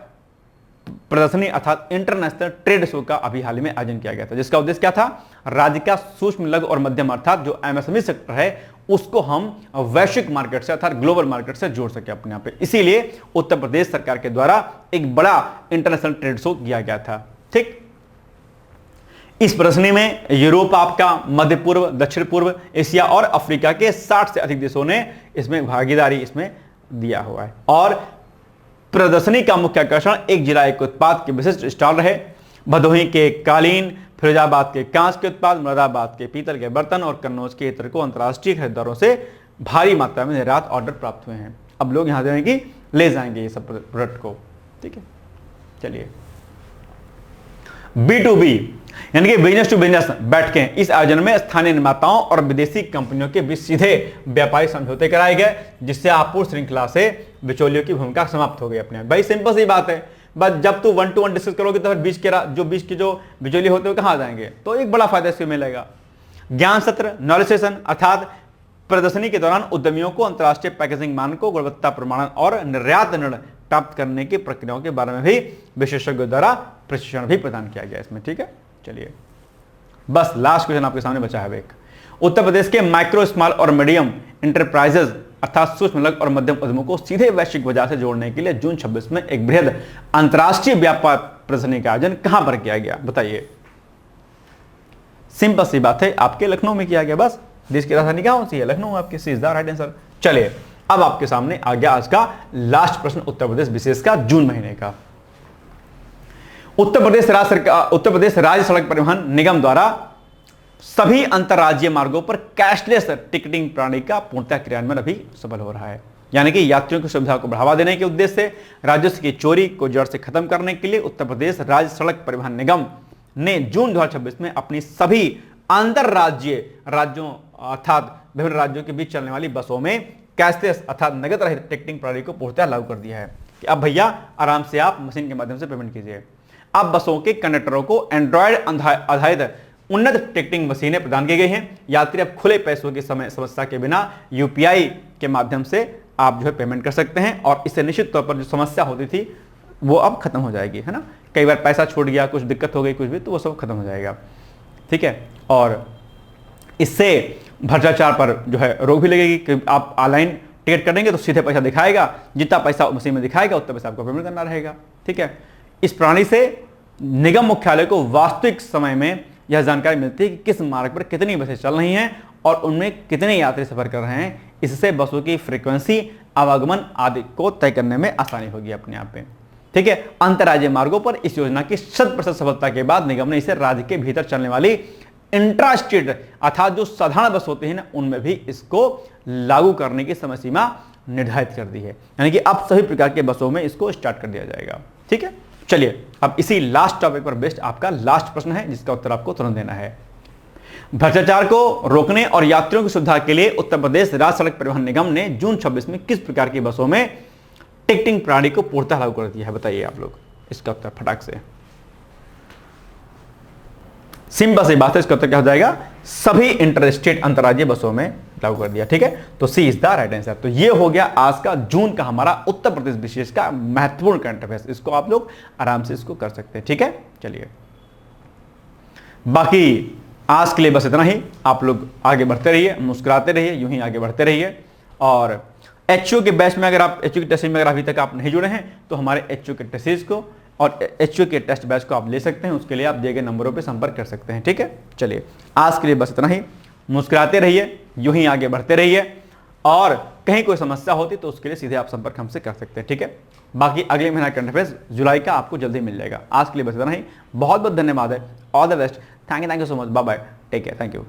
प्रदर्शनी अर्थात इंटरनेशनल ट्रेड शो का अभी हाल ही में आयोजन किया गया था, जिसका उद्देश्य क्या था, राज्य का सूक्ष्म लघु और मध्यम अर्थात जो एमएसएमई सेक्टर है उसको हम वैश्विक मार्केट से अर्थात ग्लोबल मार्केट से जोड़ सके अपने आप पे। इसीलिए उत्तर प्रदेश सरकार के द्वारा एक बड़ा इंटरनेशनल ट्रेड शो किया गया था। ठीक, इस प्रदर्शनी में यूरोप, आपका मध्य पूर्व, दक्षिण पूर्व एशिया और अफ्रीका के 60 से अधिक देशों ने इसमें भागीदारी इसमें दिया हुआ है। और प्रदर्शनी का मुख्य आकर्षण एक जिला एक उत्पाद के विशिष्ट स्टॉल रहे। भदोही के कालीन, फिरोजाबाद के कांच के उत्पाद, मुरादाबाद के पीतल के बर्तन और कन्नौज के इत्र को अंतर्राष्ट्रीय खरीदारों से भारी मात्रा में निर्यात ऑर्डर प्राप्त हुए हैं। अब लोग यहां जाएंगे, ले जाएंगे ये सब प्रोडक्ट को। ठीक है, चलिए B2B यानी कि बिजनेस टू बिजनेस बैठ के इस आयोजन में स्थानीय निर्माताओं और विदेशी कंपनियों के बीच सीधे व्यापारी समझौते कराए गए, जिससे आपूर्ति श्रृंखला से बिचौलियों की भूमिका समाप्त हो गई अपने आप। भाई सिंपल सी बात है, बस जब तू 1 to 1 डिस्कस करोगे तो फिर बीच के जो बिचौली होते हैं कहां जाएंगे, तो एक बड़ा फायदा इससे मिलेगा। ज्ञान सत्र, नॉलेज सेशन अर्थात प्रदर्शनी के दौरान उद्यमियों को अंतर्राष्ट्रीय पैकेजिंग मानकों, गुणवत्ता प्रमाणन और निर्यात निर्णय प्राप्त करने की प्रक्रियाओं के बारे में भी विशेषज्ञों द्वारा प्रशिक्षण भी प्रदान किया गया इसमें। ठीक है, चलिए बस लास्ट क्वेश्चन आपके सामने बचा है एक। उत्तर प्रदेश के माइक्रो, स्मॉल और मीडियम इंटरप्राइजेज अर्थात सूक्ष्म लघु और मध्यम उद्यमों को सीधे वैश्विक बाजार से जोड़ने के लिए जून 26 में एक बृहद अंतर्राष्ट्रीय व्यापार प्रदर्शनी का आयोजन कहां पर किया गया, बताइए। सिंपल सी बात है, आपके लखनऊ में किया गया। बस देश की राजधानी कौन सी है, लखनऊ। आपकी सी इज द राइट आंसर। चलिए अब आपके सामने आ गया आज का लास्ट प्रश्न उत्तर प्रदेश विशेष का जून महीने का। उत्तर प्रदेश राज्य सड़क परिवहन निगम द्वारा सभी अंतरराज्यीय मार्गों पर कैशलेस टिकटिंग प्रणाली का पूर्णतः क्रियान्वयन अभी सफल हो रहा है। यानी कि यात्रियों की सुविधा को बढ़ावा देने के उद्देश्य से राजस्व की चोरी को जड़ से खत्म करने के लिए उत्तर प्रदेश राज्य सड़क परिवहन निगम ने जून 2026 में अपनी सभी अंतरराज्यीय राज्यों अर्थात विभिन्न राज्यों के बीच चलने वाली बसों में कैशलेस अर्थात नगद रहित टिकटिंग प्रणाली को पूर्णतः लागू कर दिया है कि अब भैया आराम से आप मशीन के माध्यम से पेमेंट कीजिए। अब बसों के कंडक्टरों को एंड्रॉयड आधारित उन्नत टिकटिंग मशीनें प्रदान की गई हैं। यात्री अब खुले पैसों की समस्या के बिना यूपीआई के माध्यम से आप जो है पेमेंट कर सकते हैं और इससे निश्चित तौर पर जो समस्या होती थी वो अब खत्म हो जाएगी, है ना। कई बार पैसा छूट गया, कुछ दिक्कत हो गई, कुछ भी, तो वो सब खत्म हो जाएगा। ठीक है, और इससे भ्रष्टाचार पर जो है रोक भी लगेगी कि आप ऑनलाइन टिकट करेंगे तो सीधे पैसा दिखाएगा, जितना पैसा मशीन में दिखाएगा उतना पैसा आपको पेमेंट करना रहेगा। ठीक है, इस प्रणाली से निगम मुख्यालय को वास्तविक समय में यह जानकारी मिलती है कि किस मार्ग पर कितनी बसें चल रही हैं और उनमें कितने यात्री सफर कर रहे हैं। इससे बसों की फ्रीक्वेंसी, आवागमन आदि को तय करने में आसानी होगी अपने आप में। ठीक है, अंतरराज्यीय मार्गों पर इस योजना की 100% सफलता के बाद निगम ने इसे राज्य के भीतर चलने वाली इंट्रा स्टेट अर्थात जो साधारण बस होती है ना, उनमें भी इसको लागू करने की समय सीमा निर्धारित कर दी है। यानी कि अब सभी प्रकार के बसों में इसको स्टार्ट कर दिया जाएगा। ठीक है, चलिए अब इसी लास्ट टॉपिक पर बेस्ड आपका लास्ट प्रश्न है, जिसका उत्तर आपको तुरंत देना है। भ्रष्टाचार को रोकने और यात्रियों की सुविधा के लिए उत्तर प्रदेश राज्य सड़क परिवहन निगम ने जून 26 में किस प्रकार की बसों में टिकटिंग प्रणाली को पूर्णतः लागू कर दिया है? बताइए आप लोग इसका उत्तर फटाक से। सिंपल सी बात है, इसका उत्तर क्या हो जाएगा? सभी इंटरस्टेट अंतरराज्यीय बसों में लागू कर दिया। ठीक है, तो C is the right answer. तो ये हो गया आज का जून का हमारा उत्तर प्रदेश विशेष का महत्वपूर्ण करंट अफेयर्स। इसको आप लोग आराम से इसको कर सकते हैं। ठीक है, चलिए बाकी आज के लिए बस इतना ही। आप लोग आगे बढ़ते रहिए, मुस्कुराते रहिए, यूं ही आगे बढ़ते रहिए। और एचओ के बैच में अगर आप एचओ की टेस्ट में अगर अभी तक आप नहीं जुड़े हैं तो हमारे एचओ के टेस्ट को और एचओ के टेस्ट बैच को आप ले सकते हैं। उसके लिए आप दिए गए नंबरों पे संपर्क कर सकते हैं। ठीक है, चलिए आज के लिए बस इतना ही। मुस्कुराते रहिए, यूं ही आगे बढ़ते रहिए, और कहीं कोई समस्या होती तो उसके लिए सीधे आप संपर्क हमसे कर सकते हैं। ठीक है, बाकी अगले महीना करंट अफेयर्स जुलाई का आपको जल्दी मिल जाएगा। आज के लिए बस इतना ही। बहुत बहुत धन्यवाद है। All the best. Thank you so much. Bye bye, take care, thank you.